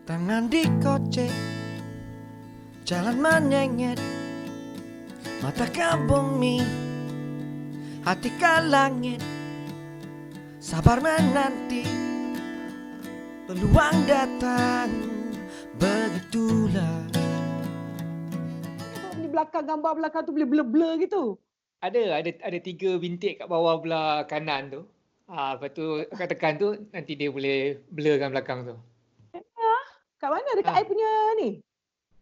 Tangan dikocek, jalan menyengit, mata ke bumi, hati ke langit. Sabar menanti, peluang datang, begitulah. Di belakang, gambar belakang tu boleh blur-blur gitu. Ada 3 bintik kat bawah belah kanan tu. Lepas tu kat tekan tu nanti dia boleh blurkan belakang tu. Kat mana? Dekat I punya ni?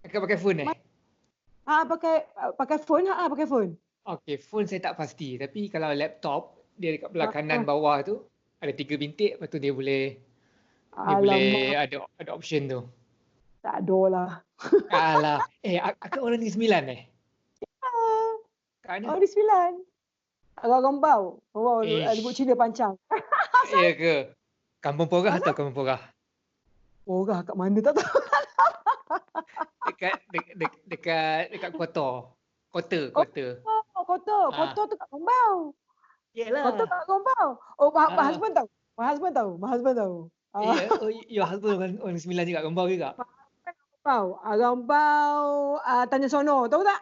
Akak pakai phone Pakai phone? Pakai phone. Okey, phone saya tak pasti. Tapi kalau laptop, dia dekat belah kanan bawah tu, ada 3 bintik. Lepas tu dia boleh boleh ada option tu. Tak ada lah. Alah. Akak orang Negeri Sembilan Kat mana? Di Sembilan. Agak Gombau. Sebut Cina pancang. Ya ke? Kampung Porah atau Kampung Porah? Porah kat mana tak tahu. Dekat Kota. Kota. Kota tu kat Gombau. Yalah. Kota kat Gombau. My husband tahu. My husband tahu. Your husband orang Sembilan juga, Gombau juga? Gombau, Tanya Sono. Tahu tak?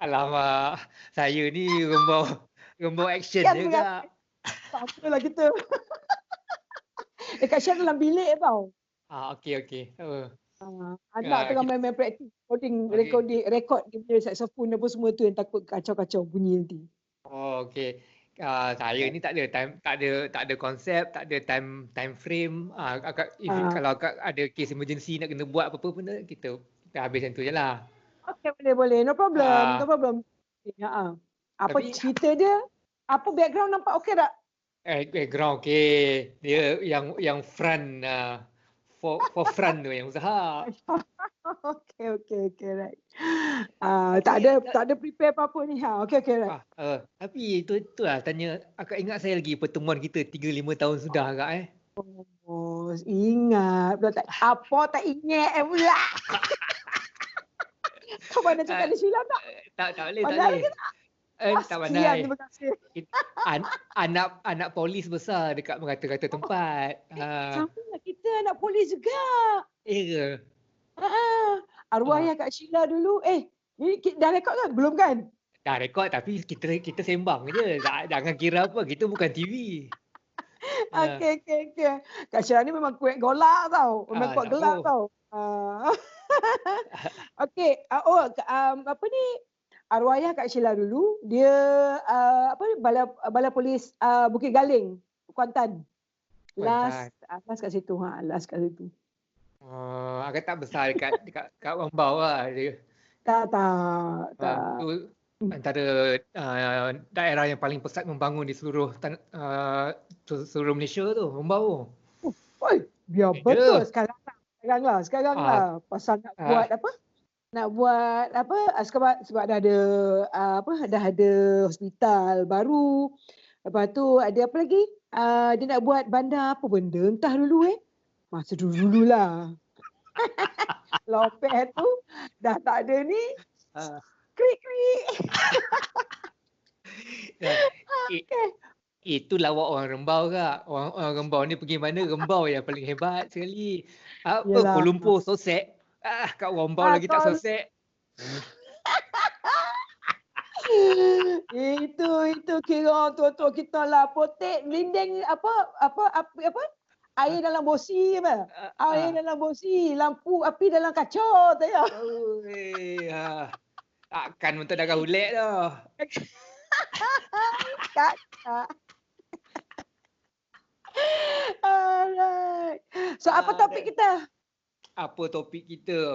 Alamak. Saya ni Gombau action Kan je kak. Tak apalah kita. Dekat Syed dalam bilik tau. Okey. Anak tengah main praktis. Rekod dia punya saxophone apa semua tu yang takut kacau-kacau bunyi nanti. Okey. Saya ni tak ada konsep, tak ada time frame. Kalau akak ada case emergency nak kena buat apa-apa pun kita habis macam tu je lah. Okey, boleh. No problem. Apa cerita dia? Apa background nampak okey tak? Background okey. Dia yang front for front tu yang usaha. Okey, right. Tak ada prepare apa-apa ni. Okey, right. Tapi itu lah tanya, akak ingat saya lagi pertemuan kita 3-5 tahun sudah akak Oh, ingat. Apa tak ingat pula. Kau mana cakap dia silap tak? Tak boleh. Tak pandai. Terima kasih. Anak polis besar dekat merata-rata tempat. Sama kita anak polis juga. Ya ke? Arwah ayah Kak Sheila dulu. Ni dah rekod kan? Belum kan? Dah rekod tapi kita sembang je. Jangan kira apa. Kita bukan TV. Okey. Kak Sheila ni memang kuat golak tau. Memang kuat gelak tau. Okey. Apa ni? Arwah ayah Kak Sheila dulu. Dia Bala Polis Bukit Galing. Kuantan. Last kat situ. Last kat situ. Akak tak besar dekat Gombau lah dia. Tak. Itu antara daerah yang paling pesat membangun di seluruh Malaysia tu, Gombau. Biar betul sekarang lah. Pasal nak buat apa? Nak buat apa? Sebab dah ada hospital baru. Lepas tu ada apa lagi? Dia nak buat bandar apa benda? Entah dulu Masa dulu-dululah. Lopet tu dah tak ada ni. Krik. Itu lawak orang Rembau kak. Orang Rembau ni pergi mana? Rembau yang paling hebat sekali. Kuala Lumpur sosek. Kat Rembau lagi tak sosek. Itu kira orang tua-tua kita lah. Potek, lindeng apa? Air dalam bosi apa? Air dalam bosi, lampu api dalam kaca tu ya. Takkan untuk darah ulet dah. Kakak. Alright. So apa topik kita?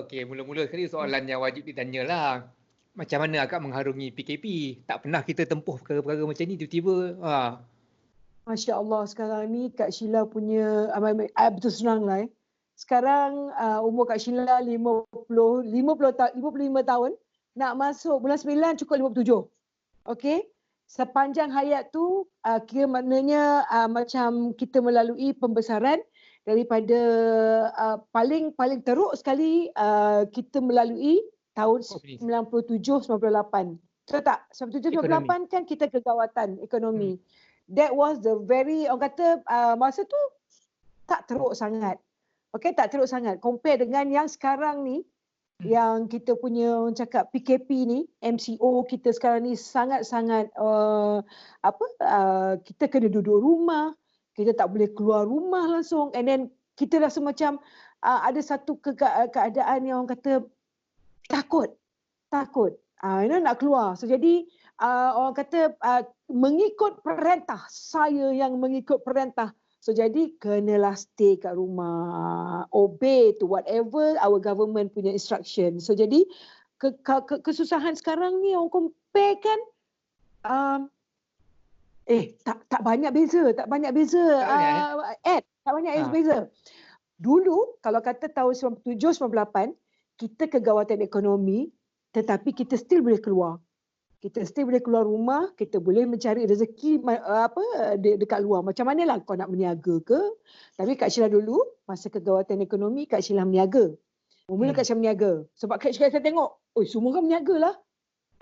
Okey, mula-mula sekali soalan yang wajib ditanya lah. Macam mana akak mengharungi PKP? Tak pernah kita tempuh perkara-perkara macam ni tiba-tiba. Masya Allah, sekarang ni Kak Sheila punya betul senang lah. Sekarang umur Kak Sheila 55 tahun. Nak masuk bulan 9 cukup 57. Okey. Sepanjang hayat tu kira maknanya macam kita melalui pembesaran daripada paling teruk sekali kita melalui tahun 97-98. Betul tak? 97-98 kan kita kegawatan ekonomi. That was the very, orang kata masa tu tak teruk sangat. Okey, tak teruk sangat. Compare dengan yang sekarang ni, yang kita punya orang cakap PKP ni, MCO kita sekarang ni sangat-sangat kita kena duduk rumah, kita tak boleh keluar rumah langsung, and then kita rasa macam ada satu keadaan yang orang kata takut. Nak keluar. So jadi orang kata mengikut perintah, saya yang mengikut perintah. So jadi kenalah stay kat rumah, obey to whatever our government punya instruction. So jadi kesusahan sekarang ni orang compare kan, tak banyak beza, Tak banyak, tak banyak beza. Dulu kalau kata tahun 97 98 kita kegawatan ekonomi, tetapi kita still boleh keluar. Kita still boleh keluar rumah, kita boleh mencari rezeki dekat luar. Macam manalah kau nak berniaga ke? Tapi Kak Sheila dulu, masa kegawatan ekonomi, Kak Sheila berniaga. Mula Kak Sheila berniaga. Sebab Kak Sheila saya tengok, semua orang berniaga lah.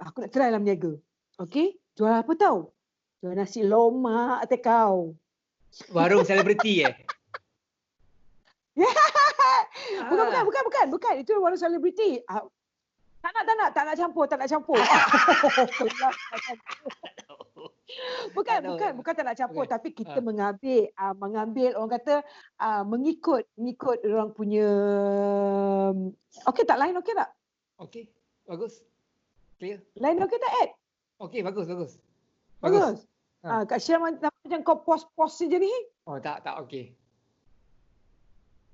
Aku nak try lah berniaga. Okey, jual apa tahu? Jual nasi lomak kau. Warung selebriti Bukan. Itu warung selebriti. Tak nak campur. Bukan tak nak campur, tapi kita mengambil orang kata mengikut orang punya. Okey tak, lain okey tak? Okey, bagus. Clear. Lain okey tak, Ed? Okey, bagus. Kak Syah macam kau pos je ni. Oh, tak okey.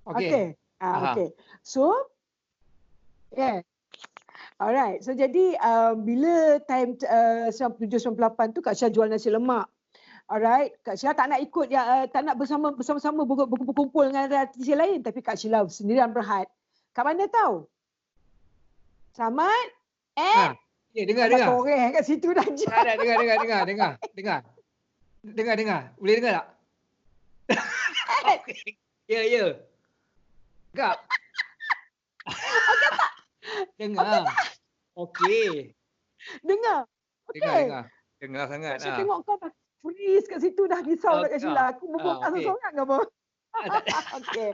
Okey. Okey. So, yeah. Alright, so jadi bila time 97-98 tu Kak Syah jual nasi lemak. Alright, Kak Syah tak nak ikut, tak nak bersama-sama berkumpul dengan artis lain, tapi Kak Syah sendirian berhad. Kat mana tahu? Selamat? Dengar. Korang kat situ dah je. Dengar. Boleh dengar tak? Ya. Enggak. Okey tak? Dengar. Okey. Dengar. Okey. Dengar sangat. Saya tengok kau dah freeze kat situ, dah risau kat Sheila. Aku berbual seorang ke apa? Okey.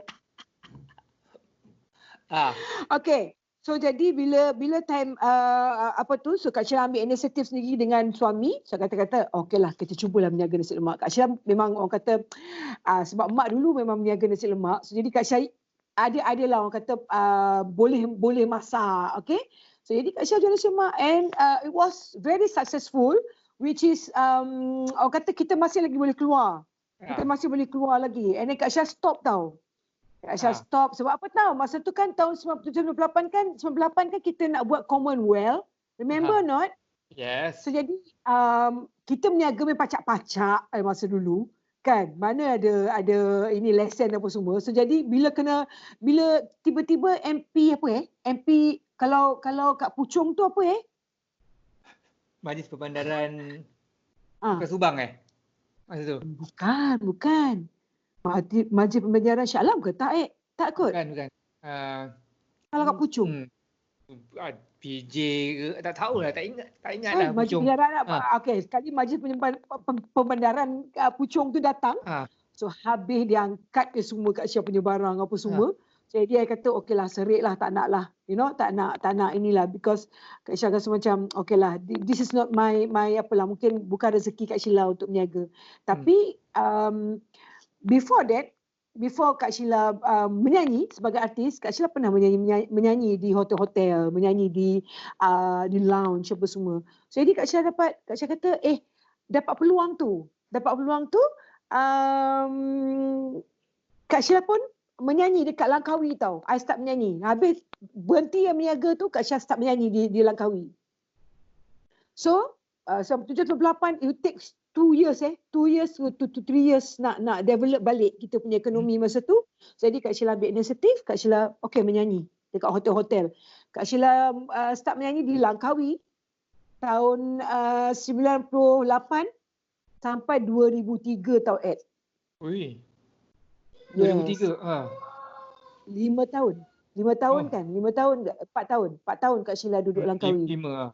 Okey. So jadi bila time so Kak Sheila ambil inisiatif sendiri dengan suami. So kata okeylah kita cubalah berniaga nasi lemak. Kak Sheila memang orang kata sebab mak dulu memang berniaga nasi lemak. So jadi Kak Sheila ada orang kata boleh masak, okey. So jadi Kak Syah jual nasi lemak, and it was very successful, which is orang kata kita masih lagi boleh keluar. Kita masih boleh keluar lagi. And then Kak Syah stop tau. Kak Syah stop sebab apa tahu? Masa tu kan tahun 97-98 kan kita nak buat Commonwealth. Remember not? Yes. So jadi kita berniaga memang pacak-pacak masa dulu. Kan, mana ada ini lesen apa semua. So jadi bila tiba-tiba MP MP kalau kat Puchong tu apa Majlis Perbandaran Bukan Subang masa tu? Bukan. Majlis Perbandaran Shah Alam ke tak Tak kot. Bukan. Kalau kat Puchong. PJ ke, tak tahulah, tak ingat lah. Majlis Perbandaran okey, sekali Majlis Perbandaran Puchong tu datang. So habis dia angkat ke semua Kak Syah punya barang apa semua. Jadi dia kata okeylah, seriklah, tak nak lah. Tak nak inilah, because Kak Syah rasa macam okeylah, this is not my apalah, mungkin bukan rezeki Kak Sheila untuk berniaga. Tapi before Kak Sheila menyanyi sebagai artis, Kak Sheila pernah menyanyi di hotel-hotel, menyanyi di lounge apa semua. So jadi Kak Sheila kata dapat peluang tu. Kak Sheila pun menyanyi dekat Langkawi tau. I start menyanyi. Habis berhenti yang berniaga tu, Kak Sheila start menyanyi di Langkawi. So 7-8 it takes 2 years 2 years to 3 years nak develop balik kita punya ekonomi masa tu. Jadi Kak Sheila ambil inisiatif, Kak Sheila menyanyi dekat hotel-hotel. Kak Sheila start menyanyi di Langkawi tahun 98 sampai 2003 tau Ed. Ui. 2003. 5 tahun. 5 tahun kan? 4 tahun. 4 tahun Kak Sheila duduk Langkawi. 5.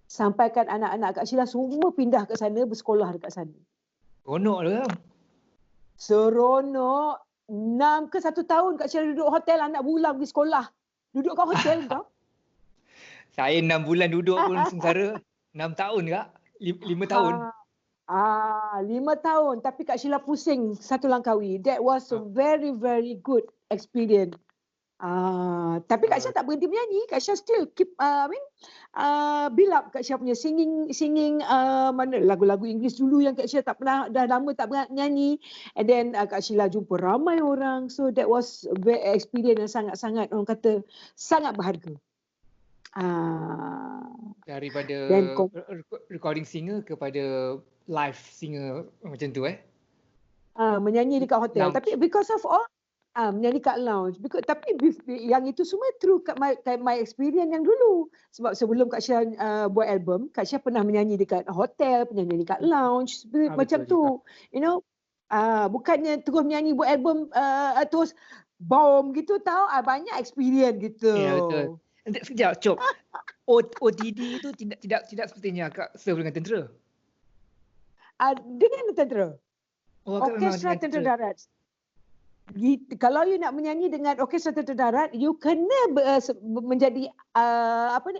Sampai kan anak-anak Kak Sheila semua pindah ke sana, bersekolah dekat sana. Seronok lah. Seronok. 6 ke 1 tahun Kak Sheila duduk hotel, anak bulan pergi sekolah. Duduk kat hotel kau. Saya 6 bulan duduk pun sengsara. 6 tahun Kak? 5 tahun? 5 tahun. Tapi Kak Sheila pusing satu Langkawi. That was a Ah. very, very good experience. Tapi Kak Sheila tak berhenti menyanyi. Kak Sheila still keep build up Kak Sheila punya singing mana lagu-lagu Inggeris dulu yang Kak Sheila tak pernah, dah lama tak pernah nyanyi. And then Kak Sheila jumpa ramai orang. So that was experience yang sangat-sangat orang kata sangat berharga. Daripada Dan recording singer kepada live singer macam tu menyanyi dekat hotel. Lounge. Tapi because of all menyanyi kat lounge. Tapi yang itu semua through my experience yang dulu. Sebab sebelum Kak Syah buat album, Kak Syah pernah menyanyi dekat hotel, pernah menyanyi kat lounge, macam tu. Juga. You know, bukannya terus menyanyi buat album terus boom gitu tau. Banyak experience gitu. Ya, betul. Sekejap, Cop. OTD itu tidak sepertinya Kak serve dengan tentera. Dengan tentera. Orkestra Tentera Darat. Kalau you nak menyanyi dengan Orkestra Tentera Darat, you kena menjadi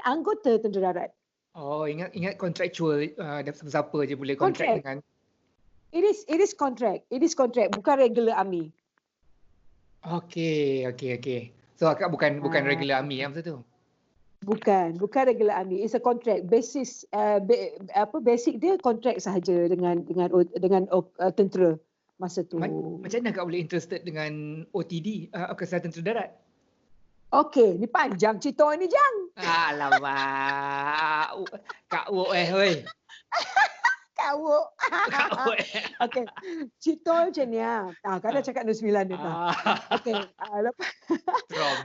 anggota Tentera Darat. Oh, ingat contractual, siapa je boleh contract dengan. It is contract. It is contract, bukan regular army. Okay. So akak bukan regular army betul tu? Bukan regular army. It's a contract basis. Basic dia contract sahaja dengan tentera masa tu. Macam mana akak boleh interested dengan OTD, Orkestra Tentera Darat? Okey, ni panjang cerita ni, Jang. Alamak. Kak Wok weh. Kak Wok. Okey, cerita macam ni Kak dah cakap nombor 9 dah. Okey, lepas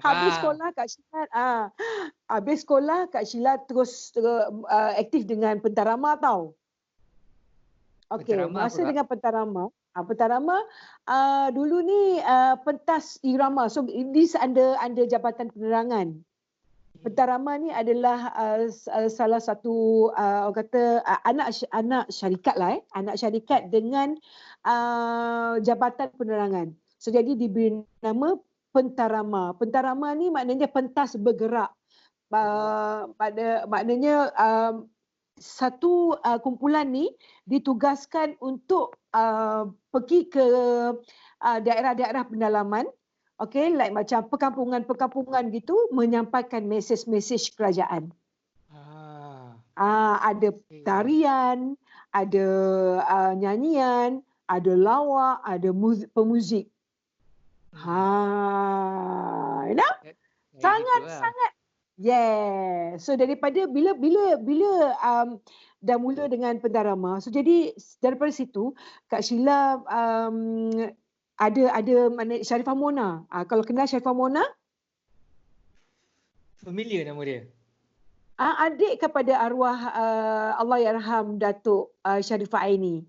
habis sekolah Kak Sheila terus aktif dengan pentarama tau. Okey, masa dengan pentarama dulu ni pentas irama. So this under Jabatan Penerangan. Pentarama ni adalah salah satu orang kata anak syarikat lah anak syarikat dengan Jabatan Penerangan. So jadi diberi nama pentarama. Pentarama ni maknanya pentas bergerak. Maknanya satu kumpulan ni ditugaskan untuk pergi ke daerah-daerah pendalaman. Okay, like macam perkampungan-perkampungan gitu, menyampaikan mesej-mesej kerajaan. Ada tarian, ada nyanyian, ada lawak, ada pemuzik. You know? Sangat-sangat. Yeah. So daripada bila dah mula dengan pentarama, so jadi daripada situ Kak Sheila ada mana Sharifah Mona. Kalau kenal Sharifah Mona? Familiar nama dia. Adik kepada arwah Allahyarham Datuk Sharifah Aini.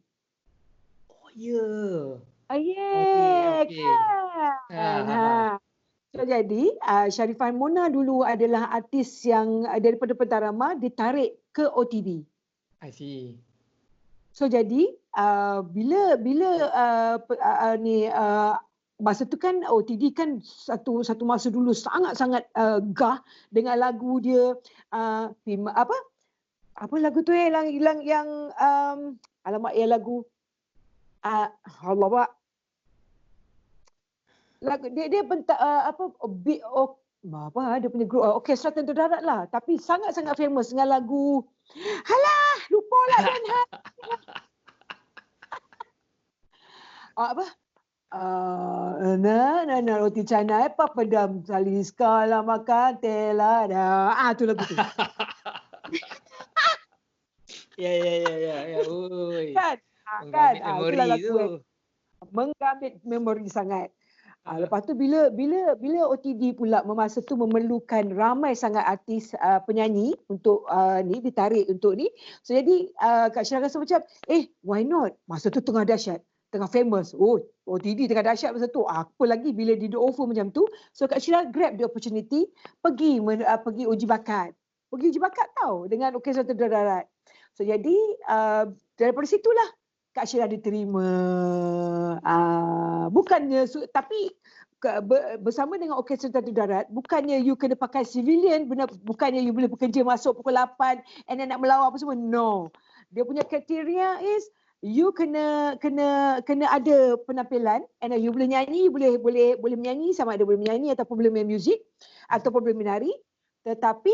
Oh ya. Okay. So jadi Sharifah Mona dulu adalah artis yang daripada pentarama ditarik ke OTD. I see. So jadi bila masa tu kan OTD kan satu masa dulu sangat-sangat gah dengan lagu dia apa lagu tu yang alamak ya lagu Allah Pak lagu dia dia dia punya grup Orkestra Tentera Darat lah, tapi sangat-sangat famous dengan lagu halah lupa lah kan roti canai papadam sali skala makan telada. Tu lagu tu. Ya. Oi. Kan? Memori tu. Mengambil memori sangat. Lepas tu bila OTD pula masa tu memerlukan ramai sangat artis penyanyi untuk ditarik untuk ni. So jadi Kak Sheila rasa macam why not? Masa tu tengah dahsyat, tengah famous. OTD tengah dahsyat masa tu. Apa lagi bila di offer macam tu. So Kak Sheila grab the opportunity pergi uji bakat. Pergi uji bakat tau dengan Orkestra Tentera Darat. So jadi daripada situlah Kak Sheila diterima. Bukannya tapi bersama dengan Orkestra Tentera Darat, bukannya you kena pakai civilian, bukannya you boleh bekerja masuk pukul 8 and then nak melawat apa semua. No. Dia punya kriteria is you kena ada penampilan and then you boleh nyanyi, boleh menyanyi, sama ada boleh menyanyi ataupun boleh main muzik ataupun boleh menari, tetapi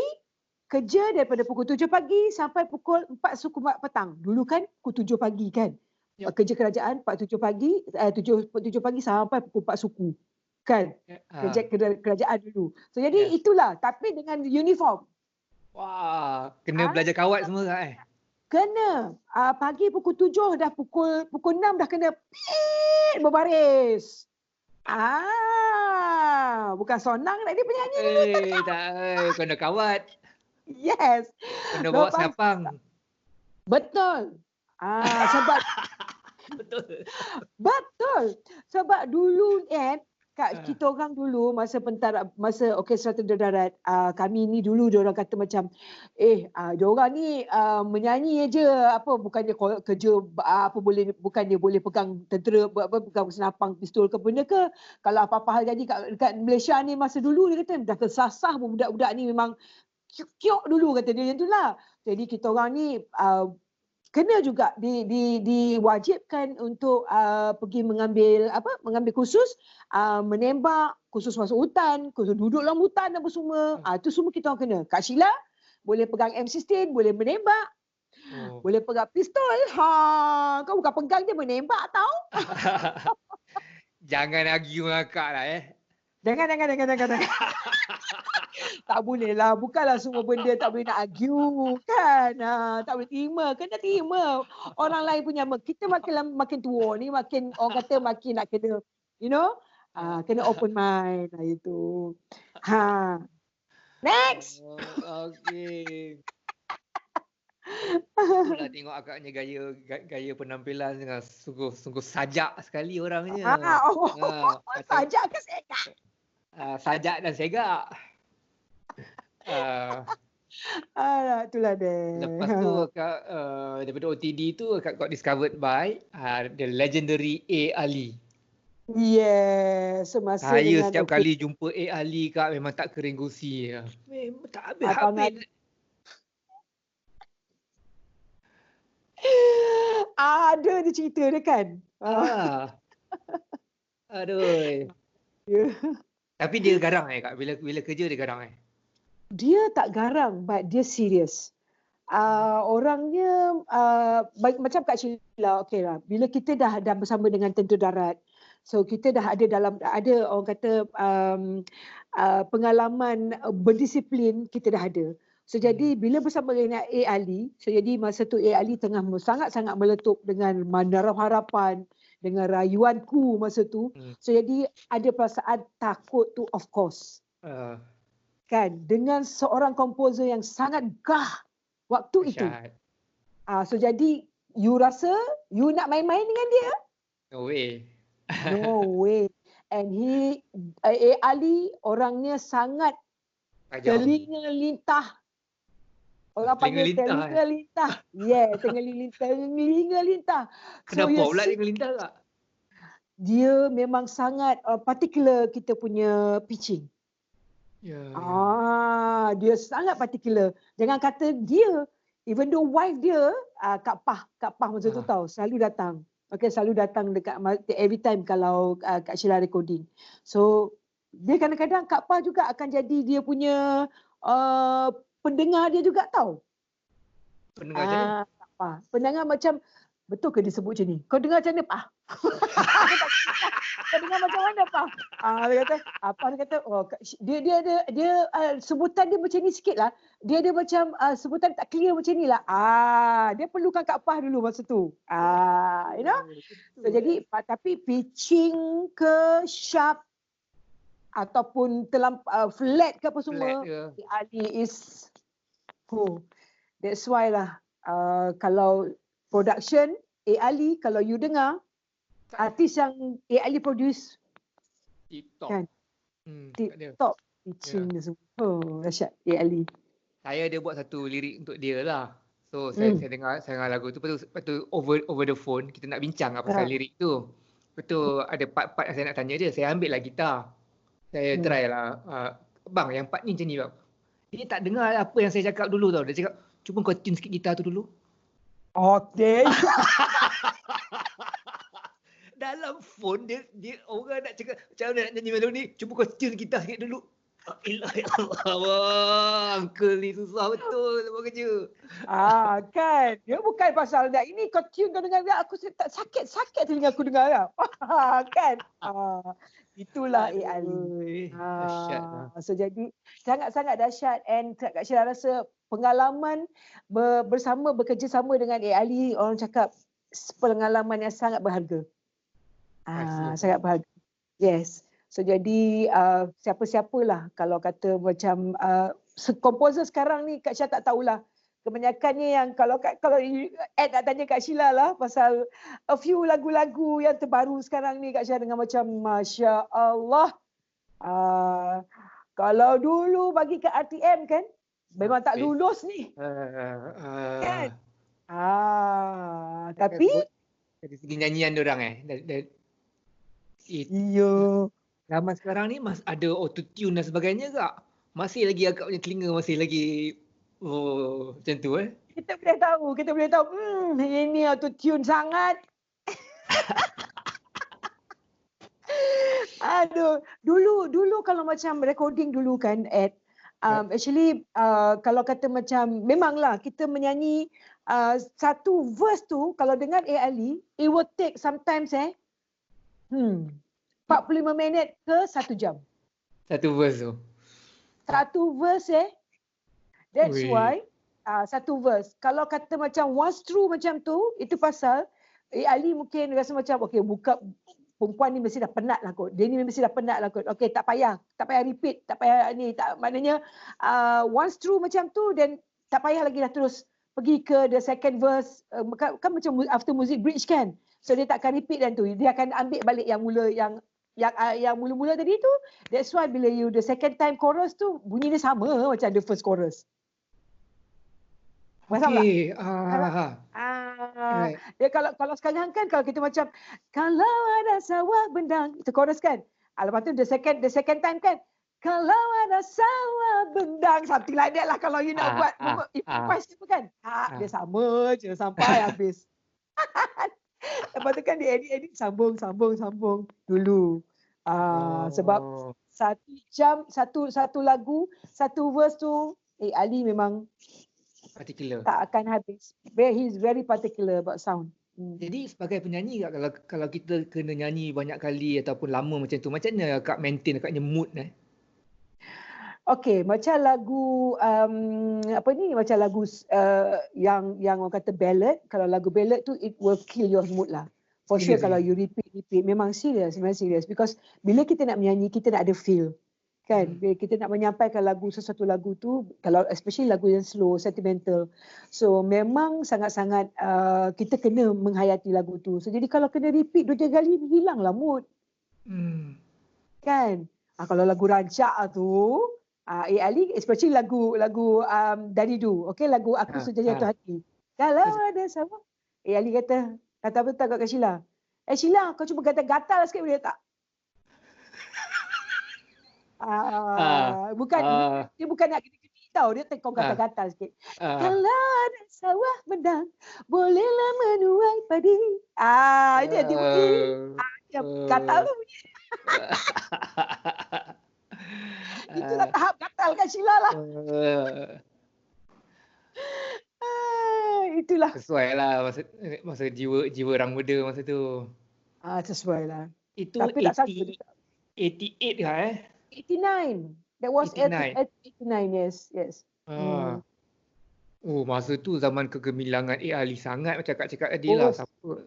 kerja daripada pukul 7 pagi sampai pukul 4 suku petang. Dulu kan pukul 7 pagi kan. Yep. Kerja kerajaan 7 pagi 7 pagi sampai pukul 4 suku. Kan? Kerja kerajaan dulu. So jadi itulah, tapi dengan uniform. Wah, kena belajar kawat semua kan? Kena. Pagi pukul 7 dah pukul 6 dah kena berbaris. Bukan sonang nak dia penyanyi. Tak, kena kawat. Yes. Kena bawa senapang. Betul. Sebab betul. Sebab dulu kita orang dulu masa Orkestra Tentera Darat, kami ni dulu diorang kata macam diorang ni menyanyi aja, bukannya kerja bukannya boleh pegang tentera, pegang senapang, pistol ke benda ke. Kalau apa-apa hal jadi kat Malaysia ni masa dulu, dia kata dah tersasah budak-budak ni, memang kiok dulu kata dia, macam itulah. Jadi kita orang ni kena juga diwajibkan untuk pergi mengambil kursus menembak, kursus masuk hutan, kursus duduk dalam hutan apa semua. Itu semua kita orang kena. Kak Sheila boleh pegang M16, boleh menembak. Boleh pegang pistol. Kau bukan pegang je, menembak tau. Jangan argue dengan Kak lah Jangan. Tak boleh lah. Bukanlah semua benda tak boleh nak argue kan. Tak boleh terima. Kena terima. Orang lain punya. Kita makin tua ni, makin orang kata makin nak kena, kena open mind lah itu. Next. Okay. Itulah tengok akaknya gaya penampilan dengan sungguh sajak sekali orangnya. Sajak ke segak? Sajak dan segak. Itulah dia. Lepas tu akak daripada OTD tu akak got discovered by the legendary A. Ali. Yes, semasa Saya setiap kali jumpa A. Ali Kak memang tak kering gusi. Memang tak habis-habis. Ada dia cerita dia kan. Aduh. Tapi dia garang Kak. Bila kerja dia garang Dia tak garang, but dia serius. Orangnya macam Kak Sheila, okey lah. Bila kita dah bersama dengan Tentera Darat, so kita dah ada orang kata pengalaman berdisiplin, kita dah ada. So jadi bila bersama dengan A. Ali, so jadi masa tu A. Ali tengah sangat-sangat meletup dengan Menara Harapan, dengan rayuanku masa tu. So jadi ada perasaan takut tu, of course. Kan, dengan seorang komposer yang sangat gah waktu itu. So jadi you rasa you nak main-main dengan dia? No way. No way. And A. Ali orangnya sangat telinga lintah. Orang panggil telinga lintah. Yeah, telinga lintah. Kenapa pula telinga lintah tak? Dia memang sangat particular kita punya pitching. Dia sangat particular. Jangan kata dia, even though wife dia, Kak Pah masa tu tahu, selalu datang. Selalu datang dekat every time kalau Kak Sheila recording. So, dia kadang-kadang Kak Pah juga akan jadi dia punya pendengar dia juga tahu. Pendengar macam mana? Kak Pah. Pendengar macam, betul ke dia sebut macam ni? Kau dengar macam mana, Pah? Kau dengar macam mana, Pah? Dia kata, dia kata, dia sebutan dia macam ni sikit lah. Dia ada macam sebutan tak clear macam ni lah. Dia perlukan Kak Pah dulu masa tu. So, jadi, tapi pitching ke sharp ataupun flat ke apa semua, Ali is that's why lah kalau production A. Ali, kalau you dengar artis yang A. Ali produce TikTok kan, TikTok pitching dia semua. Dahsyat A. Ali. Saya ada buat satu lirik untuk dia lah. So saya dengar lagu tu, lepas tu over the phone kita nak bincang pasal lirik tu. Lepas tu ada part-part yang saya nak tanya dia, saya ambil lah gitar. Saya try lah, bang yang part ni macam ni bang. Dia tak dengar apa yang saya cakap dulu tau. Dia cakap, cuba kau tune sikit gitar tu dulu. Okay. Dalam phone dia orang nak cakap macam mana nak nyanyi melodi, cuba kau tune gitar sikit dulu. Ya Allah, uncle ni susah betul buat kerja. Kan. Dia bukan pasal dah ini kau tune kau dengar aku tak sakit telinga aku dengar lah. Kan. Itulah AI. Dahsyat lah. So jadi sangat-sangat dahsyat, and Kak Sheila rasa pengalaman bekerja sama dengan AI, orang cakap pengalaman yang sangat berharga. Sangat berharga. Yes. So jadi siapa-siapalah kalau kata macam komposer sekarang ni Kak Sheila tak tahulah. Kebanyakannya yang kalau Ed nak tanya Kak Sheila lah pasal a few lagu-lagu yang terbaru sekarang ni Kak Sheila dengan macam Masya Allah. Kalau dulu bagi ke RTM kan memang tak lulus ni. Kan? Tapi dari segi nyanyian diorang iya. Zaman sekarang ni ada auto-tune dan sebagainya tak? Masih lagi agak punya telinga masih lagi macam tu Kita boleh tahu ini auto-tune sangat. Aduh, dulu kalau macam recording dulu kan Ed, actually kalau kata macam memanglah kita menyanyi satu verse tu kalau dengan AI it will take sometimes 45 minit ke 1 jam. Satu verse tu. Satu verse That's why satu verse. Kalau kata macam one through macam tu, itu pasal Ali mungkin rasa macam buka perempuan ni mesti dah penat lah kot. Dia ni mesti dah penat lah kot. Okay, tak payah repeat, tak payah ni, maknanya one through macam tu dan tak payah lagi dah terus pergi ke the second verse. Kan macam after music bridge kan. So dia takkan repeat dan tu. Dia akan ambil balik yang mula yang mula-mula tadi tu. That's why bila you the second time chorus tu bunyi dia sama macam the first chorus. Masalah. Okay. Right. Dia kalau sekarang kan kalau kita macam kalau ada sawah bendang itu chorus kan. Lepas tu the second time kan kalau ada sawah bendang something like that lah kalau you nak buat improvise tu kan. Dia sama je sampai habis. Lepas tu kan dia edit sambung dulu. Sebab 1 jam satu lagu, satu verse tu Ali memang particular. Tak akan habis. He's very particular about sound. Jadi sebagai penyanyi kalau kita kena nyanyi banyak kali ataupun lama macam tu, macam mana Kak maintain Kaknya mood Okay, macam lagu macam lagu yang orang kata ballad. Kalau lagu ballad tu it will kill your mood lah. For sure kalau you repeat memang serious because bila kita nak menyanyi kita nak ada feel. Kan, bila kita nak menyampaikan sesuatu lagu tu, kalau especially lagu yang slow, sentimental. So memang sangat-sangat kita kena menghayati lagu tu. So jadi kalau kena repeat 2-3 kali hilanglah mood. Kan? Kalau lagu rancak tu Ali especially lagu Daddy Do, okay, lagu Aku Sudah Jatuh Hati. Kalau ada sama Ali kata betul kat Sheila. Sheila kau cuba gatal sikit boleh tak? Dia bukan nak gini-gini tau, dia kau gatal sikit. Kalau ada sawah bendang bolehlah menuai padi. Dia gatal tu bunyi. Itulah tahap gatal kat Sheila lah. Itulah. Sesuai lah masa jiwa orang muda masa tu. Sesuai lah. Itu tapi 88 ke 89. That was 89. 89, yes. Masa tu zaman kegemilangan Ali sangat macam Kak cakap tadi lah.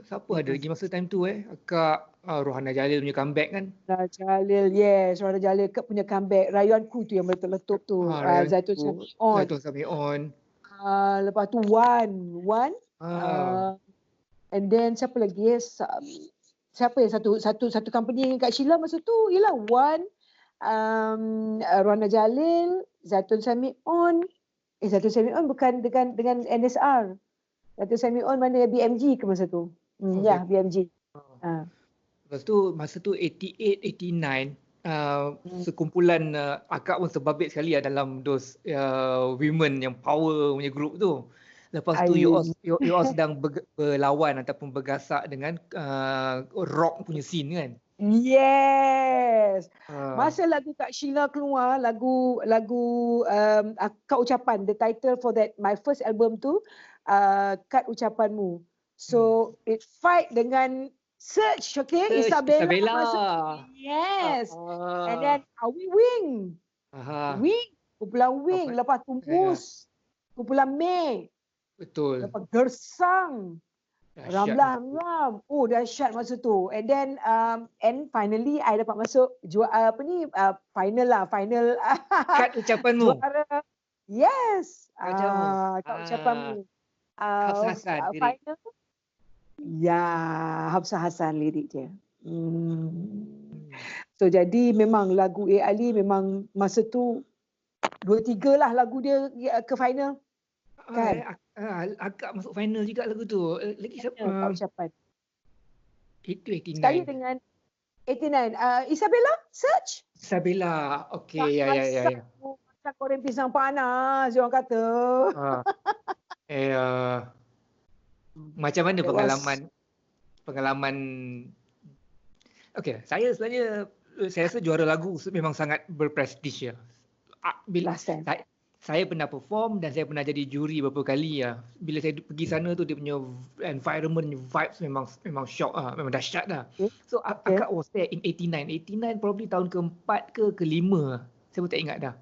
Siapa ada lagi masa time tu Kak Rohana Jalil punya comeback kan? Rohana Jalil punya comeback. Rayuanku tu yang meletup tu. Zaitun Samion. Lepas tu One. And then siapa lagi siapa yang satu company Kak Sheila masa tu ialah One, Rohana Jalil, Zaitun Samion, Satu Semi-On bukan dengan NSR. Satu Semi-On mana BMG ke masa tu? Ya, BMG. Lepas tu masa tu 88, 89 sekumpulan akak pun sebabit sekali lah dalam those women yang power punya group tu. Lepas tu you all sedang berlawan ataupun bergasak dengan rock punya scene kan? Yes. Masa lagu Kak Sheila keluar, lagu Kak Ucapan, the title for that my first album tu, Kat Ucapanmu. So it fight dengan Search, okay? Isabella. Yes. And then Wing. Wing. Kumpulan Wing. Lepas tu Mus. Kumpulan Mei. Betul. Lepas Gersang. Ramlah. Oh, dahsyat masa tu. And then and finally I dapat masuk final lah. Final. Kat Ucapanmu. Juara. Yes. Kat Ucapanmu. Hafsah Hassan final. Ya, Hafsah Hassan lirik dia. So jadi memang lagu A. Ali memang masa tu 2-3 lah lagu dia ke final. Kan? Agak masuk final juga lagu tu. Lagi siapa? Ucapan. Itu 89. Sekali dengan 89. Isabella, Search. Isabella. Okey, ya. Masak goreng pisang panas, orang kata. Macam mana pengalaman okey, saya sebenarnya saya rasa juara lagu memang sangat berprestige ya. Bila saya pernah perform dan saya pernah jadi juri beberapa kali ya. Bila saya pergi sana tu dia punya environment, vibes memang shock memang dahsyat dah. So akak was there in 89. 89 probably tahun keempat ke kelima. Saya pun tak ingat dah.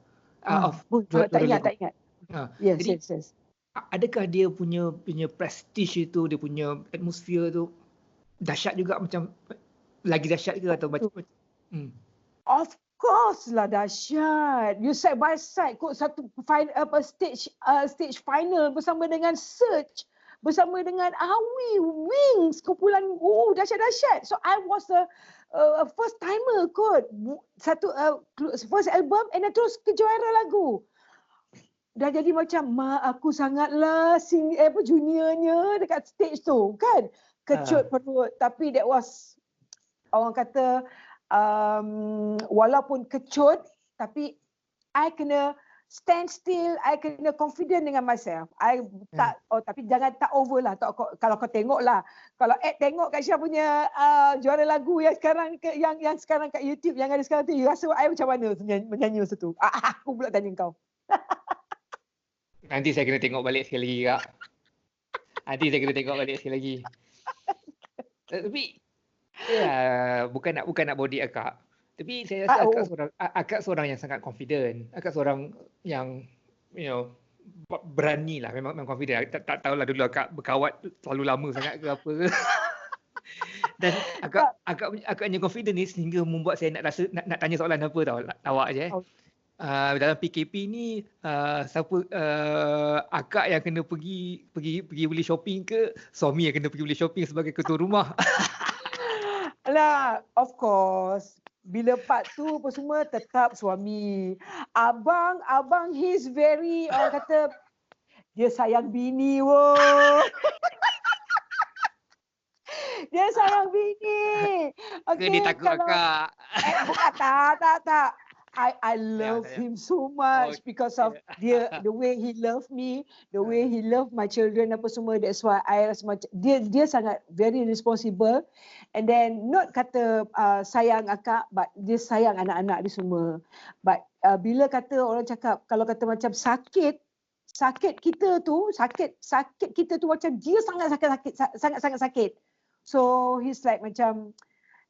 Tak ingat. Yes. Adakah dia punya prestige itu, dia punya atmosphere tu dahsyat juga, macam lagi dahsyat ke atau macam Of course lah dahsyat. You side by side kot satu stage final bersama dengan Search, bersama dengan Awi, Wings, kumpulan dahsyat. So I was a first timer kot. Satu first album and then terus ke juara lagu. Dah jadi macam aku sangatlah juniornya dekat stage tu kan. Kecut perut. Tapi that was, orang kata walaupun kecut tapi I kena stand still, I kena confident dengan myself. Tapi jangan tak over lah. Kalau kau tengok lah, kalau tengok Kak Syah punya juara lagu yang sekarang yang sekarang kat YouTube yang ada sekarang tu, you rasa I macam mana menyanyi masa tu? Aku pula tanya kau. Nanti saya kena tengok balik sekali lagi, Kak. Tapi bukan nak body akak. Tapi saya rasa akak seorang yang sangat confident. Akak seorang yang berani lah, memang confident. Tak tahulah dulu akak berkawat terlalu lama sangat ke apa ke. Dan akak punya confident ni sehingga membuat saya nak tanya soalan apa tau, awak je. Dalam PKP ni siapa akak yang kena pergi beli shopping ke suami yang kena pergi beli shopping sebagai ketua rumah? Alah, of course. Bila part tu apa semua tetap suami. Abang he's very, orang kata dia sayang bini Dia sayang bini. Okay, dia takut akak. Tak. I love him so much because of the way he loved me, the way he loved my children apa semua. That's why I rasa macam dia sangat very responsible, and then not kata sayang akak, but dia sayang anak-anak dia semua. But bila kata orang cakap, kalau kata macam sakit kita tu macam dia sangat sakit. So he's like macam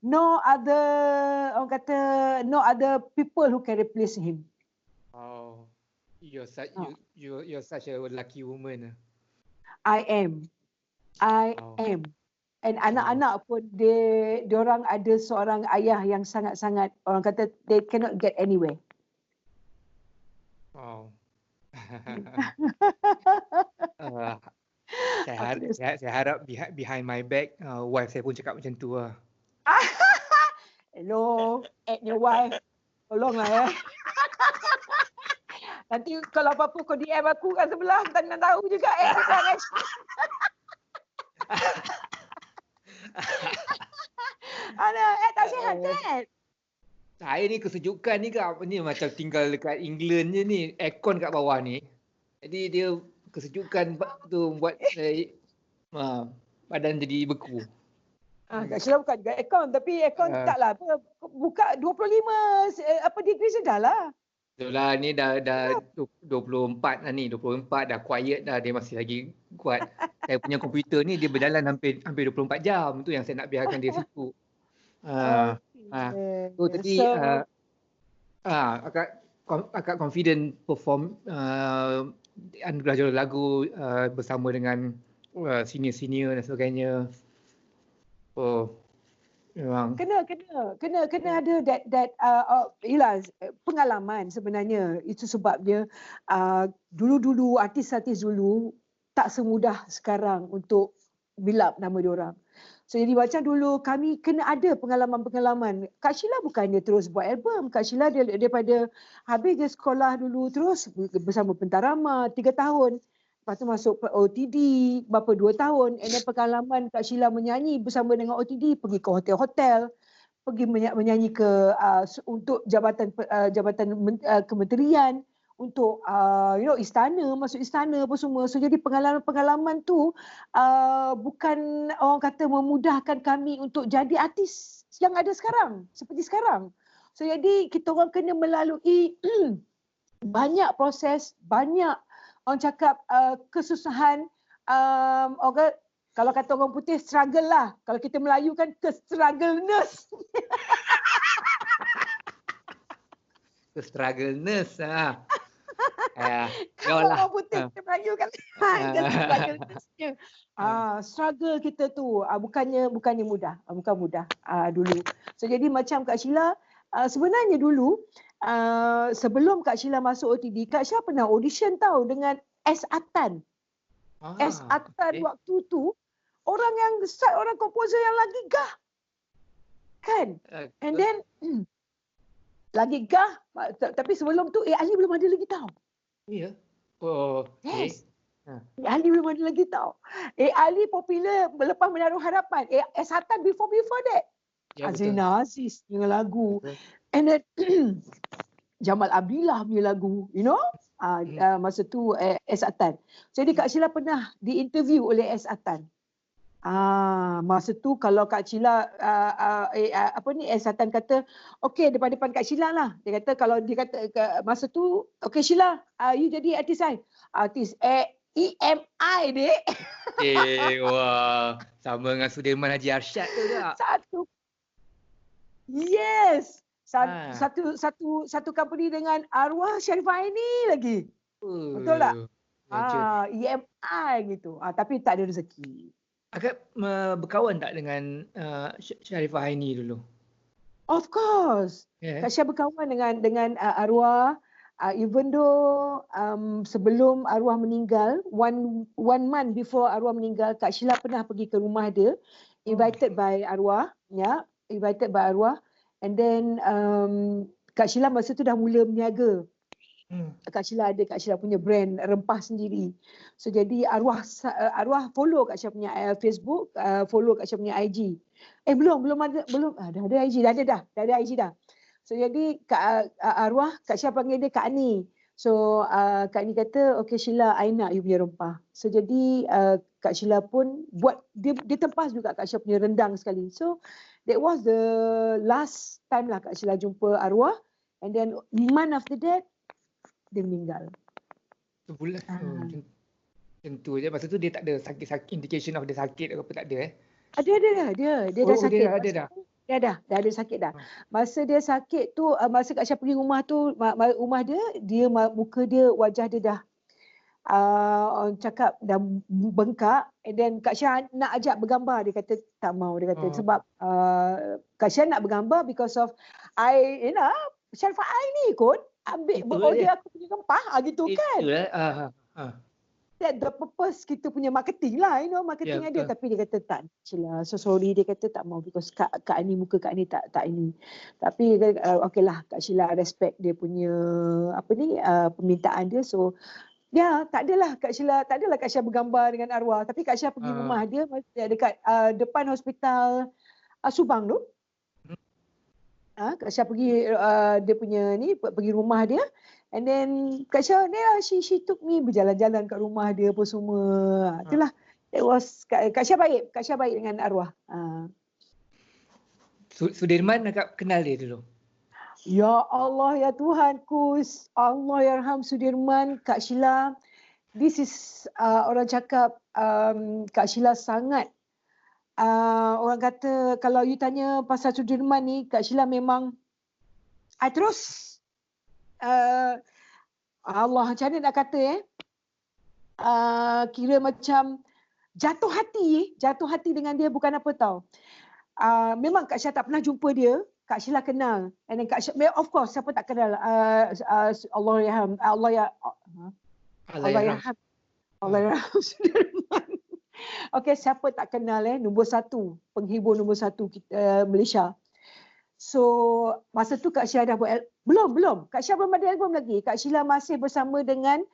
no other people who can replace him. Oh, you're such a lucky woman. I am. And anak-anak pun diorang ada seorang ayah yang sangat-sangat, orang kata they cannot get anywhere. Wow. Saya harap behind my back wife saya pun cakap macam tu lah. Hello, at your wife. Tolonglah ya. Nanti kalau apa-apa kau DM aku kat sebelah, tak nak tahu juga dia perangai. Ada, tak sihat kan? Saya ni kesejukan ni kak, ni macam tinggal dekat England je ni, aircon kat bawah ni. Jadi dia kesejukan tu buat saya badan jadi beku. Kak Sheila buka juga aircon, tapi aircon taklah apa, buka 25 degree saja lah. Itulah ni dah 24 lah ni, 24 dah quiet dah, dia masih lagi kuat. Saya punya komputer ni dia berjalan hampir 24 jam, tu yang saya nak biarkan dia situ. So tadi akak confident perform anugerah juara lagu bersama dengan senior-senior dan sebagainya. Oh, memang kena ada that ialah pengalaman sebenarnya. Itu sebabnya dulu-dulu artis-artis dulu tak semudah sekarang untuk build up nama diorang. So jadi macam dulu kami kena ada pengalaman-pengalaman. Kak Sheila bukannya terus buat album. Kak Sheila daripada habis dia sekolah dulu terus bersama Pentarama 3 tahun. Lepas tu masuk OTD berapa 2 tahun. And then pengalaman Kak Sheila menyanyi bersama dengan OTD, pergi ke hotel-hotel, pergi menyanyi ke untuk jabatan kementerian, untuk istana, masuk istana apa semua. So jadi pengalaman-pengalaman tu bukan orang kata memudahkan kami untuk jadi artis yang ada sekarang, seperti sekarang. So jadi kita orang kena melalui banyak proses, banyak orang cakap kesusahan, kalau kata orang putih struggle lah. Kalau kita Melayu kan ke-struggleness. Ke-struggleness Kalau orang putih kita Melayu kan ke-struggleness-nya. Struggle kita tu bukannya mudah, bukan mudah dulu. So jadi macam Kak Sheila, sebenarnya dulu sebelum Kak Sheila masuk OTD, Kak Sheila pernah audition tahu dengan S. Atan. S. Atan waktu tu orang komposer yang lagi gah. Kan? And then lagi gah, tapi sebelum tu Ali belum ada lagi tahu. Ya. Oh, yes. Ali belum ada lagi tahu. Ali popular lepas Menaruh Harapan. S. Atan before that. Ya, Azina Aziz dengan lagu. And then Jamal Abdillah punya lagu, masa tu S. Atan. Jadi Kak Sheila pernah diinterview oleh S. Atan. Masa tu kalau Kak Sheila S. Atan kata, okey depan Kak Sheila lah. Dia kata kalau dia kata masa tu, okey Sheila, you jadi artis artis EMI dek. Wah, sama dengan Sudirman Haji Arsyad tu tak? Yes. Satu company dengan arwah Sharifah Aini lagi. Betul tak? EMI gitu. Tapi tak ada rezeki. Akak berkawan tak dengan Sharifah Aini dulu? Of course. Kak Syah berkawan dengan arwah. Even though sebelum arwah meninggal, one month before arwah meninggal, Kak Sheila pernah pergi ke rumah dia, invited by arwah. And then Kak Sheila masa tu dah mula berniaga. Kak Sheila punya brand rempah sendiri. So jadi arwah follow Kak Sheila punya Facebook, follow Kak Sheila punya IG. Belum ada IG, dah ada IG dah. So jadi arwah Kak Sheila panggil dia Kak Ani. So Kak Ani kata, okay Sheila, I nak you punya rempah. So jadi Kak Sheila pun buat, dia tempas juga Kak Sheila punya rendang sekali. So that was the last time lah Kak Sheila jumpa arwah. And then month after that, dia meninggal. Sebulan. Tentu je. Masa tu dia tak ada sakit, indication of dia sakit apa tak ada Dia dah sakit. Dia dah ada sakit dah. Masa dia sakit tu, masa Kak Syah pergi rumah tu, rumah dia muka dia, wajah dia dah orang cakap dah bengkak. And then Kak Syah nak ajak bergambar, dia kata tak mau. Dia kata sebab Kak Syah nak bergambar because of Sharifah Aini kot ambil berorder aku punya rempah gitu kan. that the purpose kita punya marketing lah, marketing Ya, ada. betul. Tapi dia kata tak, Sheila, so sorry, dia kata tak mau because Kak Ani, muka Kak Ani tak ini. Tapi okay lah, Kak Sheila respect dia punya permintaan dia. So ya, tak adalah Kak Sheila bergambar dengan arwah. Tapi Kak Sheila pergi rumah dia dekat depan hospital Subang tu. Kak Syah pergi dia punya pergi rumah dia, and then Kak Syah she took me berjalan-jalan kat rumah dia apa semua. Itulah, it was Kak Syah baik dengan arwah. Sudirman agak kenal dia dulu. Ya Allah, ya Tuhanku, Allah yarham Sudirman. Kak Sheila, this is orang cakap Kak Sheila sangat orang kata kalau you tanya pasal Sudirman ni, Kak Sheila memang terus Allah, macam mana nak kata kira macam jatuh hati dengan dia bukan apa tau. Memang Kak Sheila tak pernah jumpa dia, Kak Sheila kenal. And then Kak Sheila, of course, siapa tak kenal Allah yarham Sudirman. Okay, siapa tak kenal nombor satu, penghibur nombor satu kita, Malaysia. So masa tu Kak Sheila dah buat belum Kak Sheila belum ada album lagi. Kak Sheila masih bersama dengan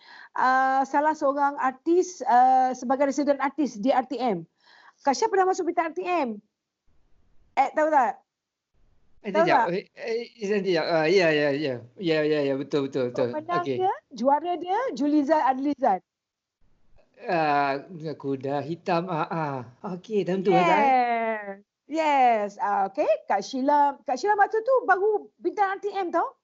salah seorang artis sebagai resident artis di RTM. Kak Sheila pernah masuk bintang RTM. Tahu tak? Ya, betul. Pemenang Okey. dia, juara dia Julizan Adlizan. Kuda hitam. Okey, dalam tu kan. Yes. Okay. Kak Sheila waktu tu baru bintang RTM tau.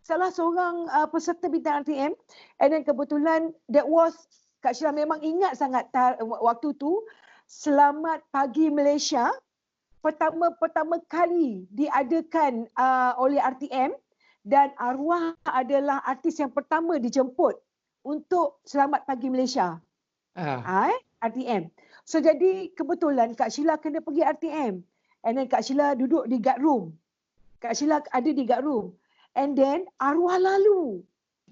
Salah seorang peserta bintang RTM. And then kebetulan Kak Sheila memang ingat sangat waktu tu Selamat Pagi Malaysia pertama kali diadakan oleh RTM, dan arwah adalah artis yang pertama dijemput untuk Selamat Pagi Malaysia. RTM. So jadi kebetulan Kak Sheila kena pergi RTM. And then Kak Sheila duduk di guard room. Kak Sheila ada di guard room. And then arwah lalu.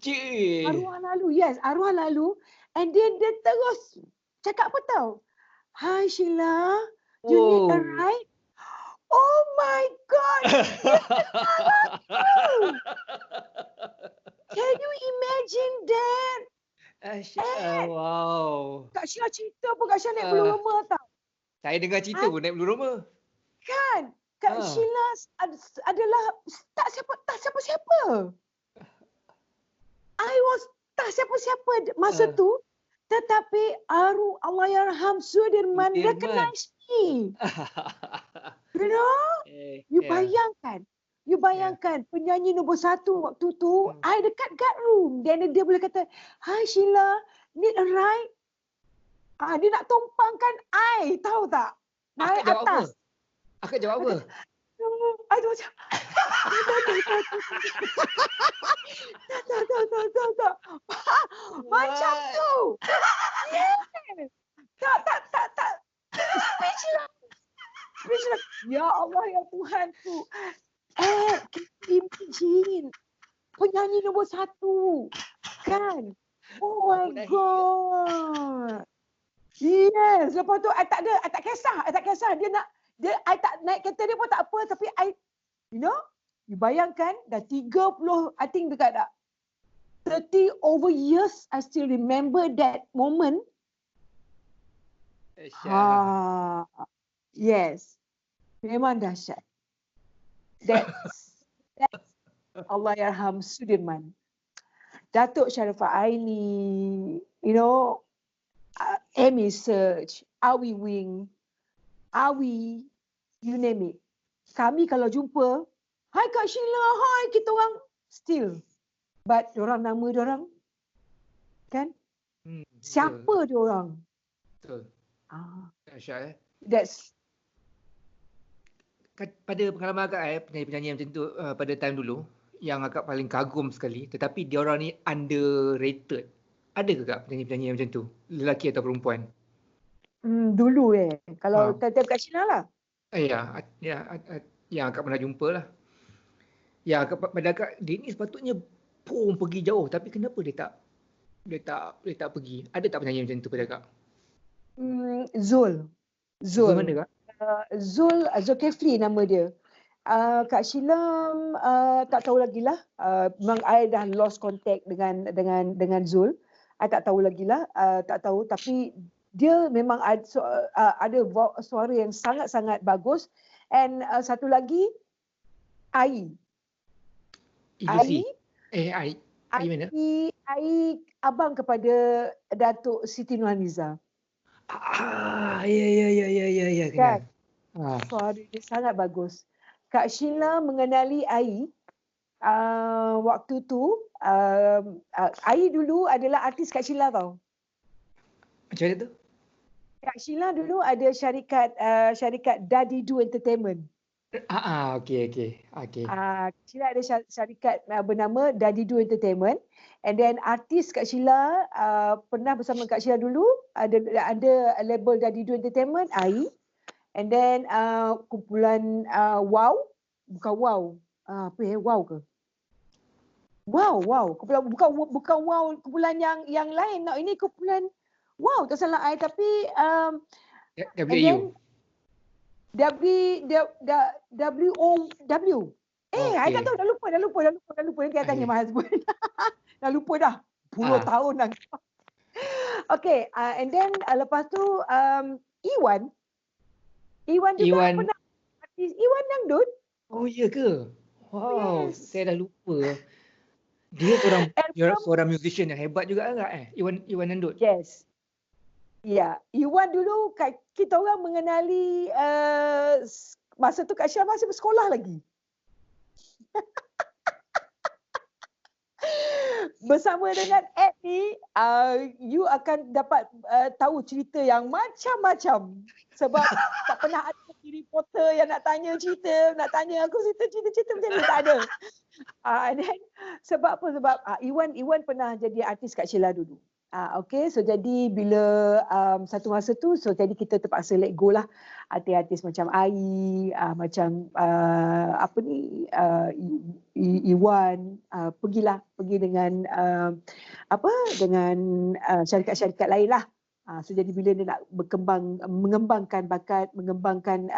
Yes, arwah lalu. And then dia terus cakap apa tau? Hi Sheila, you need a ride? Oh my God! Can you imagine that? Wow. Kak Sheila cerita pun Kak Sheila naik bulu roma tau. Saya dengar cerita pun naik bulu roma. Kan? Kak Sheila adalah tak siapa-siapa. I was tak siapa-siapa masa tu. Tetapi Allah yarham Sudirman recognize me. You know? You bayangkan penyanyi nombor satu waktu tu, I dekat guard room. Dan dia boleh kata, hi Sheila, need a ride? Dia nak tumpangkan I, tahu tak? Naik atas. Akak jawab apa? I tu macam, tak. Macam tu. Yes. Tak. Speechless. Ya Allah, ya Tuhanku. Imagine. Penyanyi nombor satu. Kan? Oh my God. Yes. Lepas tu, I tak kisah. I tak naik kereta dia pun tak apa. Tapi you bayangkan dah 30, I think dekat 30 over years, I still remember that moment. Yes. Memang dahsyat. That's Allah yarham Sudirman. Datuk Sharifah Aini, Amy Search, Awi Wing, Awi, you name it. Kami kalau jumpa, hi Kak Sheila, hi, kita orang still. But nama diorang, kan? Siapa diorang? Betul. Dahsyat That's pada pengalaman akak penyanyi-penyanyi macam tu pada time dulu yang akak paling kagum sekali, tetapi diorang ni underrated. Ada ke kak penyanyi-penyanyi macam tu? Lelaki atau perempuan? Dulu kalau time Kak Sheila lah. Yang akak pernah jumpa lah. Yang pada akak, dia ni sepatutnya pergi jauh, tapi kenapa dia tak dia tak pergi. Ada tak penyanyi macam tu pada Kak? Zul. Zul mana Kak? Zulkifli nama dia. Kak Sheila tak tahu lagi lah. Memang I dah lost contact dengan Zul. I tak tahu lagi lah. Tak tahu, tapi dia memang ada suara yang sangat-sangat bagus. And satu lagi, Ai. Ai mana? Ai abang kepada Datuk Siti Nurhaliza. Ya Kan? kenal. Suara dia sangat bagus. Kak Sheila mengenali Ai waktu tu. Ai dulu adalah artis Kak Sheila tau. Macam mana tu? Kak Sheila dulu ada syarikat Dadidu Entertainment. Okey. Kak Sheila ada syarikat bernama Dadidu Entertainment. And then artis Kak Sheila pernah bersama Kak Sheila dulu. Ada label Dadidu Entertainment, Ai. And then kumpulan Wow. Bukan Wow. Wow ke? Wow. Kumpulan, bukan Wow, kumpulan yang lain. No, ini kumpulan Wow, tak salah I. Tapi WU. WOW. I tak tahu, dah lupa. Nanti I tanya my husband. Dah lupa dah. 10 tahun dah. Okay, and then lepas tu Iwan juga pernah artis. Iwan Dangdut. Oh ya ke? Wow, Yes. saya dah lupa. Dia seorang musician yang hebat juga kan? Iwan Nandut. Yes. Ya, Iwan dulu kita orang mengenali masa tu Kak Syah masih bersekolah lagi. Bersama dengan Ed ni, you akan dapat tahu cerita yang macam-macam. Sebab tak pernah ada reporter yang nak tanya cerita, nak tanya aku cerita macam ni, tak ada. And then, sebab apa? Sebab Iwan pernah jadi artis Kak Sheila dulu. Okay, so jadi bila satu masa tu, so jadi kita terpaksa let go lah artis-artis macam Ai, macam Iwan, pergi dengan dengan syarikat-syarikat lain lah. So jadi bila dia nak mengembangkan bakat, mengembangkan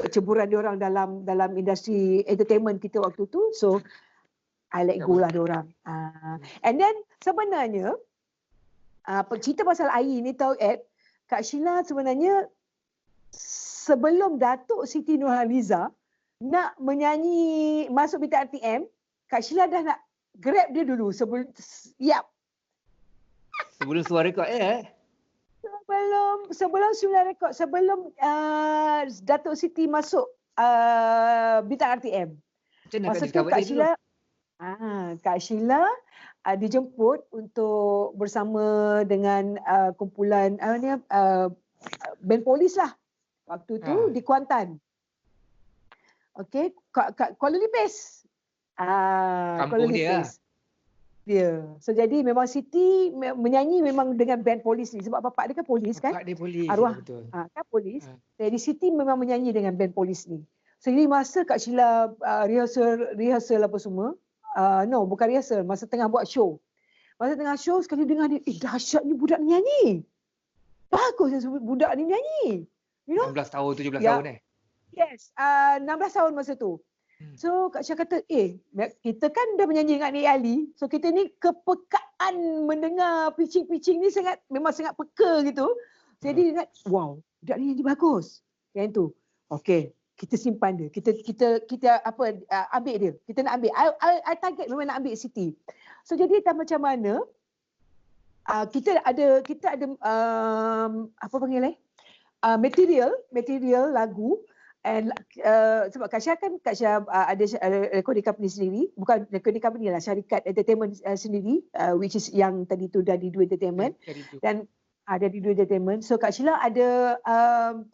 ceburan dia orang dalam industri entertainment kita waktu tu, so I let go lah diorang. And then sebenarnya cerita pasal Ai ni tahu Ed, Kak Sheila sebenarnya sebelum Datuk Siti Nurhaliza nak menyanyi masuk Bintang RTM, Kak Sheila dah nak grab dia dulu sebelum Suara rekod sebelum suara rekod, sebelum Datuk Siti masuk Bintang RTM. Masa tu Kak Sheila Kak Sheila dijemput untuk bersama dengan kumpulan band polis lah waktu tu di Kuantan. Okey, Kuala Lipis. Kampung dia. Dia. So jadi memang Siti menyanyi memang dengan band polis ni sebab bapak dia kan polis kan? Bapak dia polis. Arwah. Betul. Kan polis. Jadi Siti memang menyanyi dengan band polis ni. So jadi masa Kak Sheila rehearsal apa semua, bukan rehearsal, masa tengah buat show. Masa tengah show sekali dengar dia, dahsyatnya budak ni nyanyi. Bagusnya budak ni nyanyi. You know? 16 tahun, 17 tahun Yes, 16 tahun masa tu. So Kak Syah kata, kita kan dah menyanyi dengan Nik Ali. So kita ni kepekaan mendengar pitching-pitching ni memang sangat peka gitu. Jadi dia ingat, wow, budak ni nyanyi bagus. Yang tu. Okey, kita simpan dia. Kita ambil dia. Kita nak ambil. I target memang nak ambil Siti. So jadi tak macam mana, kita ada material lagu. And sebab Kak Syah ada recording company sendiri, bukan recording company lah, syarikat entertainment sendiri, which is yang tadi tu Dadidu Entertainment. Dan Dadidu Entertainment. So Kak Sheila ada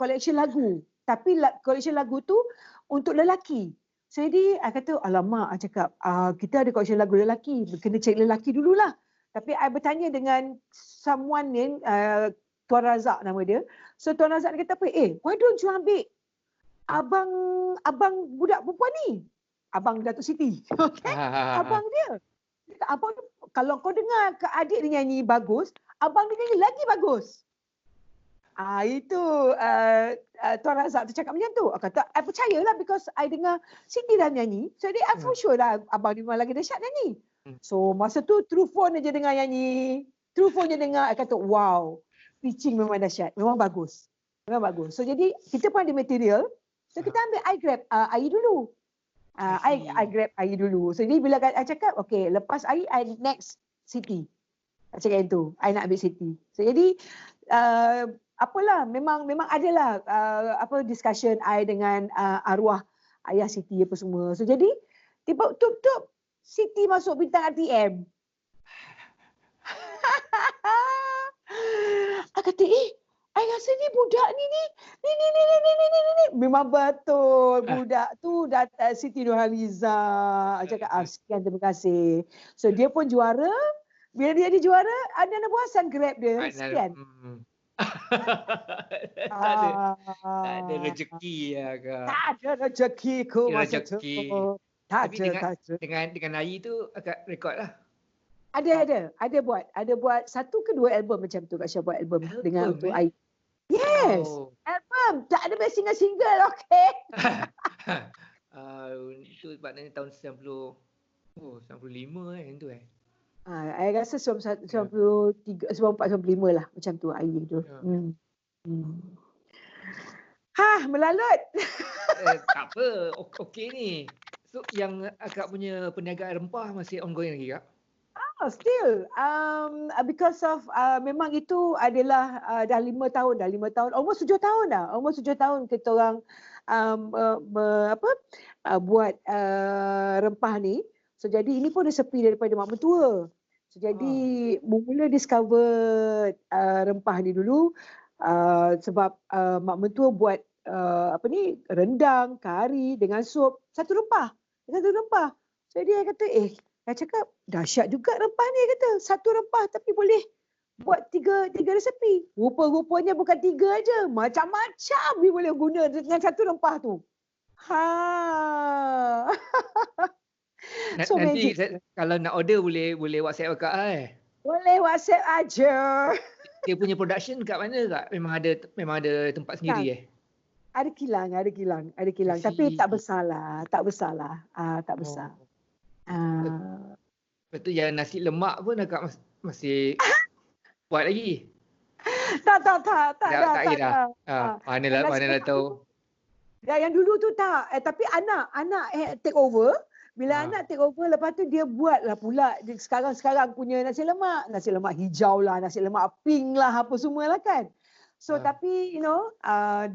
collection lagu. Tapi collection lagu tu untuk lelaki. So jadi I kata, alamak, I cakap, kita ada collection lagu lelaki, kena cek lelaki dululah. Tapi I bertanya dengan someone ni, Tuan Razak nama dia. So Tuan Razak ni kata apa, why don't you ambil abang budak perempuan ni? abang Datuk Siti. Okey. Abang dia. Dia kata, abang tu, kalau kau dengar ke adik dia nyanyi bagus, abang dia nyanyi lagi bagus. Itu Tuan Razak tu cakap macam tu. Kata, I percayalah because I dengar Siti dah nyanyi. So, I for sure lah abang dia memang lagi dahsyat nyanyi. So, masa tu true phone je dengar nyanyi. True phone je dengar. I kata, wow. Pitching memang dahsyat. Memang bagus. Memang bagus. So, jadi kita pun ada material. So, kita ambil I grab Ai dulu. I grab Ai dulu. So, jadi bila I cakap, okay, lepas Ai next Siti. I cakap itu. I nak ambil Siti. So, jadi apalah, memang adalah discussion I dengan arwah ayah Siti apa semua. So jadi tiba tup Siti masuk bintang RTM. I kata, I rasa ni budak ni. Memang betul budak tu Siti Nurhaliza. I cakap, sekian, terima kasih. So dia pun juara. Bila dia juara, ada anak buasan grab dia. Sekian. Tak ada rezeki ya Kak. Tak ada rezeki ku masa tu. Tak ada. Dengan Ai tu agak rekod lah. Ada buat 1 ke 2 album macam tu Kak Syah buat album dengan untuk Ai. Yes. Album. Tak ada single, okey. Itu maknanya tahun 95 yang tu I rasa 93, 94, 95 lah macam tu Ai tu. Melalut. Tak apa, okey ni. So yang akak punya perniagaan rempah masih ongoing lagi Kak? Still. Because of memang itu adalah dah 5 tahun, almost 7 tahun dah. Almost 7 tahun kita orang buat rempah ni. So jadi ini pun resepi daripada mak mentua. So jadi mula discover rempah ni dulu sebab mak mentua buat rendang, kari dengan sup, satu rempah. So dia kata, saya cakap dahsyat juga rempah ni, kata. Satu rempah tapi boleh buat tiga resepi. Rupa-rupanya bukan 3 aja, macam-macam dia boleh guna dengan satu rempah tu. So nanti kalau nak order boleh WhatsApp Kak Boleh WhatsApp aja. Dia punya production kat mana Kak? Memang ada tempat sendiri Ada kilang. Tapi tak besar lah. Tak besar. Lepas tu yang nasi lemak pun Kak masih buat lagi? Tak dah. Manalah tahu. Yang dulu tu tak. Tapi anak take over. Bila anak take over, lepas tu dia buatlah pula sekarang punya nasi lemak hijau lah, nasi lemak pink lah, apa semua lah kan. So tapi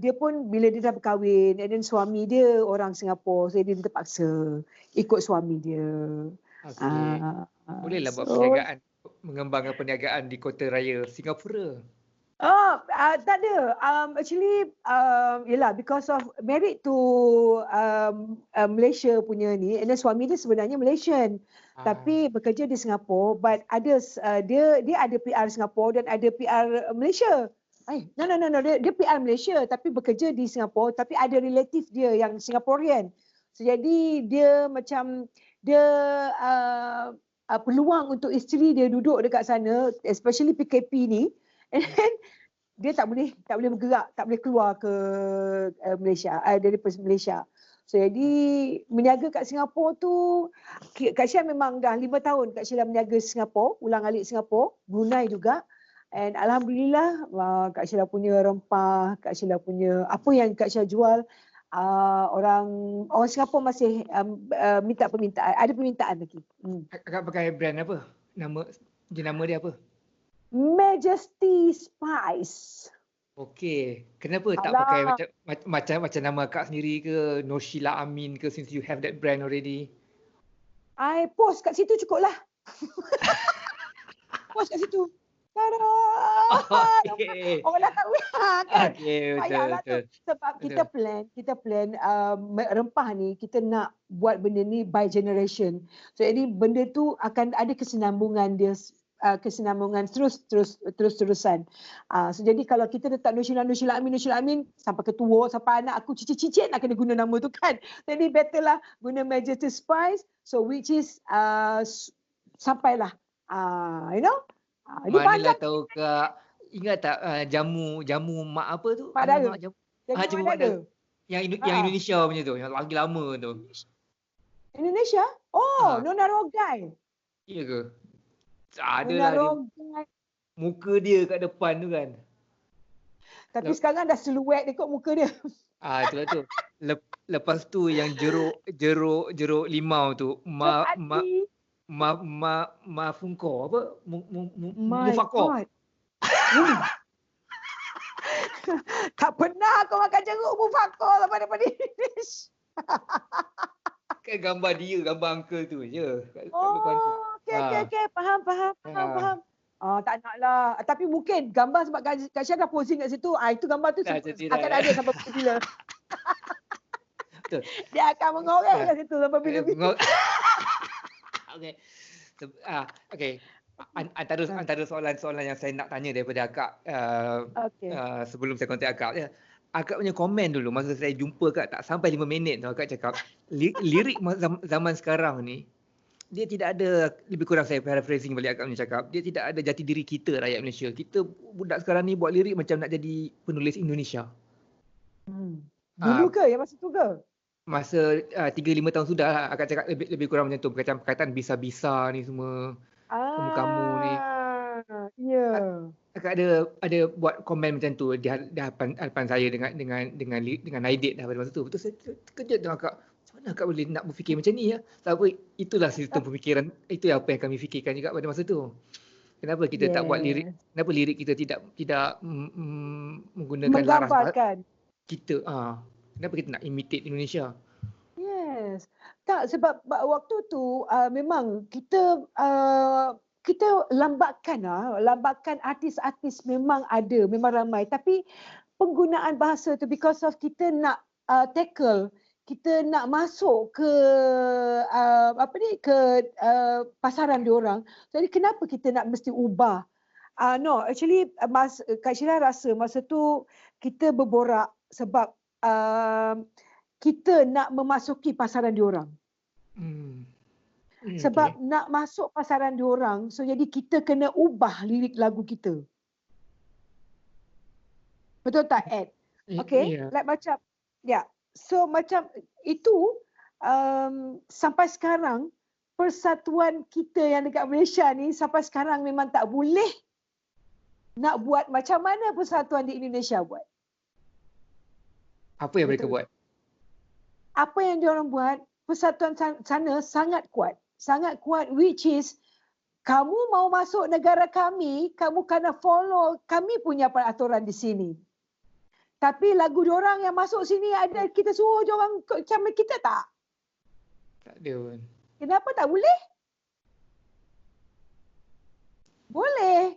dia pun bila dia dah berkahwin, and then suami dia orang Singapura, so dia terpaksa ikut suami dia. Bolehlah buat perniagaan, mengembangkan perniagaan di kota raya Singapura. Tak ada. Actually, yelah, because of married to Malaysia punya ni, and then suami dia sebenarnya Malaysian, tapi bekerja di Singapura, but ada dia ada PR Singapura dan ada PR Malaysia. No. Dia PR Malaysia tapi bekerja di Singapura, tapi ada relatif dia yang Singaporean. So, jadi dia macam peluang untuk isteri dia duduk dekat sana, especially PKP ni. And then dia tak boleh bergerak, tak boleh keluar ke Malaysia, daripada Malaysia. So jadi meniaga kat Singapura tu, Kak Syah memang dah 5 tahun Kak Syah meniaga Singapura, ulang-alik Singapura, Brunei juga. And alhamdulillah Kak Syah punya rempah, Kak Syah punya apa yang Kak Syah jual, orang Singapura masih minta permintaan, ada permintaan lagi. Kakak pakai brand apa? Jenama dia apa? Majesty Spice. Okey. Kenapa tak pakai macam nama Kak sendiri ke, Noshila Amin ke, since you have that brand already? I post kat situ cukup lah. Post kat situ. Tada! Orang dah tahu kan? Betul. Sebab kita plan rempah ni, kita nak buat benda ni by generation. So jadi benda tu akan ada kesinambungan dia kesinambungan terus-terusan. So jadi kalau kita letak Nur Sheila Amin sampai ke tua, sampai anak aku cicit-cicit nak kena guna nama tu kan. Jadi better lah guna Majesty Spice, so which is sampailah ini Manalah panjang. tahu Kak. Ingat tak jamu mak apa tu? Mak Dara. Alamak, jamu. Jamu Jamu Mak Mak Dara. Dara. Yang Indonesia punya tu, yang lagi lama tu. Indonesia? Ah. Nona Rogai. Iya ke? Ada Nona lah dia. Rogai. Muka dia kat depan tu kan. Tapi sekarang dah siluet dia kot muka dia. Itulah tu. Lepas tu yang jeruk limau tu. Mafungko apa? Mufako. God. Tak pernah aku makan jeruk mufakor daripada English. Kan gambar dia, gambar uncle tu je. Kat depan tu. Okey. Faham. Tak nak lah. Tapi mungkin gambar sebab Kak Syah dah posing kat situ. Itu gambar tu akan ada sampai bila. Betul. Dia akan mengorek kat situ sampai bila. Okey. Okey. Antara soalan-soalan yang saya nak tanya daripada akak sebelum saya kontak akak je. Akak punya komen dulu masa saya jumpa Kak tak sampai 5 minit tu akak cakap lirik zaman sekarang ni dia tidak ada, lebih kurang saya paraphrasing balik akak punya cakap, dia tidak ada jati diri kita rakyat Malaysia. Kita budak sekarang ni buat lirik macam nak jadi penulis Indonesia. Dulu ke? Yang masa tu ke? Masa 3-5 tahun sudah lah akak cakap lebih kurang macam tu, perkataan bisa-bisa ni semua. Kamu ni. Ya. Akak ada buat komen macam tu di hadapan saya dengan Aidit dah pada masa tu. Betul saya terkejut dengan akak. Macam mana akak boleh nak berfikir macam ni ya? Sebab itulah sistem pemikiran, itu apa yang kami fikirkan juga pada masa tu. Kenapa kita tak buat lirik? Kenapa lirik kita tidak menggunakan menggambarkan kita? Kenapa kita nak imitate Indonesia? Yes. Tak, sebab waktu tu memang kita lambatkan artis-artis memang ada, memang ramai. Tapi penggunaan bahasa tu because of kita nak tackle, kita nak masuk ke pasaran diorang. Jadi kenapa kita nak mesti ubah? No, actually Kak Sheila rasa masa tu kita berborak sebab kita nak memasuki pasaran diorang. Sebab nak masuk pasaran diorang, so jadi kita kena ubah lirik lagu kita. Betul tak, Ed? Okay, like macam, so macam itu sampai sekarang persatuan kita yang dekat Malaysia ni sampai sekarang memang tak boleh nak buat macam mana persatuan di Indonesia buat. Apa yang mereka buat? Apa yang diorang buat, persatuan sana sangat kuat, which is kamu mau masuk negara kami, kamu kena follow kami punya peraturan di sini. Tapi lagu diorang yang masuk sini ada kita suruh diorang macam kita tak? Tak ada pun. Kenapa tak boleh? Boleh.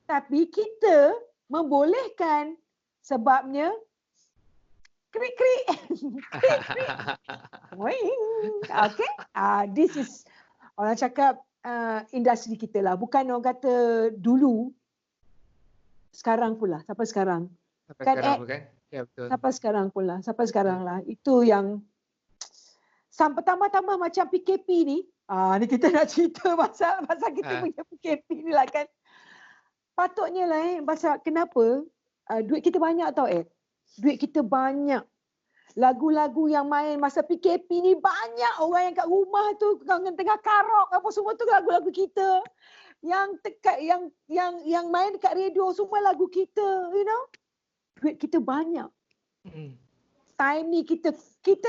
Tapi kita membolehkan sebabnya krik-krik. Krik-krik. Okay. This is orang cakap industri kita lah. Bukan orang kata dulu. Sekarang pula. Sampai sekarang. Sampai sekarang pun kan? Ya betul. Sampai sekarang pula. Sampai sekarang lah. Itu yang tambah-tambah macam PKP ni. Ni kita nak cerita pasal kita punya PKP ni lah kan. Patutnya lah pasal kenapa duit kita banyak tau duit kita banyak. Lagu-lagu yang main masa PKP ni banyak orang yang kat rumah tu tengah karok apa semua tu lagu-lagu kita. Yang yang main dekat radio semua lagu kita, you know. Duit kita banyak. Time ni kita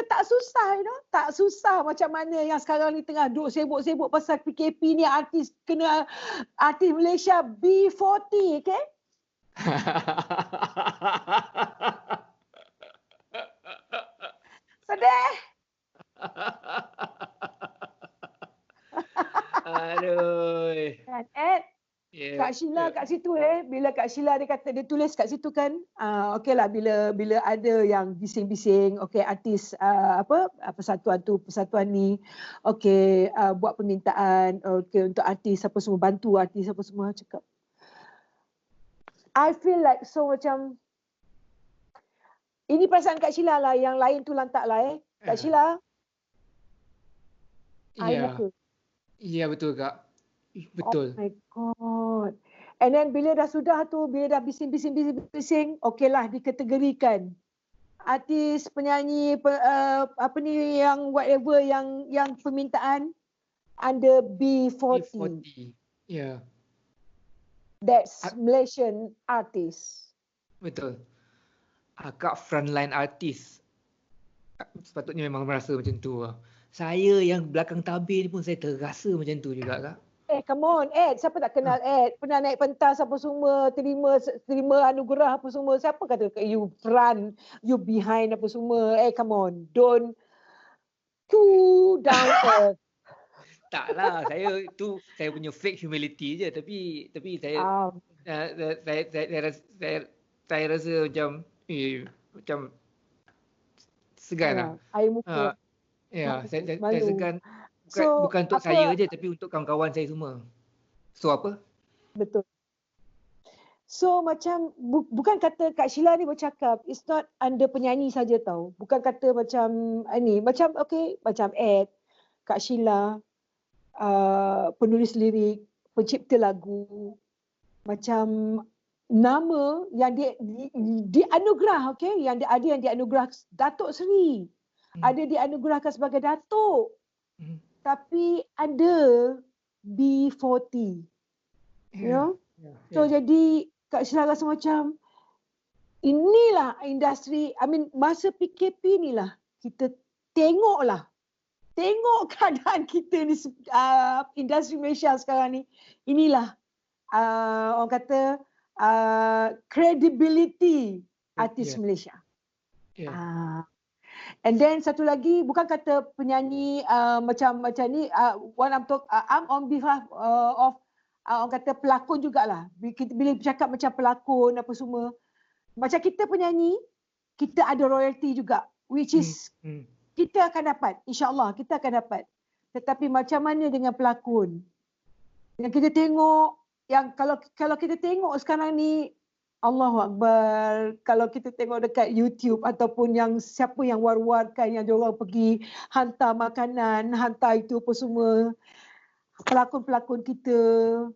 tak susah, you know. Tak susah macam mana yang sekarang ni tengah duk sibuk-sibuk pasal PKP ni artis Malaysia B40, okay? Sedih. Aduh. Kan, Ed? Ya, Kak Sheila ya. kat situ bila Kak Sheila dia kata dia tulis kat situ kan, okeylah bila ada yang bising-bising, okey artis apa persatuan tu, persatuan ni, okey buat permintaan, okey untuk artis apa semua, bantu artis apa semua, cakap I feel like so macam ini perasaan Kak Sheila lah, yang lain tu lantak lah Kak Ah, Sheila, air Ya, muka. ya betul Kak. Oh Betul. my god. And then bila dah sudah tu, bila dah bising, okeylah dikategorikan. Artis, penyanyi, apa ni yang whatever yang permintaan under B40. B40. Ya, That's Ah, Malaysian artist. betul. Akak frontline artis. Sepatutnya memang merasa macam tu lah. Saya yang belakang tabir ni pun saya terasa macam tu juga Kak. Come on, Ed. Siapa tak kenal Ed? Pernah naik pentas apa semua, terima anugerah apa semua. Siapa kata you front, you behind apa semua. Come on. Don't too down earth. Taklah, saya punya fake humility je, tapi saya Um, saya rasa macam segan lah. air muka. Saya Malu. segan So, bukan untuk saya je tapi untuk kawan-kawan saya semua. So apa? Betul. So macam bukan kata Kak Sheila ni bercakap, it's not under penyanyi saja tau. Bukan kata macam ni, macam okay, macam Ed, Kak Sheila, penulis lirik, pencipta lagu, macam nama yang dianugerah, okay, yang ada yang dianugerah Datuk Seri, ada dianugerahkan sebagai Datuk, tapi ada B40, you know. So jadi Kak Sheila rasa macam inilah industri, masa PKP ni lah kita tengok keadaan kita ni, industri Malaysia sekarang ni. Inilah orang kata credibility artis Malaysia. And then satu lagi, bukan kata penyanyi macam ni, I'm on behalf of orang kata pelakon jugalah. Bila bercakap macam pelakon apa semua, macam kita penyanyi, kita ada royalty juga, which is kita akan dapat, insyaAllah kita akan dapat. Tetapi macam mana dengan pelakon? Yang kita tengok, yang kalau kita tengok sekarang ni, Allahu Akbar, kalau kita tengok dekat YouTube ataupun yang siapa yang war-warkan, yang diorang pergi hantar makanan, hantar itu apa semua, pelakon-pelakon kita,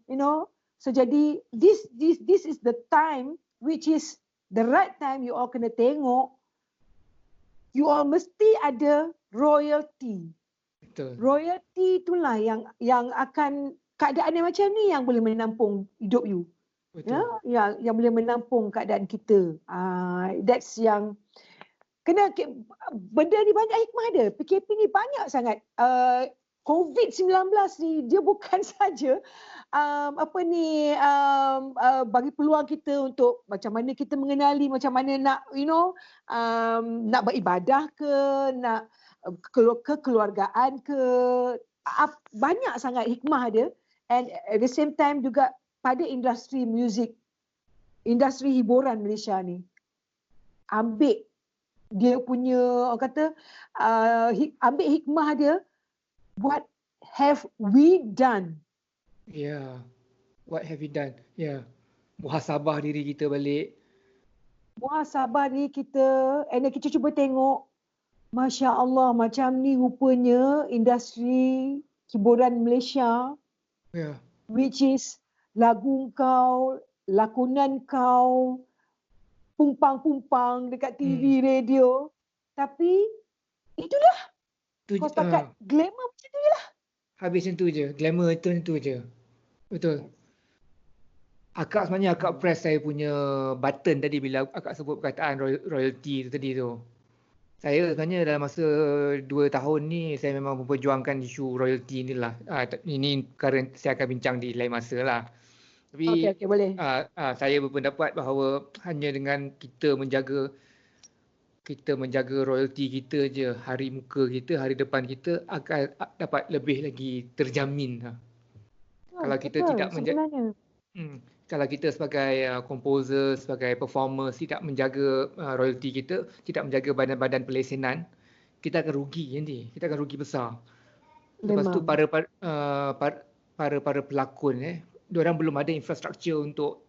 you know. So jadi this is the time, which is the right time you all kena tengok, you all mesti ada royalty. Betul. Royalty itulah yang akan, keadaan yang macam ni yang boleh menampung hidup you. Betul. Ya, yang boleh menampung keadaan kita. That's yang kena, benda ni banyak hikmah dia. PKP ni banyak sangat. COVID-19 ni dia bukan saja bagi peluang kita untuk macam mana kita mengenali, macam mana nak nak beribadah ke, nak kekeluargaan ke, banyak sangat hikmah dia. And at the same time juga pada industri muzik, industri hiburan Malaysia ni, ambil dia punya, orang kata ambil hikmah dia. What have we done? What have we done? Muhasabah diri kita balik. Muhasabah diri kita. And then kita cuba tengok, Masya Allah, macam ni rupanya industri hiburan Malaysia. Which is lagu kau, lakonan kau, pumpang-pumpang dekat TV, radio. Tapi itulah. Kau setakat glamour macam tu je lah. Habis macam tu je. Glamour itu macam tu je. Betul. Sebenarnya akak press saya punya button tadi bila akak sebut perkataan royalty tu tadi tu. Saya sebenarnya dalam masa 2 tahun ni saya memang memperjuangkan isu royalty ni lah. Ini perkara saya akan bincang di lain masa lah. Tapi okay, boleh. Saya berpendapat bahawa hanya dengan kita menjaga royalty kita je, hari muka kita, hari depan kita akan dapat lebih lagi terjamin. Kalau kita tidak Kalau kita sebagai composer, sebagai performer tidak menjaga royalty kita, tidak menjaga badan-badan pelesenan, kita akan rugi nanti. Kita akan rugi besar. Lepas tu Memang. para pelakon diorang belum ada infrastruktur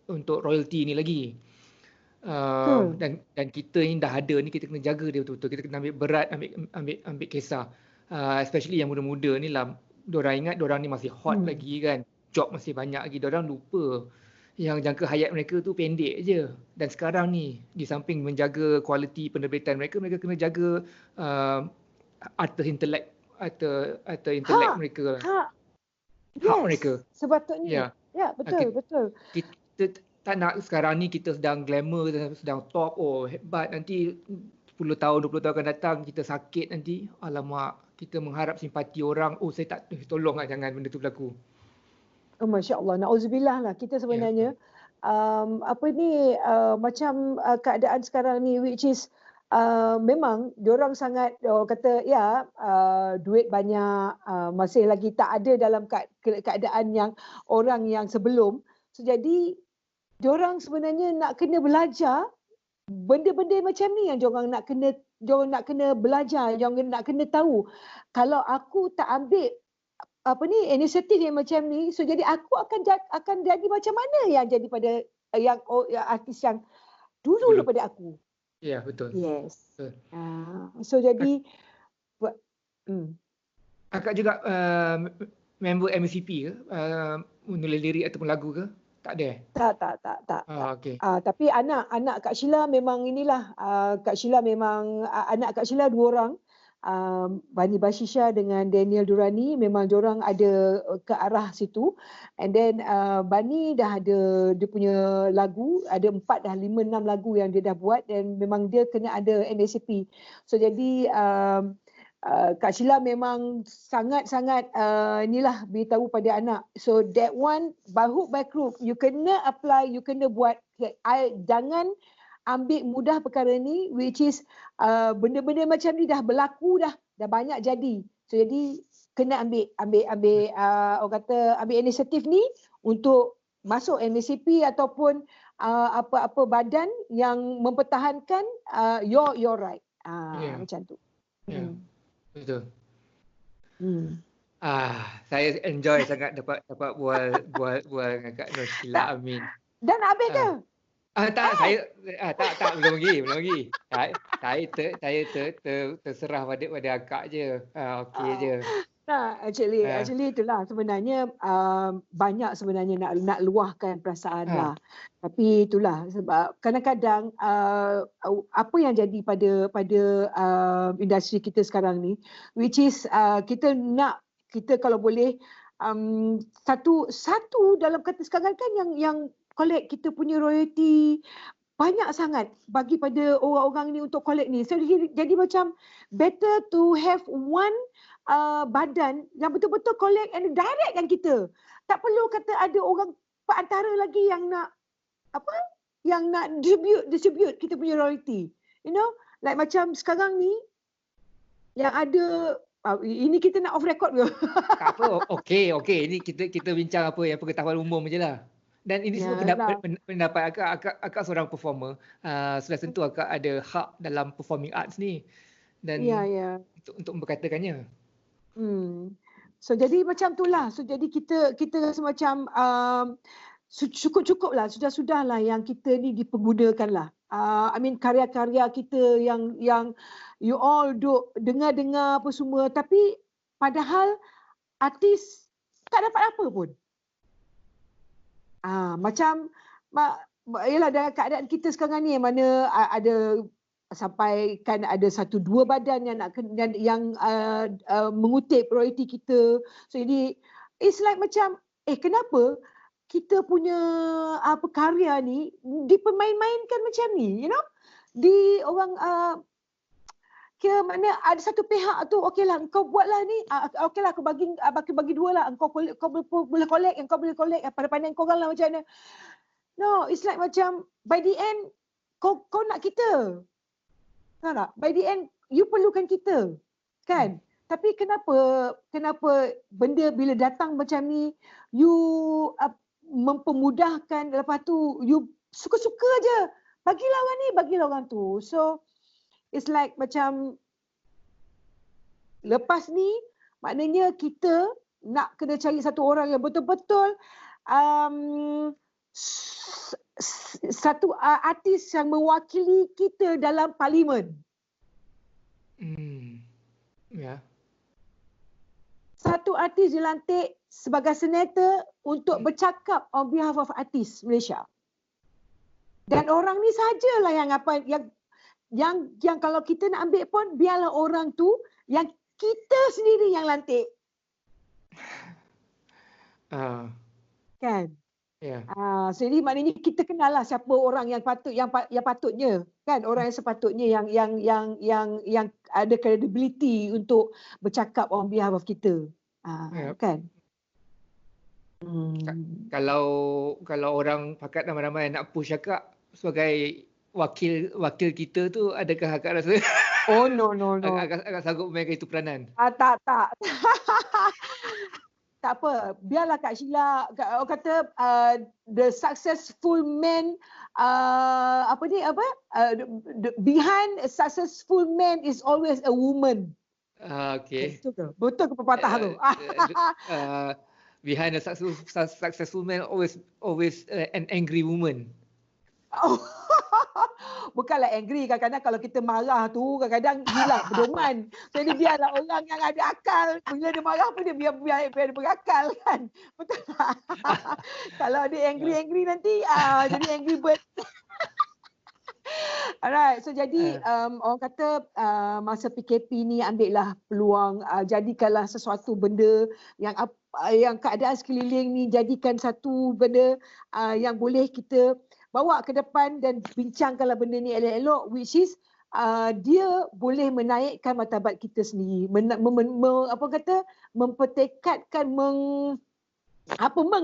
untuk royalty ni lagi. Betul. Dan kita ni dah ada ni, kita kena jaga dia betul-betul. Kita kena ambil berat, ambil kisah. Especially yang muda-muda ni lah, diorang ingat diorang ni masih hot lagi kan. Job masih banyak lagi. Diorang lupa yang jangka hayat mereka tu pendek je. Dan sekarang ni, di samping menjaga kualiti penerbitan mereka, mereka kena jaga arti intelek mereka. Hak mereka. Sepatutnya. Ya, betul. Kita tak nak sekarang ni kita sedang glamour, sedang top, hebat, nanti 10 tahun, 20 tahun akan datang kita sakit nanti. Alamak, kita mengharap simpati orang, saya tak, tolonglah jangan benda tu berlaku. Masya Allah, na'udzubillah lah. Kita sebenarnya macam keadaan sekarang ni, which is memang diorang sangat kata duit banyak, masih lagi tak ada dalam keadaan yang orang yang sebelum. So jadi diorang sebenarnya nak kena belajar benda-benda macam ni yang diorang nak kena belajar, diorang nak kena tahu. Kalau aku tak ambil inisiatif yang macam ni, so jadi aku akan jadi macam mana yang jadi pada yang artis yang dulu daripada aku. Ya, betul. Yes. Betul. So jadi Akak juga member MCP ke? Menulis lirik ataupun lagu ke? Tak ada? Tak. Okey. Tapi anak Kak Sheila memang inilah. Kak Sheila memang anak Kak Sheila 2 orang. Bani Bashisha dengan Daniel Durrani, memang diorang ada ke arah situ. And then Bani dah ada dia punya lagu, ada 4 dah 5-6 lagu yang dia dah buat, dan memang dia kena ada NSCP. So jadi Kak Sheila memang sangat-sangat inilah beritahu pada anak. So that one, by hook by crook, you kena apply, you kena buat. Jangan ambil mudah perkara ni, which is benda-benda macam ni dah berlaku dah banyak jadi. So jadi kena ambil orang kata ambil inisiatif ni untuk masuk MSCP ataupun apa-apa badan yang mempertahankan your right. Macam tu. Betul. Saya enjoy sangat dapat bual dengan Kak Nur Sheila Amin. Dan habis ke? Tak belum lagi. Saya terserah pada akak je. Okey je. Actually itulah sebenarnya banyak sebenarnya nak luahkan perasaan lah. Tapi itulah sebab kadang-kadang apa yang jadi pada industri kita sekarang ni, which is kita kalau boleh satu dalam kata sekarang kan yang collect kita punya royalty banyak sangat bagi pada orang-orang ni untuk collect ni. So jadi macam better to have one badan yang betul-betul collect and directkan kita. Tak perlu kata ada orang perantara lagi yang nak distribute kita punya royalty. You know, like macam sekarang ni yang ada ini kita nak off record ke? Tak apa. Okey. Ini kita bincang apa yang pengetahuan umum je lah. Dan ini semua pendapat akak seorang performer. Sudah tentu akak ada hak dalam performing arts ni. Dan untuk berkatakannya. So jadi macam itulah. So jadi kita semacam cukup lah, sudah lah yang kita ni dipergunakan lah. Karya-karya kita yang you all dengar apa semua, tapi padahal artis tak dapat apa pun. Macam yalah dalam keadaan kita sekarang ni yang mana ada sampai kan ada 1-2 badan yang mengutip royalty kita. So jadi it's like macam kenapa kita punya karya ni dipermain-mainkan macam ni, you know? Di orang kira mana ada satu pihak tu, okeylah kau buatlah ni, okeylah aku bagi 2 lah, kau boleh collect, kau boleh collect pada pandang kau orang lah macam mana. No, it's like macam by the end kau nak kita. Tahu tak? By the end you perlukan kita. Kan? Tapi kenapa benda bila datang macam ni you mempermudahkan, lepas tu you suka-suka je. Bagilah orang ni, bagilah orang tu. So it's like macam lepas ni maknanya kita nak kena cari satu orang yang betul-betul satu artis yang mewakili kita dalam parlimen. Ya. Satu artis dilantik sebagai senator untuk bercakap on behalf of artis Malaysia. Dan orang ni sajalah yang kalau kita nak ambil pun biarlah orang tu yang kita sendiri yang lantik. Kan? Ya. So jadi maknanya kita kenal lah siapa orang yang patutnya, kan, orang yang sepatutnya yang ada credibility untuk bercakap on behalf of kita. Kan? Kalau orang pakat ramai-ramai nak push akak sebagai wakil kita tu, adakah akak rasa Oh no. agak sanggup memainkan itu peranan? Tak. Tak apa, biarlah Kak Sheila, orang kata the successful man, behind a successful man is always a woman. Okay. Betul ke pepatah tu? Behind a successful man always an angry woman. Oh. Bukanlah angry, kadang-kadang kalau kita marah tu kadang-kadang hilang pedoman. Jadi biarlah orang yang ada akal, bila dia marah pun dia biar dia berakal, kan. Betul tak? Kalau dia angry nanti jadi angry bird. Alright, so jadi orang kata masa PKP ni ambillah peluang, jadikanlah sesuatu benda yang keadaan sekeliling ni, jadikan satu benda yang boleh kita bawa ke depan dan bincangkanlah benda ni elok-elok, which is dia boleh menaikkan martabat kita sendiri, mempertekadkan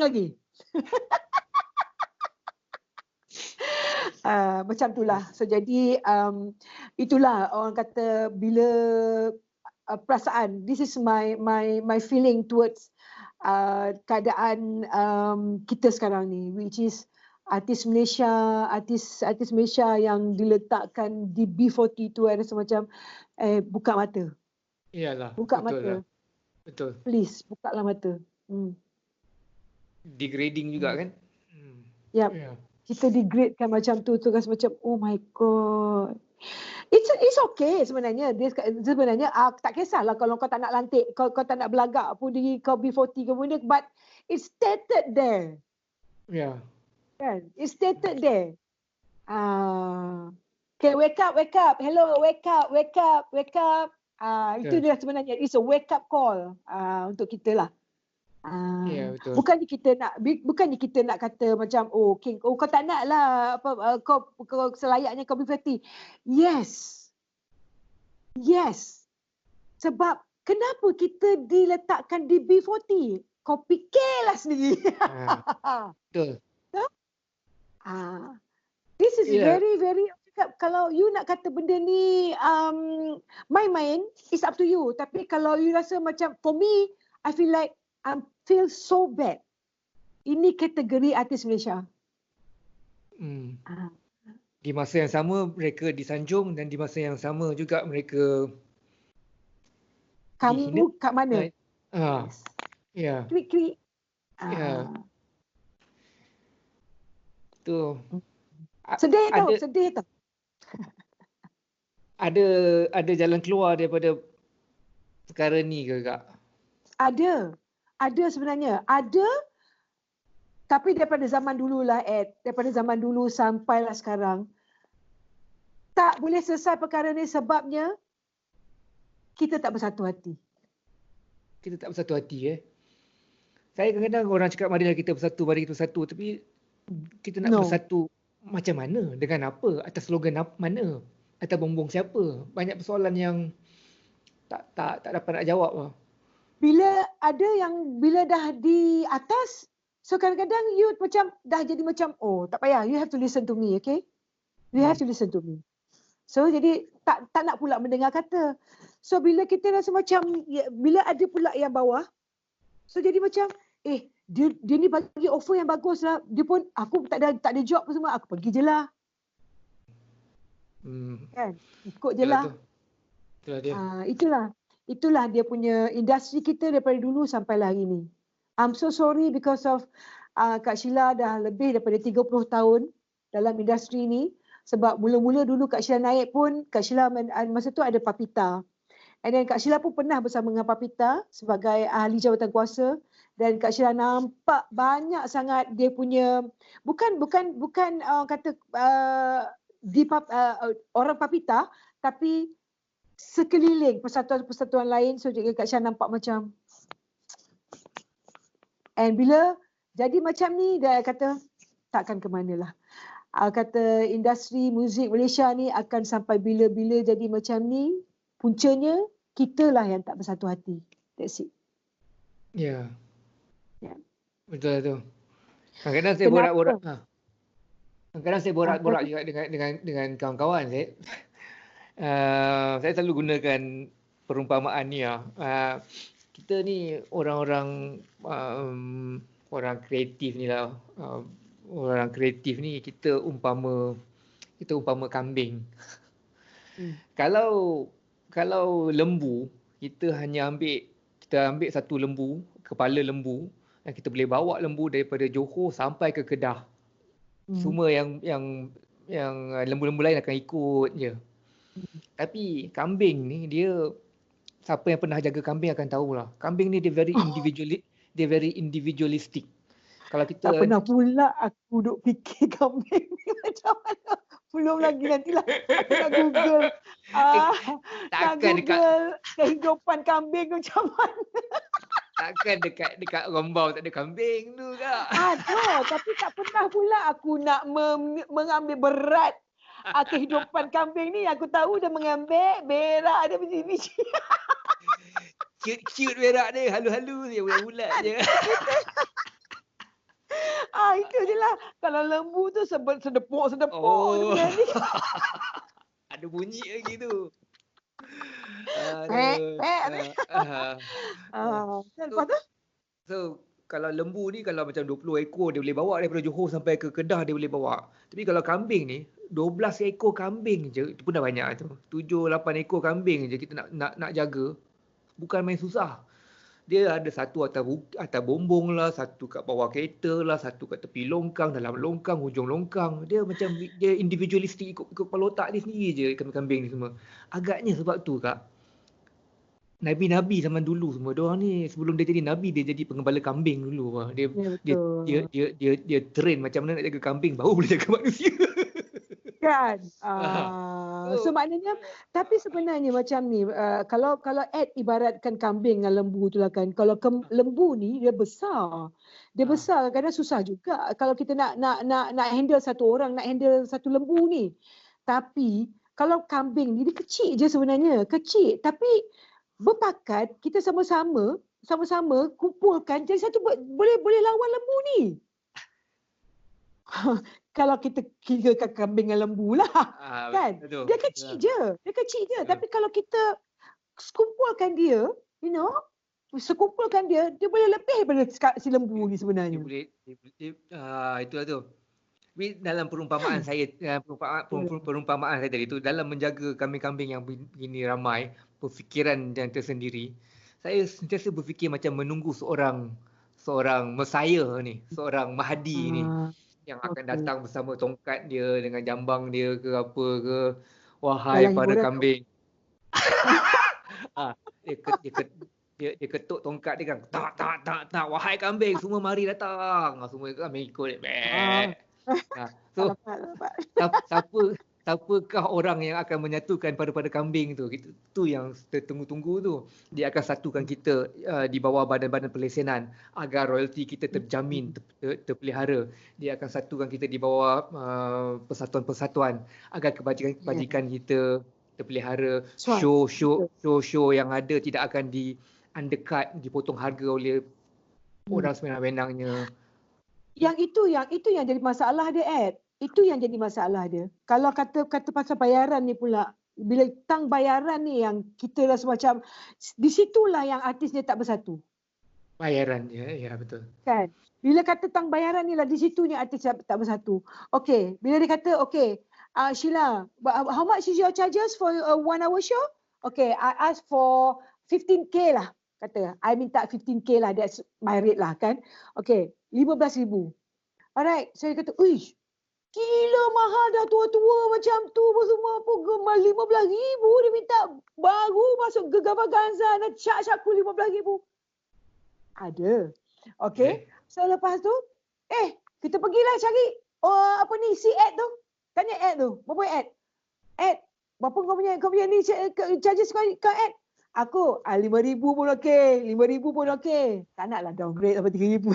lagi. Macam itulah. So jadi itulah orang kata bila perasaan, this is my feeling towards keadaan kita sekarang ni, which is artis Malaysia yang diletakkan di B40 tu ada semacam buka mata. Iyalah. Buka mata. Betul. Please, bukalah mata. Degrading juga kan? Yep. Yeah. Kita degradekan macam tu, rasa macam oh my god. It's okay sebenarnya. Sebenarnya tak kisahlah kalau kau tak nak lantik, kau tak nak belagak pun di kau B40 kemudian, but it's stated there. Yeah. Kan? It's stated there. Okay, wake up. Hello, wake up. Itu dia sebenarnya. It's a wake up call untuk kita lah. Betul. Bukannya kita nak kata macam King, kau tak nak lah kau selayaknya kau B40. Yes. Sebab kenapa kita diletakkan di B40? Kau fikirlah sendiri. Betul. This is very, very, kalau you nak kata benda ni main-main, it's up to you. Tapi kalau you rasa macam, for me, I feel like I feel so bad. Ini kategori artis Malaysia. Di masa yang sama mereka disanjung, dan di masa yang sama juga mereka kamu dihina. kat mana? Ya. Klik. Tu. Sedih tau. Ada jalan keluar daripada perkara ni ke Kak? Ada sebenarnya. Ada, tapi daripada zaman dulu lah Ed. Daripada zaman dulu sampailah sekarang. Tak boleh selesai perkara ni sebabnya kita tak bersatu hati. Saya kadang-kadang orang cakap mari kita bersatu. Tapi kita nak bersatu macam mana? Dengan apa? Atas slogan mana? Atas bumbung siapa? Banyak persoalan yang tak dapat nak jawab lah. Bila dah di atas, so kadang-kadang you macam dah jadi macam tak payah, you have to listen to me, okay? You have to listen to me. So jadi tak nak pula mendengar kata. So bila kita rasa macam bila ada pula yang bawah, so jadi macam dia ni bagi offer yang bagus lah. Dia pun, aku tak ada job pun semua, aku pergi je lah. Kan? Ikut je lah. Itulah dia. Itulah dia punya industri kita daripada dulu sampai hari ni. I'm so sorry because of Kak Sheila dah lebih daripada 30 tahun dalam industri ni. Sebab mula-mula dulu Kak Sheila naik pun, Kak Sheila masa tu ada Papita. And then Kak Sheila pun pernah bersama dengan Papita sebagai ahli jawatan kuasa. Dan Kak Sheila nampak banyak sangat dia punya, bukan kata orang Papita, tapi sekeliling persatuan-persatuan lain. So juga Kak Sheila nampak macam, and bila jadi macam ni, dia kata takkan ke manalah. Kata industri muzik Malaysia ni akan sampai bila-bila jadi macam ni, puncanya kita lah yang tak bersatu hati. That's it. Ya. Yeah. Betul tu. Kadang-kadang saya borak-borak. Kadang-kadang saya borak-borak juga dengan kawan-kawan saya. Saya selalu gunakan perumpamaan ni lah. Kita ni orang-orang orang kreatif ni lah. Orang kreatif ni kita umpama kambing. Kalau lembu, kita ambil satu lembu, kepala lembu, dan kita boleh bawa lembu daripada Johor sampai ke Kedah. Semua yang lembu-lembu lain akan ikut je. Tapi kambing ni, dia, siapa yang pernah jaga kambing akan tahulah. Kambing ni dia very individualistic. Kalau kita tak pernah pula aku duk fikir kambing ni macam mana. Belum lagi, nantilah aku nak Google. Takkan Google kehidupan kambing macam mana. Takkan dekat Rombau tak ada kambing tu Kak. Ada, tapi tak pernah pula aku nak mengambil berat kehidupan kambing ni. Aku tahu dia mengambil berak ada biji-biji. Cute berak dia, halu-halu je, bulat-bulat je. Itu je lah. Kalau lembu tu sedepuk. Oh. Ada bunyi lagi tu. Lepas tu? So, kalau lembu ni, kalau macam 20 ekor dia boleh bawa daripada Johor sampai ke Kedah dia boleh bawa. Tapi kalau kambing ni, 12 ekor kambing je, itu pun dah banyak tu. 7-8 ekor kambing je kita nak jaga. Bukan main susah. Dia ada satu atas bumbung lah, satu kat bawah kereta lah, satu kat tepi longkang, dalam longkang, hujung longkang. Dia macam dia individualistik ikut kepala otak dia sendiri je kambing ni semua. Agaknya sebab tu Kak, Nabi-Nabi zaman dulu semua, diorang ni sebelum dia jadi Nabi, dia jadi pengembala kambing dulu. Dia train macam mana nak jaga kambing, baru boleh jaga manusia. Kan? So maknanya, tapi sebenarnya macam ni, kalau Ed ibaratkan kambing dengan lembu tu lah kan. Kalau lembu ni dia besar. Dia besar, kadang susah juga kalau kita nak handle satu orang, nak handle satu lembu ni. Tapi kalau kambing ni dia kecil je sebenarnya, kecil tapi berpakat, kita sama-sama kumpulkan jadi satu, boleh lawan lembu ni. Kalau kita kirakan kambing dengan lembu lah, kan? Betul. Dia kecil je. Tapi kalau kita kumpulkan dia, sekumpulkan dia boleh lebih daripada si lembu ni sebenarnya. Itulah tu. Tapi dalam perumpamaan saya, perumpamaan saya tadi tu, dalam menjaga kambing-kambing yang begini ramai, berfikiran yang tersendiri, saya sentiasa berfikir macam menunggu seorang Messiah ni, seorang Mahdi ni, yang akan datang bersama tongkat dia dengan jambang dia ke apa ke. Wahai para kambing. Dia ketuk tongkat dia kan. Tak. Wahai kambing, semua mari datang. Semua kambing ikut dia. So siapakah orang yang akan menyatukan pada kambing tu? Itu yang tertunggu-tunggu tu. Dia akan satukan kita di bawah badan-badan pelesenan agar royalti kita terjamin, terpelihara. Dia akan satukan kita di bawah persatuan-persatuan agar kebajikan kita terpelihara. Show yang ada tidak akan di undercut, dipotong harga oleh orang sewenang-wenangnya. Yang itu yang jadi masalah dia, Ed. Itu yang jadi masalah dia. Kalau kata pasal bayaran ni pula, bila tang bayaran ni yang kita rasa macam, di situlah yang artis dia tak bersatu. Bayaran je, ya betul. Kan? Bila kata tentang bayaran ni lah, di situnya artis tak bersatu. Okay, bila dia kata, okay, Sheila, how much is your charges for a 1 hour show? Okay, I ask for 15K lah. Kata, I minta 15K lah, that's my rate lah kan. Okay, 15,000. Alright, saya kata, uish, gila mahal dah tua-tua macam tu apa semua apa gemar 15,000 dia minta baru masuk Gegabah Ganza dan charge aku 15,000. Ada. Okay. So lepas tu, kita pergilah cari apa ni si ad tu. Tanya ad tu. Berapa ad? Ad. Berapa kau punya ni charges kau ad? Aku 5,000 pun okey. 5,000 pun okey. Tak naklah downgrade sampai 3,000.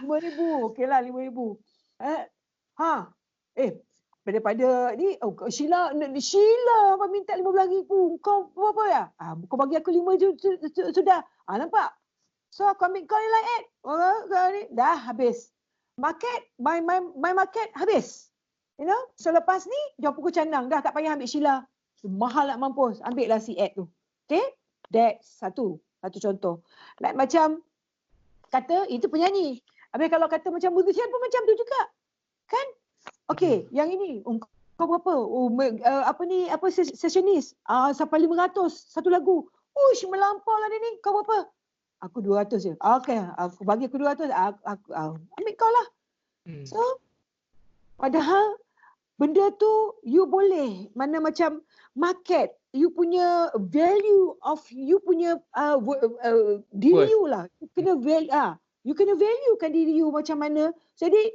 5,000. Okeylah 5,000. Daripada ni Sheila apa minta 15,000. Kau berapa ya? Kau bagi aku 5 je sudah. Nampak? So aku ambil kau nilai ad. Dah habis. Market, my market habis. You know? So lepas ni, dia pukul canang. Dah tak payah ambil Sheila. Mahal nak mampus. Ambil lah si ad tu. Okay? That's satu contoh. Like macam, kata itu penyanyi. Habis kalau kata macam musician pun macam tu juga. Kan? Okay, yang ini. Kau berapa? Sessionis. Sampai 500 satu lagu. Uish, melampau lah dia ni. Kau berapa? Aku 200 je. Okay, aku bagi aku 200. Aku ambil kau lah. So, padahal benda tu you boleh. Mana macam market. You punya value of you punya diri you lah. You kena you kena valuekan diri you macam mana. Jadi,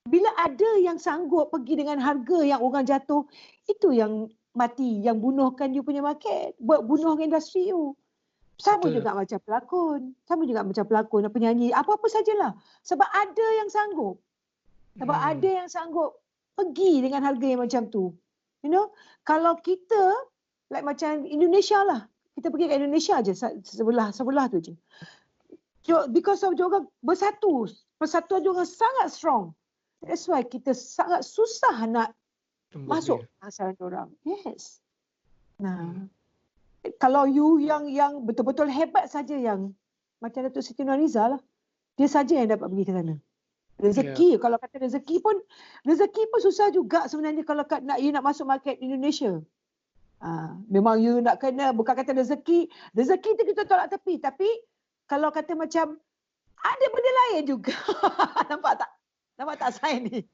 bila ada yang sanggup pergi dengan harga yang orang jatuh, itu yang mati, yang bunuhkan you punya market. Bunuh industri you. Sama juga macam pelakon. Sama juga macam pelakon dan penyanyi. Apa-apa sajalah. Sebab ada yang sanggup. Sebab ada yang sanggup pergi dengan harga yang macam tu. You know, kalau kita, like macam Indonesia lah. Kita pergi ke Indonesia je, sebelah tu je. Because of orang bersatu. Persatuan orang sangat strong. That's why kita sangat susah nak masuk pasaran orang. Yes. Nah, kalau you yang betul-betul hebat saja yang macam Datuk Siti Nurhaliza lah. Dia saja yang dapat pergi ke sana. Rezeki, kalau kata rezeki pun susah juga sebenarnya kalau you nak masuk market Indonesia. Memang you nak kena, bukan kata rezeki tu kita tolak tepi. Tapi kalau kata macam ada benda lain juga. Nampak tak saya ni?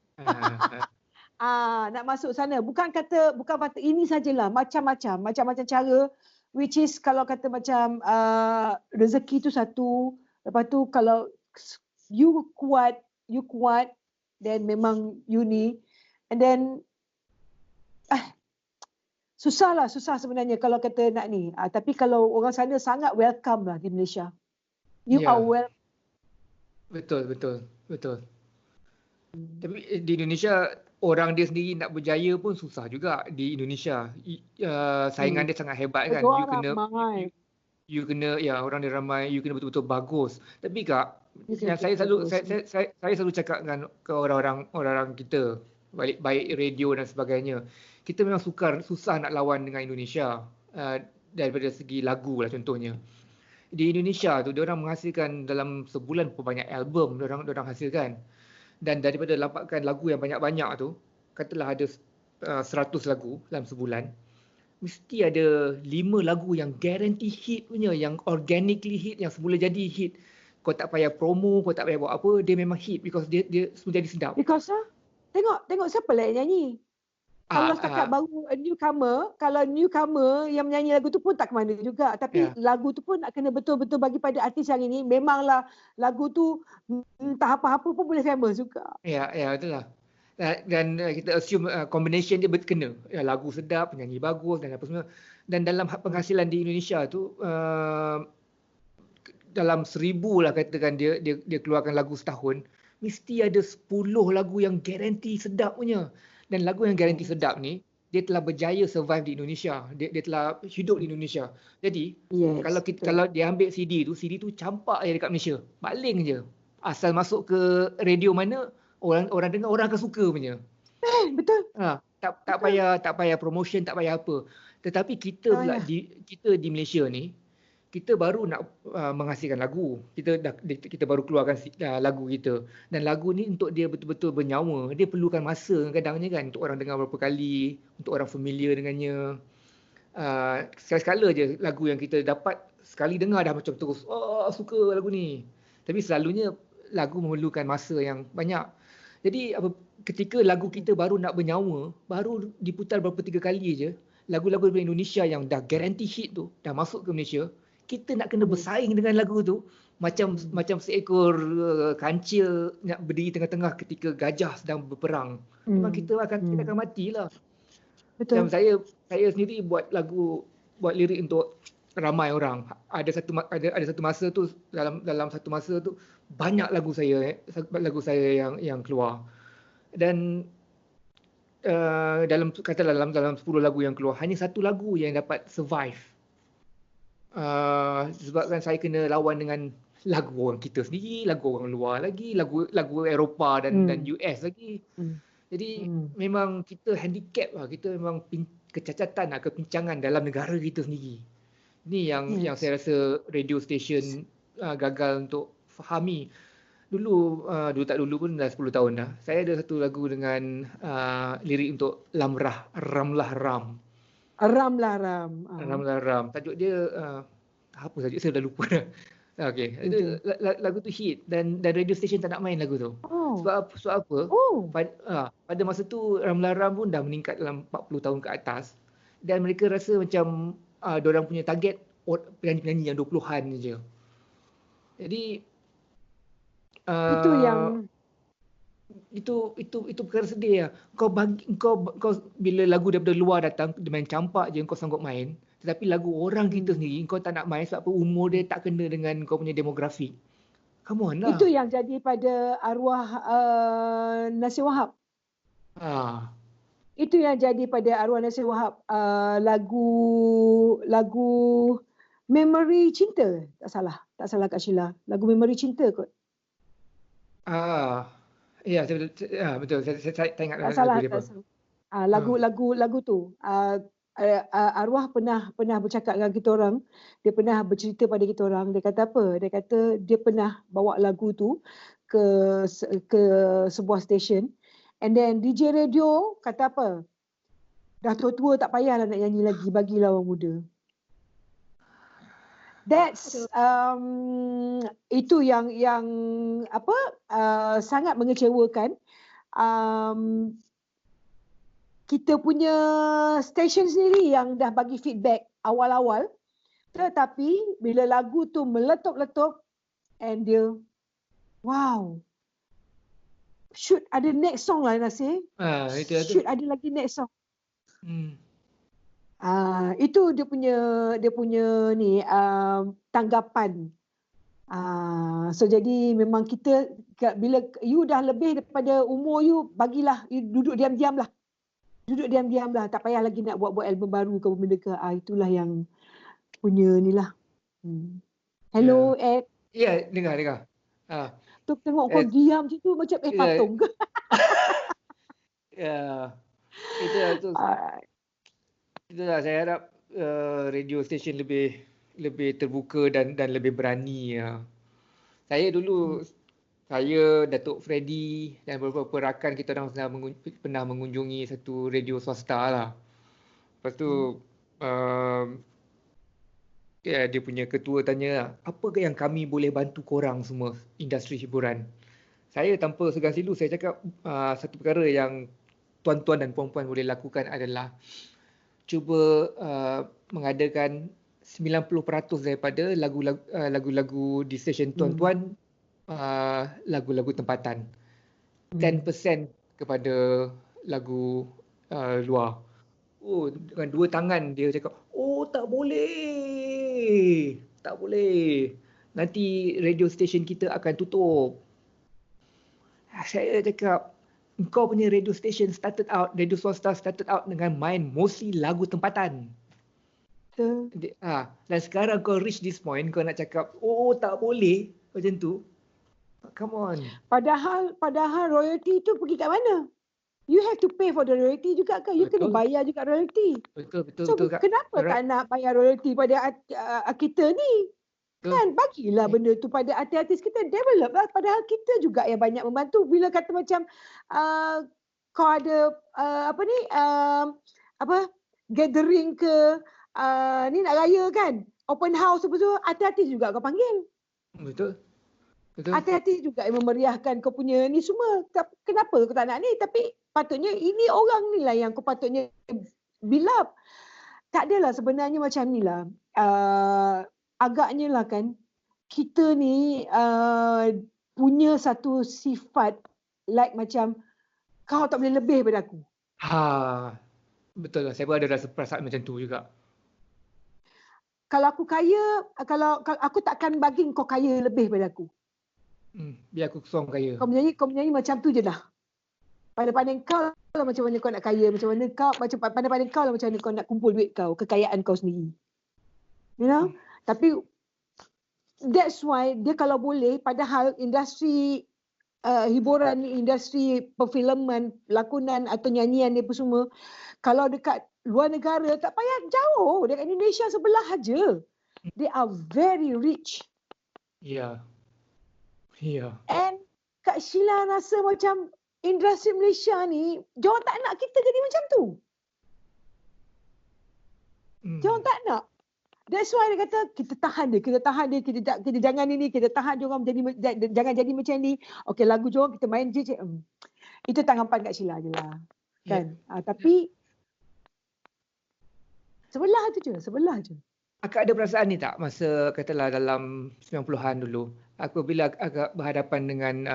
Nak masuk sana. Bukan kata ini sajalah. Macam-macam cara. Which is kalau kata macam rezeki tu satu. Lepas tu kalau you kuat, then memang you ni. And then susah sebenarnya kalau kata nak ni. Tapi kalau orang sana sangat welcome lah di Malaysia. You are welcome. Betul. Tapi di Indonesia, orang dia sendiri nak berjaya pun susah juga di Indonesia. Saingan dia sangat hebat kan. You kena orang dia ramai, you kena betul-betul bagus. Tapi Kak, yang saya selalu cakap dengan ke orang kita, baik radio dan sebagainya. Kita memang susah nak lawan dengan Indonesia daripada segi lagu lah contohnya. Di Indonesia tu diorang menghasilkan dalam sebulan banyak album diorang hasilkan. Dan daripada dapatkan lagu yang banyak-banyak tu, katalah ada 100 lagu dalam sebulan, mesti ada 5 lagu yang guarantee hit punya, yang organically hit, yang semula jadi hit. Kau tak payah promo, kau tak payah buat apa, dia memang hit because dia semula jadi sedap. Because tengok siapa lah yang nyanyi. Kalau setakat baru newcomer yang menyanyi lagu tu pun tak ke mana juga. Tapi lagu tu pun nak kena betul-betul bagi pada artis yang ini. Memanglah lagu tu entah apa-apa pun boleh famous juga. Ya, betul lah. Dan kita assume combination dia kena. Lagu sedap, penyanyi bagus dan apa semua. Dan dalam penghasilan di Indonesia tu, dalam 1,000 lah katakan dia keluarkan lagu setahun, mesti ada 10 lagu yang garanti sedap punya. Dan lagu yang garanti sedap ni, dia telah berjaya survive di Indonesia. Dia telah hidup di Indonesia. Jadi, kalau dia ambil CD tu campak je dekat Malaysia. Baling je. Asal masuk ke radio mana, orang dengar, orang akan suka punya. Betul. Tak payah promotion, tak payah apa. Tetapi kita pula kita di Malaysia ni, kita baru nak menghasilkan lagu. Kita baru keluarkan lagu kita. Dan lagu ni untuk dia betul-betul bernyawa, dia perlukan masa kadang-kadangnya kan untuk orang dengar berapa kali, untuk orang familiar dengannya. Sekali-sekala je lagu yang kita dapat, sekali dengar dah macam terus, suka lagu ni. Tapi selalunya lagu memerlukan masa yang banyak. Jadi ketika lagu kita baru nak bernyawa, baru diputar berapa 3 kali je, lagu-lagu dari Indonesia yang dah guarantee hit tu dah masuk ke Malaysia, kita nak kena bersaing dengan lagu tu macam seekor kancil nak berdiri tengah-tengah ketika gajah sedang berperang. Memang kita akan matilah. Betul. Macam saya sendiri buat lirik untuk ramai orang. Ada satu masa tu, dalam satu masa tu banyak lagu saya yang keluar. Dan dalam 10 lagu yang keluar, hanya satu lagu yang dapat survive. Sebabkan saya kena lawan dengan lagu orang kita sendiri, lagu orang luar lagi, lagu Eropah dan US lagi. Jadi memang kita handicap lah, kita memang kecacatan, kepincangan dalam negara kita sendiri. Ini yang saya rasa radio station gagal untuk fahami. Dulu tak dulu pun dah 10 tahun dah. Saya ada satu lagu dengan lirik untuk Ramlah Ram. Ramlah Ram. Ramlah Ram. Tajuk dia apa tajuk saya dah lupa dah. Okey, itu lagu tu hit dan radio station tak nak main lagu tu. Sebab apa? Pada masa tu Ramlah Ram pun dah meningkat dalam 40 tahun ke atas dan mereka rasa macam diorang punya target penyanyi-penyanyi yang 20-an je. Jadi itu perkara sedih lah. Kau bila lagu daripada luar datang, dia main campak je kau sanggup main. Tetapi lagu orang kita sendiri kau tak nak main sebab umur dia tak kena dengan kau punya demografi. Come on lah. Itu yang jadi pada arwah Nasir Wahab. Itu yang jadi pada arwah Nasir Wahab, lagu Memory Cinta, tak salah Kak Sheila. Lagu Memory Cinta kot. Ya, betul. Saya tak ingat lagu dia. Lagu tu. Arwah pernah bercakap dengan kita orang. Dia pernah bercerita pada kita orang. Dia kata apa? Dia kata dia pernah bawa lagu tu ke sebuah stesen. And then DJ radio kata apa? Dah tua-tua tak payahlah nak nyanyi lagi, bagilah orang muda. That's itu yang sangat mengecewakan. Kita punya stesen sendiri yang dah bagi feedback awal-awal, tetapi bila lagu tu meletup-letup and dia should ada next song lah Nasir. Should ada lagi next song. Itu dia punya ni tanggapan. So jadi memang kita bila you dah lebih daripada umur you, bagilah you duduk diam-diam lah. Tak payah lagi nak buat album baru ke benda ke. Itulah yang punya ni lah. Hello Ed. Ya, dengar. Tu tengok kau diam macam tu macam patung ke. Ya. Itulah saya harap radio station lebih terbuka dan lebih berani. Saya dulu, saya, Datuk Freddy dan beberapa rakan kita orang pernah mengunjungi satu radio swasta lah. Lepas tu dia punya ketua tanya, apakah yang kami boleh bantu korang semua industri hiburan? Saya tanpa segan silu saya cakap satu perkara yang tuan-tuan dan puan-puan boleh lakukan adalah cuba mengadakan 90% daripada lagu-lagu di stesen tuan-tuan lagu-lagu tempatan. 10% kepada lagu luar. Dengan dua tangan dia cakap, tak boleh. Nanti radio station kita akan tutup. Saya cakap, kau punya radio station radio swasta started out dengan main mostly lagu tempatan. Dan sekarang kau reach this point, kau nak cakap, tak boleh macam tu. Come on. Padahal royalty tu pergi kat mana? You have to pay for the royalty juga kan? You kena Betul. bayar juga royalty. Betul So Kak. kenapa Correct. tak nak bayar royalty pada kita ni? Betul. Kan bagilah benda tu pada artis-artis kita, develop lah. Padahal kita juga yang banyak membantu. Bila kata macam kau ada gathering ke ni nak raya kan, open house apa tu, artis-artis juga kau panggil. Betul. Artis-artis juga yang memeriahkan kau punya ni semua. Kenapa kau tak nak ni? Tapi patutnya ini orang ni lah yang kau patutnya build up. Tak adalah sebenarnya macam ni lah. Agaknya lah kan, kita ni punya satu sifat like macam kau tak boleh lebih daripada aku. Betul lah. Saya pun ada rasa perasaan macam tu juga. Kalau aku kaya, kalau aku takkan bagi kau kaya lebih daripada aku. Biar aku seorang kaya. Kau menyanyi macam tu je lah. Pandai-pandai kau lah macam mana kau nak kaya, pandai-pandai kau lah macam mana kau nak kumpul duit kau, kekayaan kau sendiri. You know? Tapi that's why dia kalau boleh, padahal industri hiburan ni, industri perfilman, lakonan atau nyanyian ni apa semua, kalau dekat luar negara tak payah jauh, dekat Indonesia sebelah aja. They are very rich. Ya. And Kak Sheila rasa macam industri Malaysia ni, diorang tak nak kita jadi macam tu. Diorang tak nak. That's why dia kata kita tahan dia, kita jangan ini, kita tahan diorang jangan jadi macam ni. Okey, lagu diorang kita main je. Itu tanggapan Kak Sheila je lah. Kan? Tapi sebelah je. Akak ada perasaan ni tak masa katalah dalam 90-an dulu, apabila agak berhadapan dengan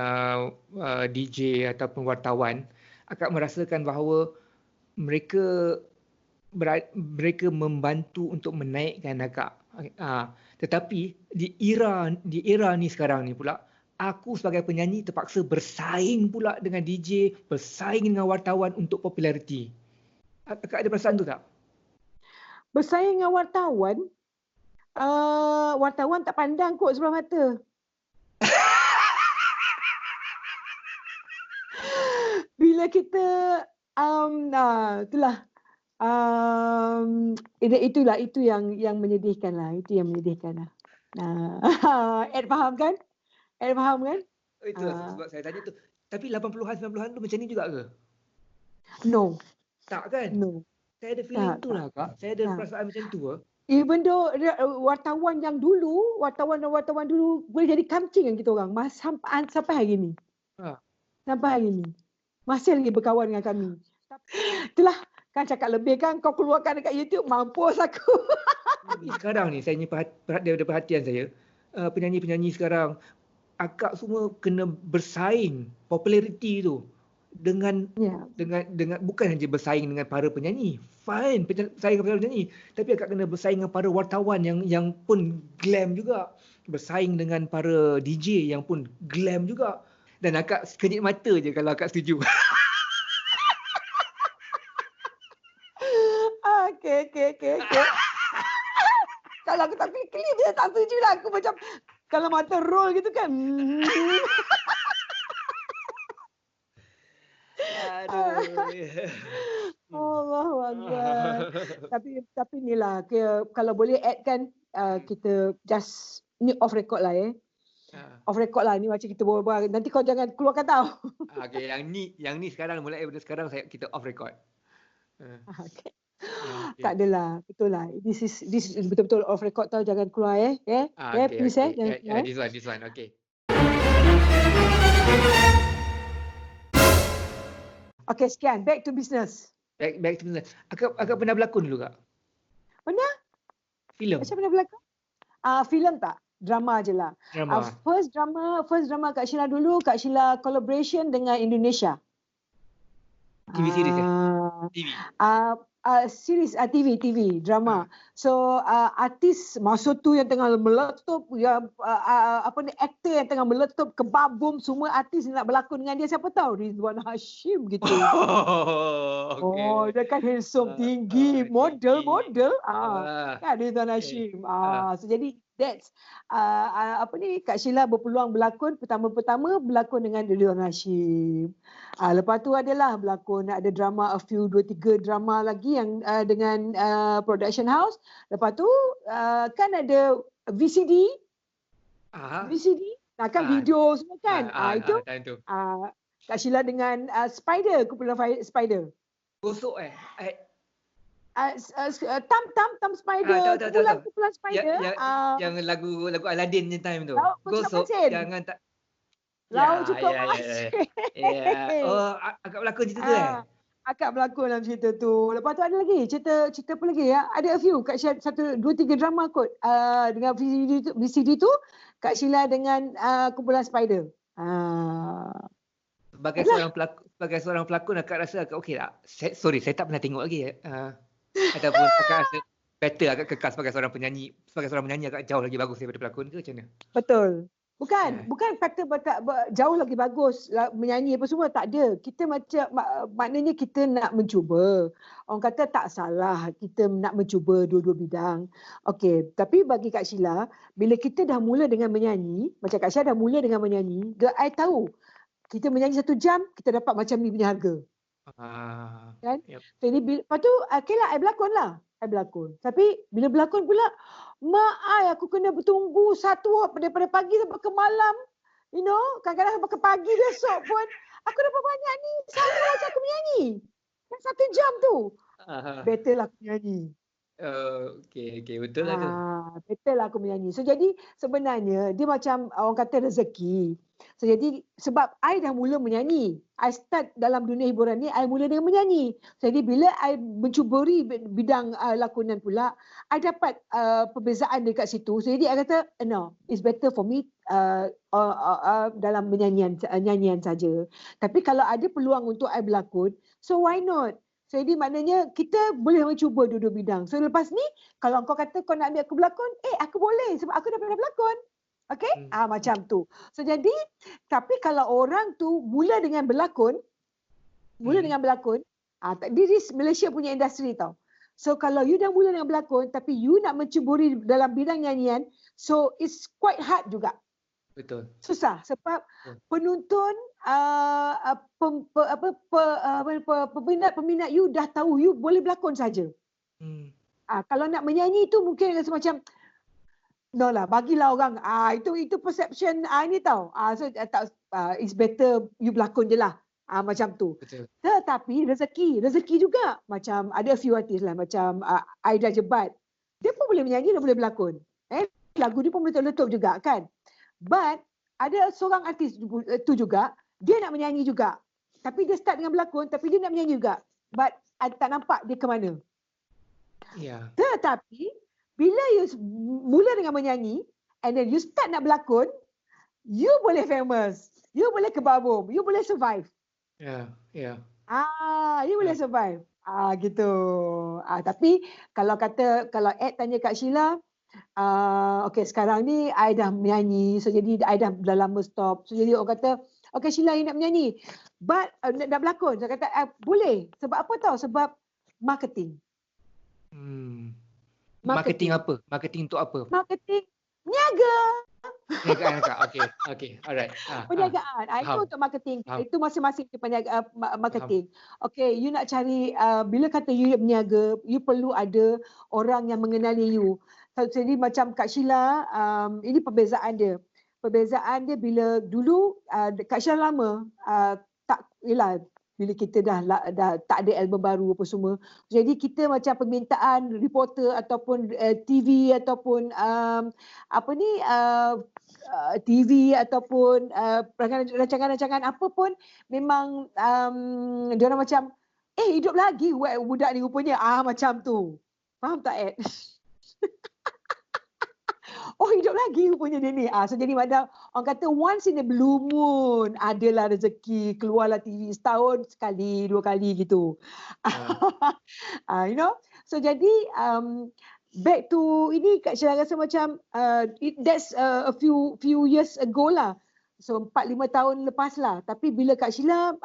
DJ ataupun wartawan, akak merasakan bahawa mereka membantu untuk menaikkan akak. Tetapi di era ni sekarang ni pula, aku sebagai penyanyi terpaksa bersaing pula dengan DJ, bersaing dengan wartawan untuk populariti. Akak ada perasaan tu tak? Bersaing dengan wartawan, wartawan tak pandang kot sebelah mata. Bila kita itulah itu yang menyedihkan lah. Ed faham kan? Itu sebab saya tanya tu. Tapi 80-an 90-an tu macam ni juga ke? No. Tak kan? No. Saya ada feeling tu lah Kak. Saya ada perasaan macam tu ke? Even though wartawan dulu boleh jadi kamcing dengan kita orang sampai hari ni. Sampai hari ni. Masih lagi berkawan dengan kami. Itulah kan cakap lebih kan kau keluarkan dekat YouTube, mampus aku. Sekarang ni saya daripada perhatian saya, penyanyi-penyanyi sekarang akak semua kena bersaing populariti tu dengan bukan hanya bersaing dengan para penyanyi, fine bersaing dengan para penyanyi, tapi akak kena bersaing dengan para wartawan yang pun glam juga, bersaing dengan para DJ yang pun glam juga, dan akak sekejap mata je kalau akak setuju. Okay. Kalau aku tak klip dia tak setuju lah. Aku macam kalau mata roll gitu kan. Allahu Akbar. Tapi ni lah, kalau boleh add kan, kita just ni off record lah off record lah, ni macam kita berbual. Nanti kau jangan keluarkan tau. Okay, yang ni sekarang, mulai daripada sekarang kita off record. Okay. Tak adalah, betul lah. This is betul-betul off record tau, jangan keluar please jangan keluar. This one, okay. Okay, sekian. Back to business. Back to business. Akak pernah berlakon dulu Kak? Pernah? Filem? Macam pernah berlakon? Filem tak? Drama je lah. First drama Kak Sheila dulu, Kak Sheila collaboration dengan Indonesia. TV series TV? Series TV drama. So artis masa tu yang tengah meletup, aktor yang tengah meletup, kebabum semua artis nak berlakon dengan dia, siapa tahu? Rizwan Hashim gitu. Dia kan handsome, tinggi, model. Kan Rizwan Hashim. So jadi that's Kak Sheila berpeluang berlakon pertama-pertama berlakon dengan Ridwan Hashim. Lepas tu adalah berlakon ada drama 2-3 drama lagi yang dengan production house. Lepas tu kan ada VCD kan video semua kan. Itu Kak Sheila dengan Spider, kumpulan Spider. Gosok Tam Spider, kumpulan Spider. Yang lagu Aladdin ni time tu. Laut Gosok Masin. jangan tak. Laut cukup masin. Oh, agak berlakon cerita tu Akak berlakon dalam cerita tu. Lepas tu ada lagi cerita apa lagi ya? Ada a few Kak Sheila 1, 2, 3 drama kot. Dengan VCD tu Kak Sheila dengan kumpulan Spider. Sebagai seorang pelakon akak rasa akak okey tak? Saya tak pernah tengok lagi ataupun akak rasa better agak kekal sebagai seorang penyanyi agak jauh lagi bagus daripada pelakon ke macam mana? Betul. Bukan kata jauh lagi bagus menyanyi apa semua, tak ada. Kita maknanya kita nak mencuba. Orang kata tak salah kita nak mencuba dua-dua bidang. Okey, tapi bagi Kak Sheila, bila kita dah mula dengan menyanyi, macam Kak Sheila dah mula dengan menyanyi, I tahu kita menyanyi 1 jam, kita dapat macam ni punya harga. Kan? Yep. Jadi lepas tu okeylah I berlakon. Tapi bila berlakon pula aku kena bertunggu daripada pagi sampai ke malam. You know, kadang-kadang sampai ke pagi besok pun aku dapat banyak ni sama macam aku menyanyi. Yang 1 jam tu. Better lah aku menyanyi. Okey, betul lah tu. Better lah aku menyanyi. So jadi sebenarnya dia macam orang kata rezeki. So jadi sebab I dah mula menyanyi. I start dalam dunia hiburan ni, I mula dengan menyanyi. So, jadi bila I mencuburi bidang lakonan pula, I dapat perbezaan dekat situ. So jadi I kata, no, it's better for me dalam nyanyian saja. Tapi kalau ada peluang untuk I berlakon, so why not? So jadi maknanya kita boleh mencuba dua-dua bidang. So lepas ni kalau kau kata kau nak ambil aku berlakon, aku boleh sebab aku dah pernah berlakon. Okey? Macam tu. So jadi tapi kalau orang tu mula dengan berlakon, di Malaysia punya industri tau. So kalau you dah mula dengan berlakon tapi you nak mencuburi dalam bidang nyanyian, so it's quite hard juga. Betul. Susah sebab penonton peminat you dah tahu you boleh berlakon saja. Kalau nak menyanyi tu mungkin rasa macam no lah, bagilah orang. Itu perception ni tau. So it's better you berlakon je lah. Macam tu. Betul. Tetapi rezeki juga. Macam ada a few artis lah macam Aida Jebat. Dia pun boleh menyanyi, dia boleh berlakon. Lagu dia pun meletup-letup juga kan. But ada seorang artis tu juga, dia nak menyanyi juga. Tapi dia start dengan berlakon, tapi dia nak menyanyi juga. But tak nampak dia ke mana. Yeah. Tetapi bila you mula dengan menyanyi and then you start nak berlakon, you boleh famous. You boleh kebabum. You boleh survive. Ya. You boleh survive. Gitu. Tapi kalau Ed tanya Kak Sheila, okay sekarang ni I dah menyanyi. So jadi I dah lama stop. So jadi orang kata, okay Sheila you nak menyanyi. But nak berlakon. Saya kata boleh. Sebab apa tahu? Sebab marketing. Marketing apa? Marketing untuk apa? Marketing niaga. Perniagaan kak. Okay. Alright. Perniagaan. Itu untuk marketing. Itu masing-masing marketing. Okay, you nak cari bila kata you berniaga, you perlu ada orang yang mengenali you. Jadi macam Kak Sheila, ini perbezaan dia. Perbezaan dia bila dulu Kak Sheila lama bila kita dah tak ada album baru apa semua. Jadi kita macam permintaan reporter ataupun TV ataupun TV ataupun rancangan-rancangan apa pun memang diorang macam hidup lagi budak ni rupanya macam tu. Faham tak Ed? Hidup lagi rupanya dia ni. So jadi macam orang kata once in a blue moon adalah rezeki, keluarlah TV setahun sekali, 2 kali gitu. You know? So jadi back to ini Kak Sheila rasa macam that's a few years ago lah. So 4-5 tahun lepas lah. Tapi bila Kak Sheila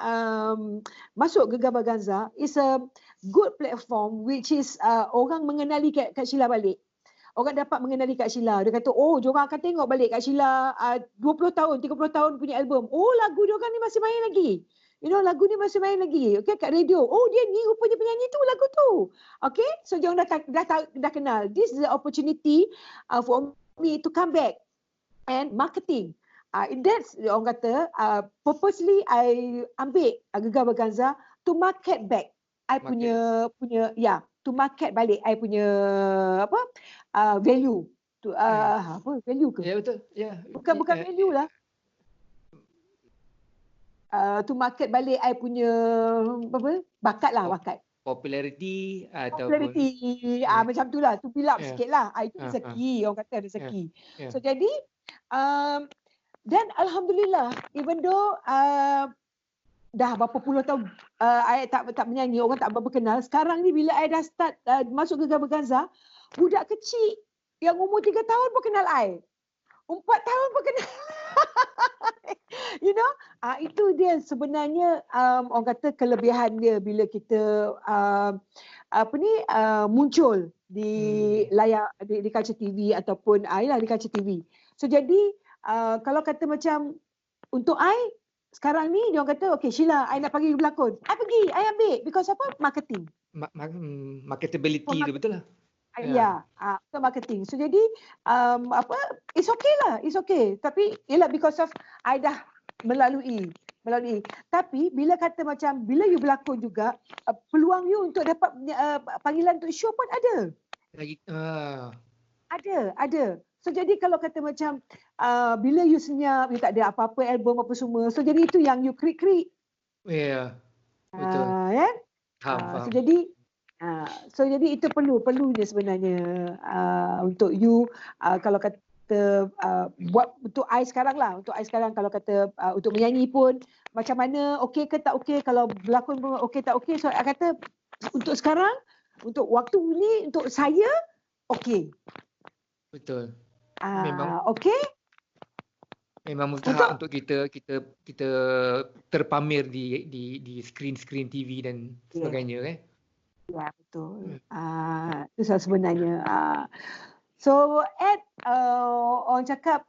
masuk Gegar Vaganza, it's a good platform which is orang mengenali Kak Sheila balik. orang dapat mengenali Kak Sheila. Dia kata, oh, diorang akan tengok balik Kak Sheila 20 tahun, 30 tahun punya album. Oh, lagu diorang ni masih main lagi. Lagu ni masih main lagi. Okay, kat radio. Oh, dia ni rupanya penyanyi tu, lagu tu. Okay, so diorang dah kenal. This is the opportunity for me to come back and marketing. That's orang kata purposely I ambil Gegar Berganza to market back I punya to market balik I punya value to apa value ke? Ya betul. Ya. Bukan value lah. To market balik I punya bakat. Popularity Popularity macam tu lah, to build up sikit lah. Itu rezeki, orang kata rezeki. So jadi dan Alhamdulillah, even though dah berapa puluh tahun I tak menyanyi, orang tak berapa kenal. Sekarang ni bila I dah start masuk Gegar Berganza, budak kecil yang umur 3 tahun pun kenal I. 4 tahun pun kenal. Itu dia sebenarnya orang kata kelebihan dia bila kita muncul di layar di Culture TV ataupun di Culture TV. So jadi kalau kata macam untuk I sekarang ni dia orang kata okay Sheila I nak pergi berlakon. I ambil because apa? Marketing. Marketability tu betul lah. So marketing. So jadi it's okay lah. It's okay. Tapi ialah because of I dah melalui. Tapi bila kata macam bila you berlakon juga peluang you untuk dapat panggilan untuk show pun ada. Ada. So jadi kalau kata macam bila you senyap, you tak ada apa-apa album apa semua. So jadi itu yang you krik-krik. Ya. Betul. Faham. So jadi itu perlunya sebenarnya untuk you kalau kata buat untuk I sekarang lah. Untuk I sekarang kalau kata untuk menyanyi pun macam mana, okey ke tak okey, kalau berlakon pun okey tak okey. So I kata untuk sekarang, untuk waktu ni, untuk saya okey. Betul. Okey. Memang mustahak untuk kita terpamer di skrin TV dan sebagainya Ya, betul. Itu sebenarnya. So orang cakap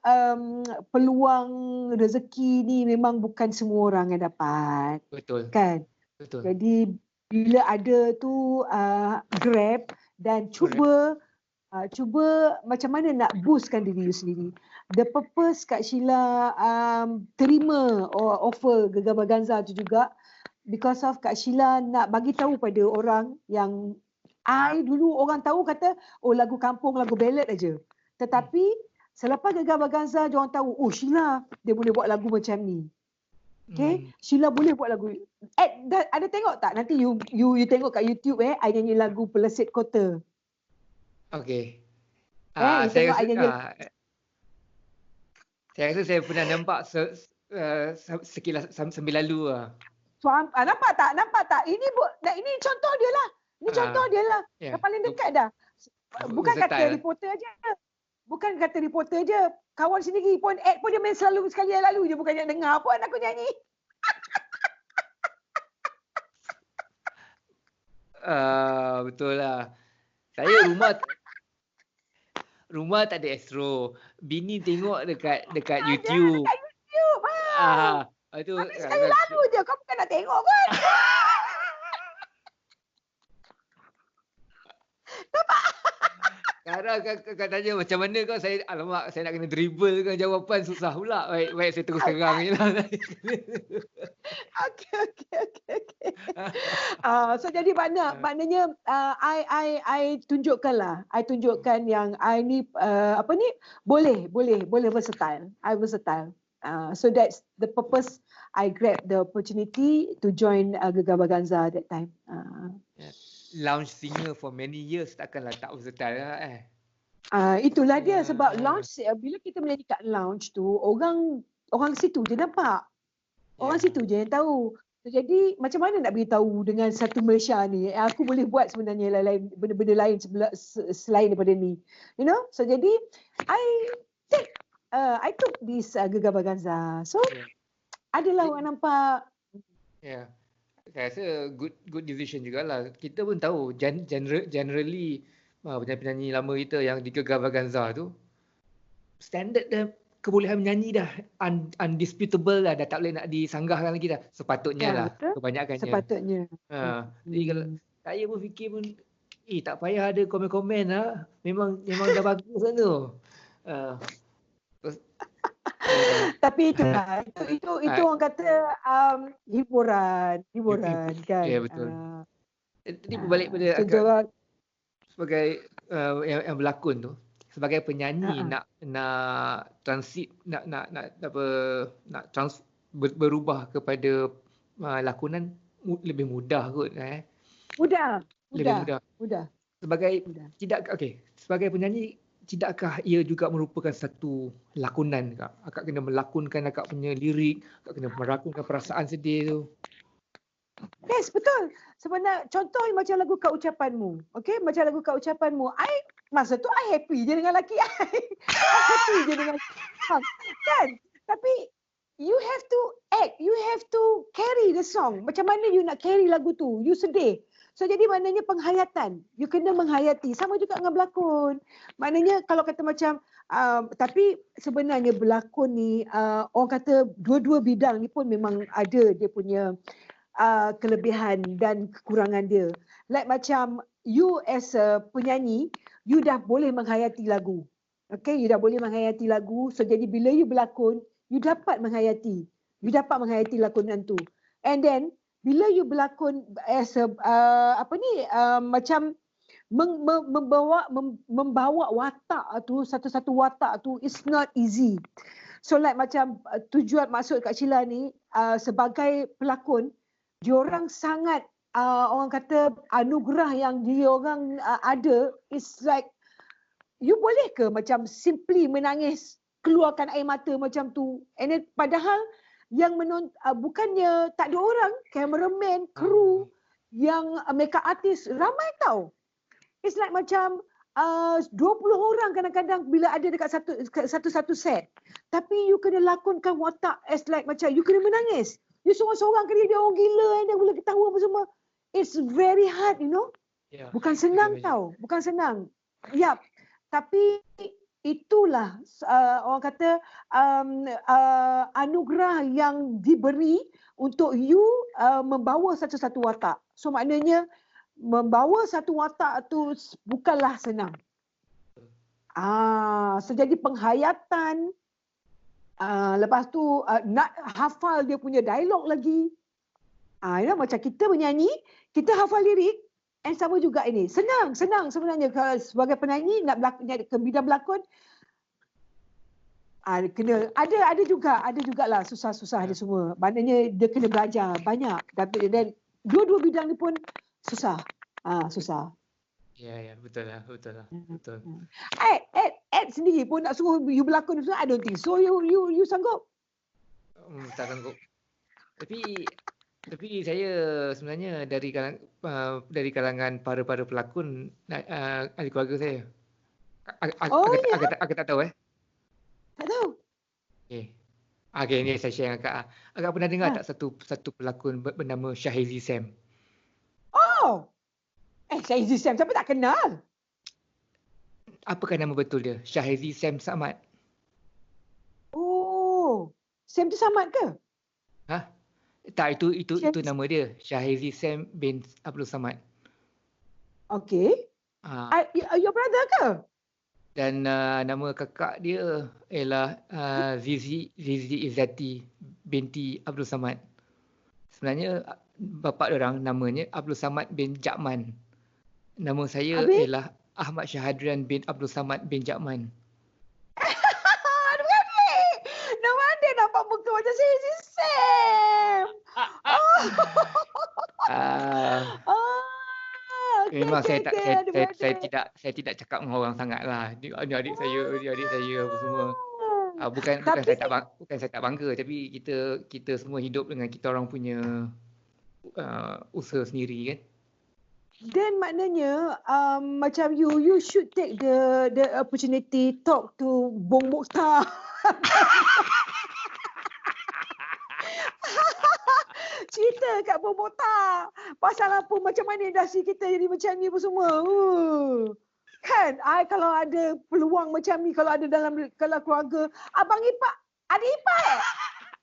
peluang rezeki ni memang bukan semua orang yang dapat. Betul. Kan? Betul. Jadi bila ada tu grab dan cuba macam mana nak boostkan diri you sendiri. The purpose Kak Sheila terima offer Gegar Berganza tu juga because of Kak Sheila nak bagi tahu pada orang yang I dulu orang tahu kata lagu kampung, lagu ballad aja. Tetapi selepas Gegar Berganza dia orang tahu Sheila dia boleh buat lagu macam ni. Okay, Sheila boleh buat lagu. Ada tengok tak nanti you tengok kat YouTube I nyanyi lagu Pelesit Kota. Okey. Saya rasa saya pernah nampak sekilas sambil lalu lah. Nampak tak? Ini contoh dia lah. Ini contoh dia lah. Yang paling dekat dah. Bukan kata reporter aja. Bukan kata reporter je. Kawan sendiri pun pun dia main selalu sekali yang lalu je. Bukannya dengar pun aku nyanyi. Betul lah. Saya rumah tak ada Astro. Bini tengok dekat YouTube. Dekat YouTube. Habis sekali lalu je. Kau bukan nak tengok kan? Nampak? Sekarang kau tanya macam mana kau, saya nak kena dribble kan jawapan susah pula. Baik saya terus terang je lah. Okay. So jadi maknanya I tunjukkan yang I ni boleh versatile. I versatile. So that's the purpose I grab the opportunity to join Gegar Berganza that time. Lounge singer for many years takkanlah tak versatile lah Itulah dia sebab lounge bila kita menyanyi kat lounge tu orang situ je nampak. Orang situ je yang tahu. So, jadi macam mana nak beritahu dengan satu Malaysia ni aku boleh buat sebenarnya benda-benda lain selain daripada ni. So jadi I took this Gegar Berganza. So adalah orang nampak. Saya rasa good decision jugalah. Kita pun tahu generally penyanyi-penyanyi lama kita yang di Gegar Vaganza tu, standard dah, kebolehan menyanyi dah undisputable lah, dah tak boleh nak disanggahkan lagi dah. Sepatutnya lah, Betul. kebanyakannya. Sepatutnya. Jadi kalau saya pun fikir pun, tak payah ada komen-komen lah. Memang dah bagus kan tu. Terus, Tapi itu orang kata hiburan kan. ya betul. Jadi berbalik pada Contoh sebagai yang berlakon tu, sebagai penyanyi nak transit, nak berubah kepada lakonan lebih mudah kot lebih mudah. Sebagai penyanyi, tidakkah ia juga merupakan satu lakonan kak? Akak kena melakonkan akak punya lirik, akak kena merakunkan perasaan sedih tu. Yes, betul. Sebenarnya contoh macam lagu Kau Ucapanmu. Okey, macam lagu Kau Ucapanmu. Masa tu I happy je dengan laki I. I happy je dengan kan? Tapi you have to act, you have to carry the song. Macam mana you nak carry lagu tu? You sedih. So jadi maknanya penghayatan. You kena menghayati. Sama juga dengan berlakon. Maknanya kalau kata macam tapi sebenarnya berlakon ni orang kata dua-dua bidang ni pun memang ada dia punya kelebihan dan kekurangan dia. Like macam you as a penyanyi, you dah boleh menghayati lagu. Okay, you dah boleh menghayati lagu. So jadi bila you berlakon, you dapat menghayati. You dapat menghayati lakonan tu. And then bila you berlakon as a macam membawa watak tu, satu-satu watak tu is not easy. So like macam tujuan maksud Kak Sheila ni sebagai pelakon, diorang sangat orang kata anugerah yang diorang ada is like you boleh ke macam simply menangis, keluarkan air mata macam tu, and then padahal yang bukannya tak ada orang, cameraman, kru, yang makeup artist ramai tau. It's like macam 20 orang kadang-kadang bila ada dekat satu set. Tapi you kena lakonkan watak as like macam you kena menangis. You seorang-seorang kena dia orang gila and dia boleh ketawa apa semua. It's very hard, you know. Yeah, bukan senang tau. Bukan senang. Yap. Tapi itulah orang kata anugerah yang diberi untuk you membawa satu-satu watak. So maknanya membawa satu watak tu bukanlah senang. So jadi penghayatan, lepas tu nak hafal dia punya dialog lagi. Macam kita menyanyi, kita hafal lirik, and sama juga ini. Senang sebenarnya sebagai penyanyi nak ke bidang berlakon. Kena ada jugalah susah-susah dia semua. Maknanya dia kena belajar banyak. Dan dua-dua bidang ni pun susah. Susah. Ya, betul lah. Ed sendiri pun nak suruh you berlakon, I don't think so. You sanggup? Tak sanggup. Tapi saya sebenarnya dari kalangan para pelakon ahli keluarga saya. Agak tak tahu Tak tahu. Okay, ni saya share dengan Kak. Agak pernah dengar tak satu pelakon bernama Shahizi Sam? Shahizi Sam, siapa tak kenal? Apakah nama betul dia? Shahizi Sam Samad. Sam tu Samad ke? Tak, itu nama dia. Shahizi Sam bin Abdul Samad. Okay. Your brother ke? Dan nama kakak dia ialah Zizi Izzati binti Abdul Samad. Sebenarnya bapa orang namanya Abdul Samad bin Jakman. Nama saya ialah Ahmad Syahadrian bin Abdul Samad bin Jakman. Nama dia nampak muka macam Zizi Sam. Memang saya tidak cakap dengan orang sangatlah. Adik saya apa semua. Bukan saya tak bangga, tapi kita semua hidup dengan kita orang punya usaha sendiri kan. Dan maknanya macam you should take the opportunity talk to Bong Mokhtar. Cerita kat Bong Mokhtar pasal apa, macam mana industri kita jadi macam ni pun semua. Kan, kalau ada peluang macam ni, kalau ada kalau keluarga, abang ipar, adik ipar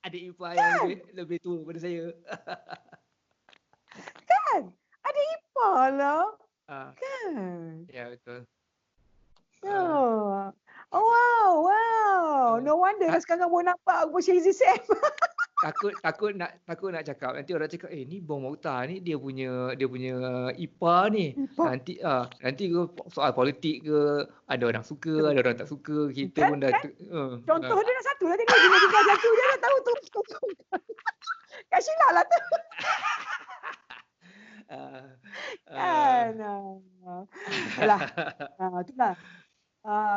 Adik ipar yang lebih tua daripada saya. kan? Adik ipar lah. Ah, Kan? ya betul. Oh. Wow. No wonder lah sekarang mau nampak aku Syahizi Sam. Takut nak cakap, nanti orang cakap ni Bong Mokhtar ni dia punya ipar ni. Ipar. Nanti ke soal politik ke, ada orang suka, ada orang tak suka, kita pun dah Contoh dia dah satu lah tadi. Dia tinggal satu je dah tahu tu. Kak Sheila lah tu. Kan. Alah. Itulah.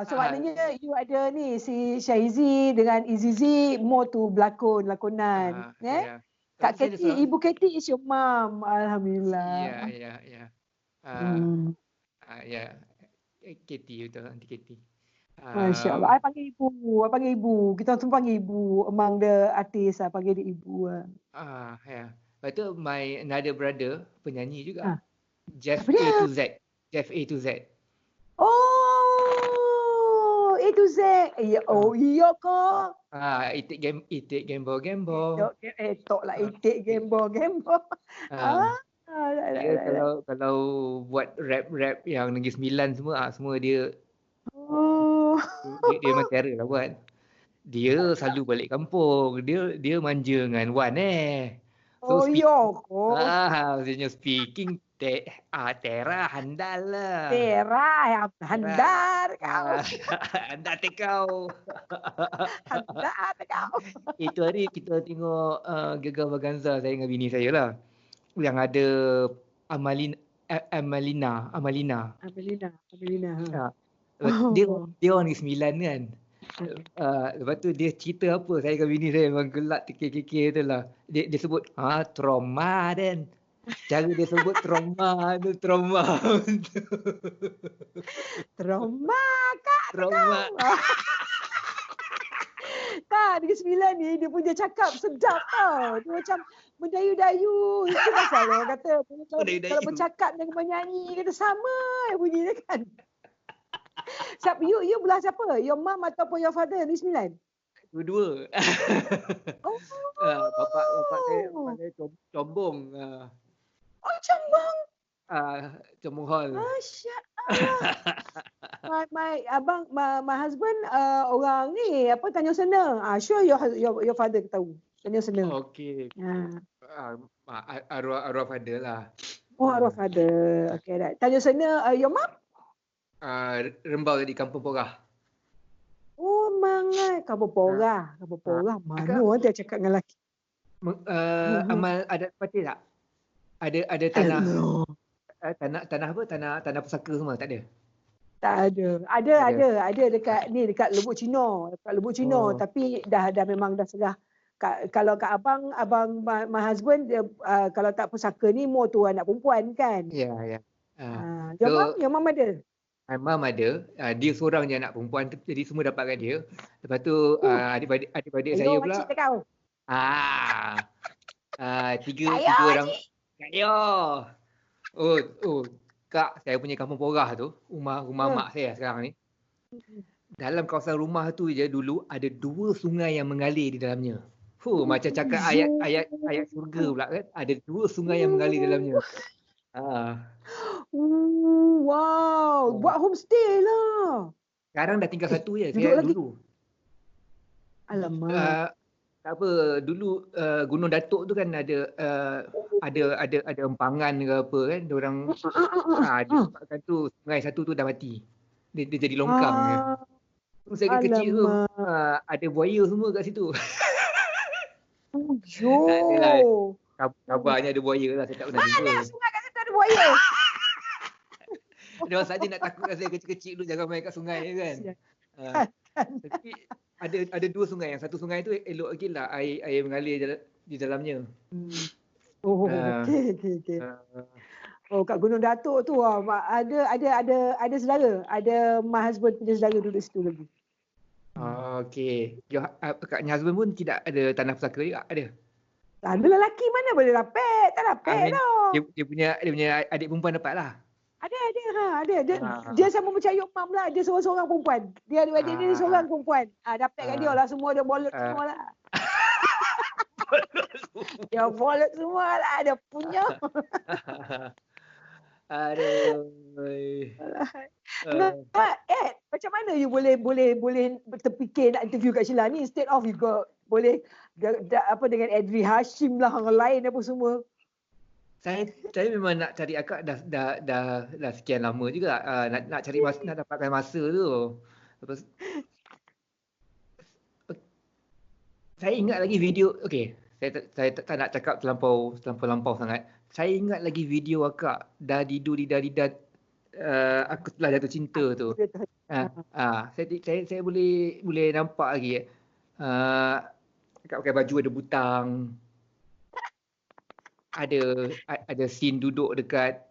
So maknanya you ada ni si Syahizi dengan Izizi more to lakonan. Ya. Kak Katie, Ibu Katie is your mom. Alhamdulillah. Ya. Ya. Katie betul, Aunty Katie. Masya Allah. I panggil ibu. Kita semua panggil ibu. Among the artis, panggil dia ibu. Ya. Lepas tu my another brother penyanyi juga. Jeff Apa dia? A to Z. Jeff A to Z. Oh, A to Z. Iya ke? Itik gamble. Tok lah itik gamble. Dia kalau buat rap yang Negeri Sembilan semua dia dia memang terror lah buat. Dia selalu balik kampung. Dia manja dengan Wan maksudnya speaking Tera handal lah. Tera handal kau. Handal kau. Handal kau. Itu hari kita tengok Gegar Vaganza saya dengan bini saya lah. Yang ada Amalina. Dia orang Negeri Sembilan kan. Lepas tu dia cerita apa, saya dengan bini saya memang gelak terkekeh tu lah. Dia sebut trauma dan cara dia sebut trauma. Tak, Negeri Sembilan ni dia punya cakap sedap tau. Dia macam mendayu-dayu. Itu pasal orang kata kalau bercakap dengan menyanyi kata sama bunyi dia kan. Siapa you belah siapa? Your mom ataupun your father Negeri Sembilan? Dua-dua. Bapak saya Combong. Combong. Combong Hall. Masya Allah. My husband orang ni apa Tanjung Sena. Sure your father tahu. Tanjung Sena. Okey. Arwah father lah. Oh, arwah father. Okey dah. Tanjung Sena your mom? Rembau di Kampung Porah. Oh, mangai Kampung Porah. Mana orang dia cakap dengan lelaki? Amal adat parti tak? Ada tanah. Tanah apa? Tanah pusaka semua tak ada? Tak ada. Ada dekat Lubuk Cina. Tapi dah memang dah serah. Kalau kat abang my husband dia, kalau tak pusaka ni more tu anak perempuan kan? Ya. Your mom ada? My mom ada. Dia seorang je anak perempuan jadi semua dapat kat dia. Lepas tu adik-adik saya pula. Makcik kau. Tiga orang. Kayo. Kak, saya punya Kampung Porah tu, rumah mak saya sekarang ni. Dalam kawasan rumah tu je dulu ada 2 sungai yang mengalir di dalamnya. Macam cakap ayat surga pula kan. Ada 2 sungai yang mengalir dalamnya. Wow, buat homestay lah. Sekarang dah tinggal satu je. Duduk lagi. Dulu. Alamak. Tak apa, dulu Gunung Datuk tu kan ada empangan ke apa kan. Diorang dia tu sungai satu tu dah mati. Dia jadi longkang kan. Terus saya kecil tu ada buaya semua kat situ. Kabarnya ada buaya lah, saya tak pernah jumpa. Mana sungai kat situ ada buaya? Dia orang saja nak takutkan saya kecil-kecil dulu jangan main kat sungai kan. Tapi ada 2 sungai. Yang satu sungai tu elok lagi lah air mengalir di dalamnya. Okey. Kat Gunung Datuk tu ada saudara, ada my husband punya saudara duduk situ lagi. Okey. Kaknya husband pun tidak ada tanah pusaka juga ada. Ada lelaki mana boleh dapat? Tak dapat tau. Dia punya adik perempuan dapat lah. Ada Ada. Dia sama macam Ayub Mam lah. Dia seorang-seorang perempuan. Dia adik-adik dia seorang perempuan. Dapatkan dia lah semua. Dia bolot semua lah. Dia bolot semua lah. Dia punya. Aduh. Ed, macam mana you boleh terfikir nak interview Kak Sheila ni instead of you boleh dengan Edri Hashim lah, orang lain apa semua. Saya memang nak cari akak dah sekian lama juga. Nak cari masa, nak dapatkan masa tu. Lepas, saya ingat lagi video, okey, saya tak nak cakap terlampau sangat. Saya ingat lagi video akak dah didu lidah aku telah jatuh cinta tu. Saya boleh nampak lagi. Akak pakai baju ada butang. Ada scene duduk dekat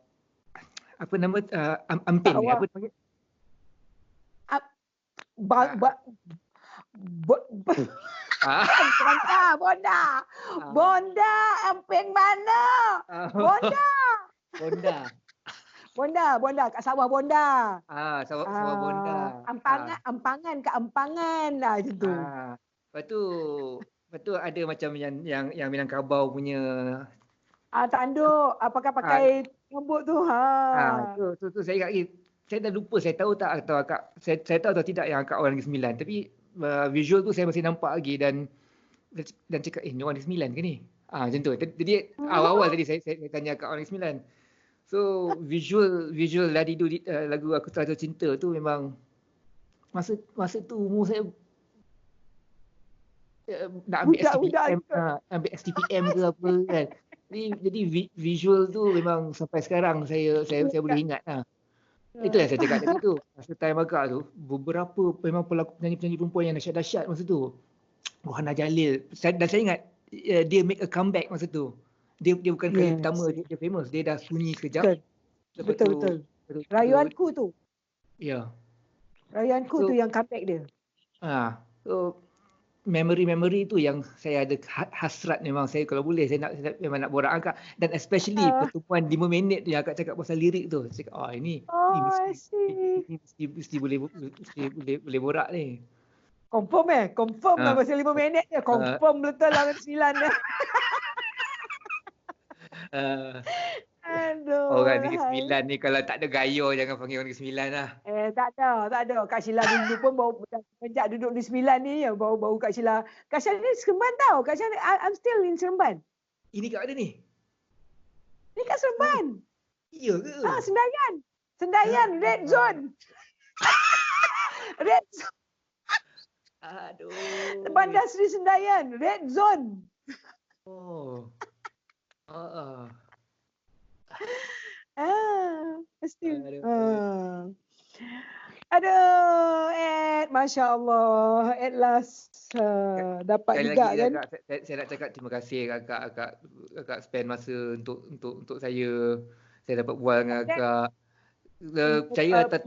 apa nama Amping ni apa? Bonda Amping mana? Bonda kat sawah Bonda. Sawah Bonda. Ampangan kat Ampangan lah macam tu. Lepas tu ada macam yang Minangkabau punya tanduk pakai rambut tu. Tu saya ingat lagi. Saya dah lupa, saya tahu tak atau akak saya tahu atau tidak yang akak orang Negeri Sembilan, tapi visual tu saya masih nampak lagi dan cakap ni orang Negeri Sembilan ke ni? Macam tu. Jadi awal-awal tadi saya tanya akak orang Negeri Sembilan. So visual lagu Aku Telah Jatuh Cinta tu memang masa tu umur saya nak ambil STPM ke apa kan. Jadi visual tu memang sampai sekarang saya boleh ingat lah. Itu yang saya cakap tadi tu. Masa time agak tu, beberapa memang penyanyi-penyanyi perempuan yang dahsyat masa tu. Rohana Jalil. Dan saya ingat dia make a comeback masa tu. Dia bukan kali pertama dia famous. Dia dah sunyi sekejap. Betul. Rayuanku tu. Ya. Rayuanku tu yang comeback dia. So memory tu yang saya ada hasrat memang saya kalau boleh saya memang nak borak akak, dan especially pertemuan 5 minit yang akak cakap pasal lirik tu. Saya cakap ini mesti boleh borak ni. Confirm lah pasal 5 minit dia. Confirm betul lah 9 dia. Aduh. Orang Negeri Sembilan ni kalau tak ada gaya jangan panggil orang Negeri Sembilan lah. Tak ada. Kak Sheila dulu pun sejak duduk di Sembilan ni bau Kak Sheila. Kak Sheila ni Seremban tau. Kak Sheila, I'm still in Seremban. Ini kat mana ni? Ni kat Seremban. Iya ke? Sendayan, red zone. Red zone. Aduh. Bandar Seri Sendayan, red zone. Still. Aduh, Ed, Masya Allah. At last dapat juga kan. Saya nak cakap terima kasih kakak spend masa untuk saya dapat bual dengan kakak. Saya tak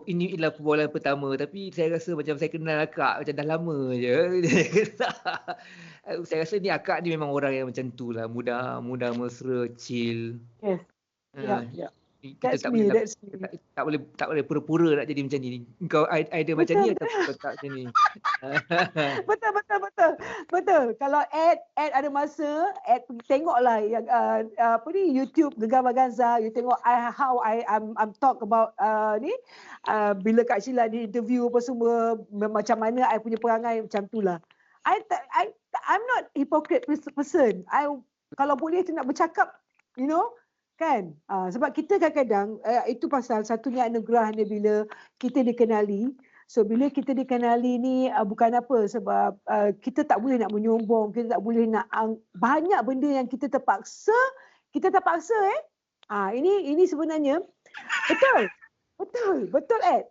ini ialah perbualan pertama, tapi saya rasa macam saya kenal akak macam dah lama je. Saya rasa ni akak ni memang orang yang macam tu lah, muda mesra, chill. Yes. Yeah. Kita tak boleh pura-pura nak jadi macam ni. Kau idea macam ni atau tak macam ni? Betul. Kalau Ed ada masa, Ed pergi tengoklah yang YouTube Gegar Vaganza. You tengok how I'm talk about bila Kak Sheila di interview apa semua, macam mana I punya perangai macam tu lah. I'm not hypocrite person. Kalau boleh tu nak bercakap, kan? Sebab kita kadang-kadang itu pasal satunya anugerah ni bila kita dikenali. So bila kita dikenali ni bukan apa, sebab kita tak boleh nak menyombong, kita tak boleh nak banyak benda yang kita terpaksa ini sebenarnya betul Ed.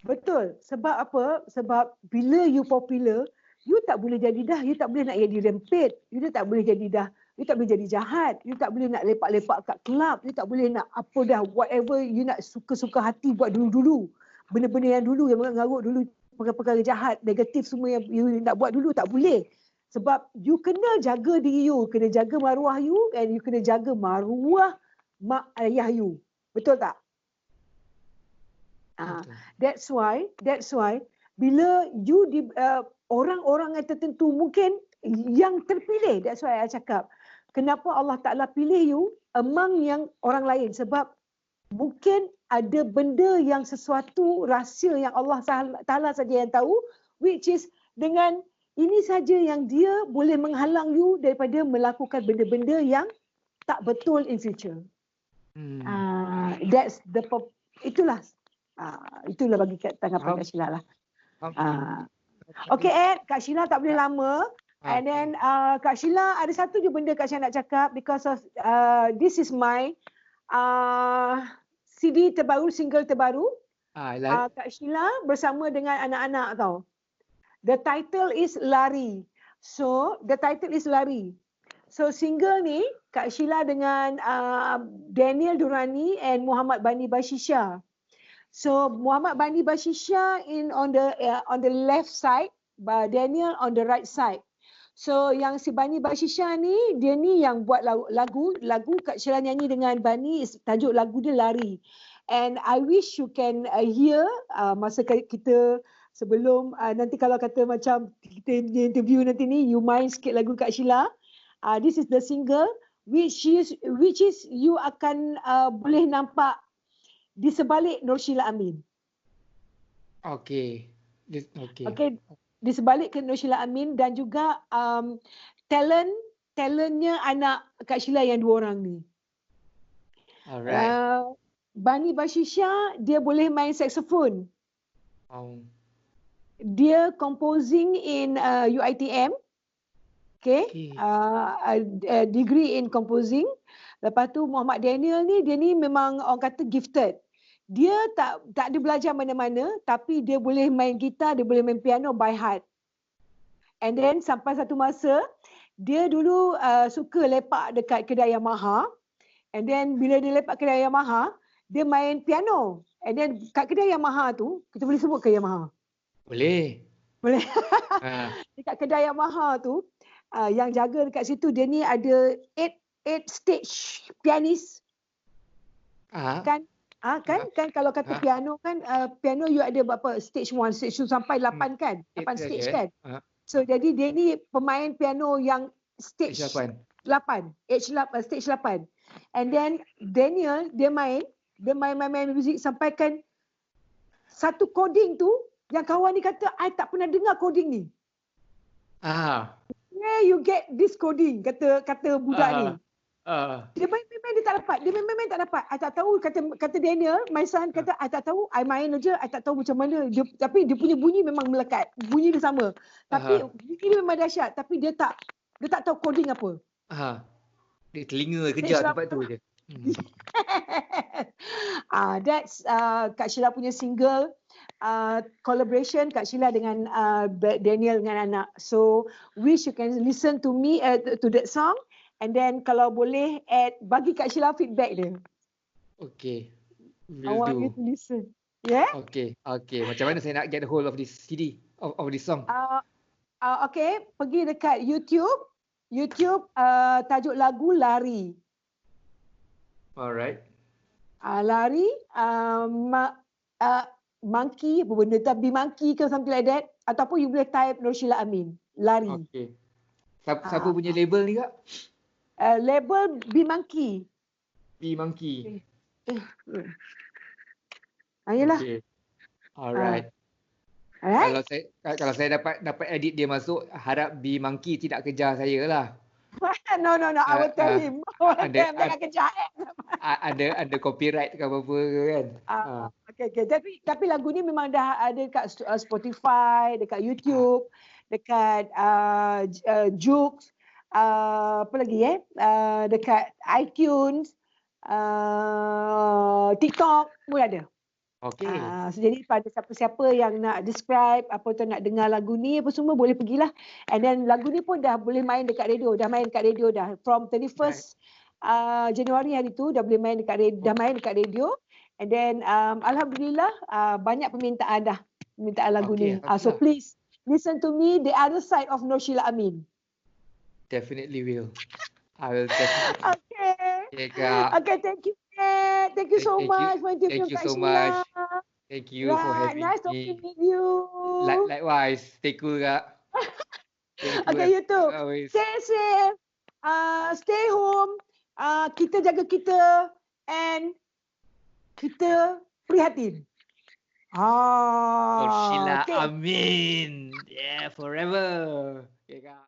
Betul. Sebab apa? Sebab bila you popular, you tak boleh jadi dah, you tak boleh nak jadi rempit, you tak boleh jadi dah, you tak boleh jadi jahat, you tak boleh nak lepak-lepak kat kelab, you tak boleh nak apa dah, whatever you nak suka-suka hati buat dulu-dulu. Benda-benda yang dulu, yang mengarut dulu, perkara-perkara jahat, negatif semua yang you nak buat dulu, tak boleh. Sebab you kena jaga diri you, kena jaga maruah you, and you kena jaga maruah mak ayah you. Betul tak? Betul. That's why bila you orang-orang yang tertentu mungkin yang terpilih, that's why I cakap kenapa Allah Ta'ala pilih you among yang orang lain, sebab mungkin ada benda yang sesuatu rahsia yang Allah Ta'ala saja yang tahu, which is dengan ini saja yang dia boleh menghalang you daripada melakukan benda-benda yang tak betul in future. That's the itulah bagi tanggapan Kak Sheila lah. Okay Ed, Kak Sheila tak boleh lama. And then Kak Sheila ada satu je benda Kak Sheila nak cakap, because of this is my CD terbaru, single terbaru. Kak Sheila bersama dengan anak-anak tau. The title is Lari. So single ni Kak Sheila dengan Daniel Durrani and Muhammad Bani Bashisha. So Muhammad Bani Bashisha on the left side, Daniel on the right side. So yang si Bani Bashisha ni, dia ni yang buat lagu Kak Sheila nyanyi dengan Bani, tajuk lagu dia Lari. And I wish you can hear masa kita sebelum nanti kalau kata macam kita interview nanti ni, you main sikit lagu Kak Sheila. This is the single which is you akan boleh nampak di sebalik Nur Sheila Amin. Okay. Di sebalik ke Nur Sheila Amin, dan juga talentnya anak Kak Sheila yang dua orang ni. Alright. Bani Bashisha dia boleh main saxophone. Dia composing in UiTM. Okay. Degree in composing. Lepas tu Muhammad Daniel ni, dia ni memang orang kata gifted. Dia tak ada belajar mana-mana, tapi dia boleh main gitar, dia boleh main piano by heart. And then sampai satu masa, dia dulu suka lepak dekat kedai Yamaha. And then bila dia lepak kedai Yamaha, dia main piano. And then kat kedai Yamaha tu, kita boleh sebut ke Yamaha? Boleh. Dekat kedai Yamaha tu, yang jaga dekat situ, dia ni ada 8 stage pianis. Kan kalau kata piano kan, piano you ada berapa? Stage 1, stage 2 sampai 8 kan? 8 stage kan? So jadi dia ni pemain piano yang stage 8. Stage 8. And then Daniel dia main muzik sampaikan satu coding tu yang kawan ni kata I tak pernah dengar coding ni. Where you get this coding, kata budak ni. Dia main dia tak dapat. Dia main tak dapat. I tak tahu, kata Daniel, my son kata I tak tahu, I main aja, I tak tahu macam mana. Tapi dia punya bunyi memang melekat. Bunyi dia sama. Tapi bunyi dia memang dahsyat, tapi dia tak tahu coding apa. Dia telinga kejar tempat tu je. That's Kak Sheila punya single collaboration Kak Sheila dengan Daniel dengan anak. So wish you can listen to me to that song, and then kalau boleh bagi Kak Sheila feedback dia. Okay. I want you to listen. Yeah? Okay. Macam mana saya nak get the whole of this CD of this song? Okay, pergi dekat YouTube tajuk lagu Lari. Alright. Lari, monkey apa benda tu, Be Monkey ke something like that, ataupun you boleh type Nur Sheila Amin, Lari. Okay. Siapa punya label ni Kak? Label Be Monkey. Be Monkey. Ayolah. Okay. Alright. Kalau saya dapat edit dia masuk, harap Be Monkey tidak kejar saya lah. No, I will tell him. Jangan kejar. Ada copyright ke apa-apa kan? Okay. Tapi lagu ni memang dah ada dekat Spotify, dekat YouTube, dekat Joox, apa lagi dekat iTunes, TikTok pun ada. Okay. So jadi pada siapa-siapa yang nak describe apa tu, nak dengar lagu ni apa semua, boleh pergilah. And then lagu ni pun dah boleh main dekat radio, dah from 31st Januari hari tu dah boleh main dekat radio, dah main dekat radio. And then alhamdulillah banyak permintaan lagu ni. So please listen to me, the other side of Nur Sheila Amin. Definitely will. I will definitely. Okay. Okay, Kak. Okay, thank you, Nat. Thank you so Thank you. much for interview Thank you Kak so much. Sheila. Thank you for Right, having nice talking me. with you. Likewise. Stay cool, Kak. Stay cool Okay, as you too. always. Stay safe. Stay home. Kita jaga kita and kita prihatin. Oh, Sheila. Okay. Amin. Yeah, forever. Okay, Kak.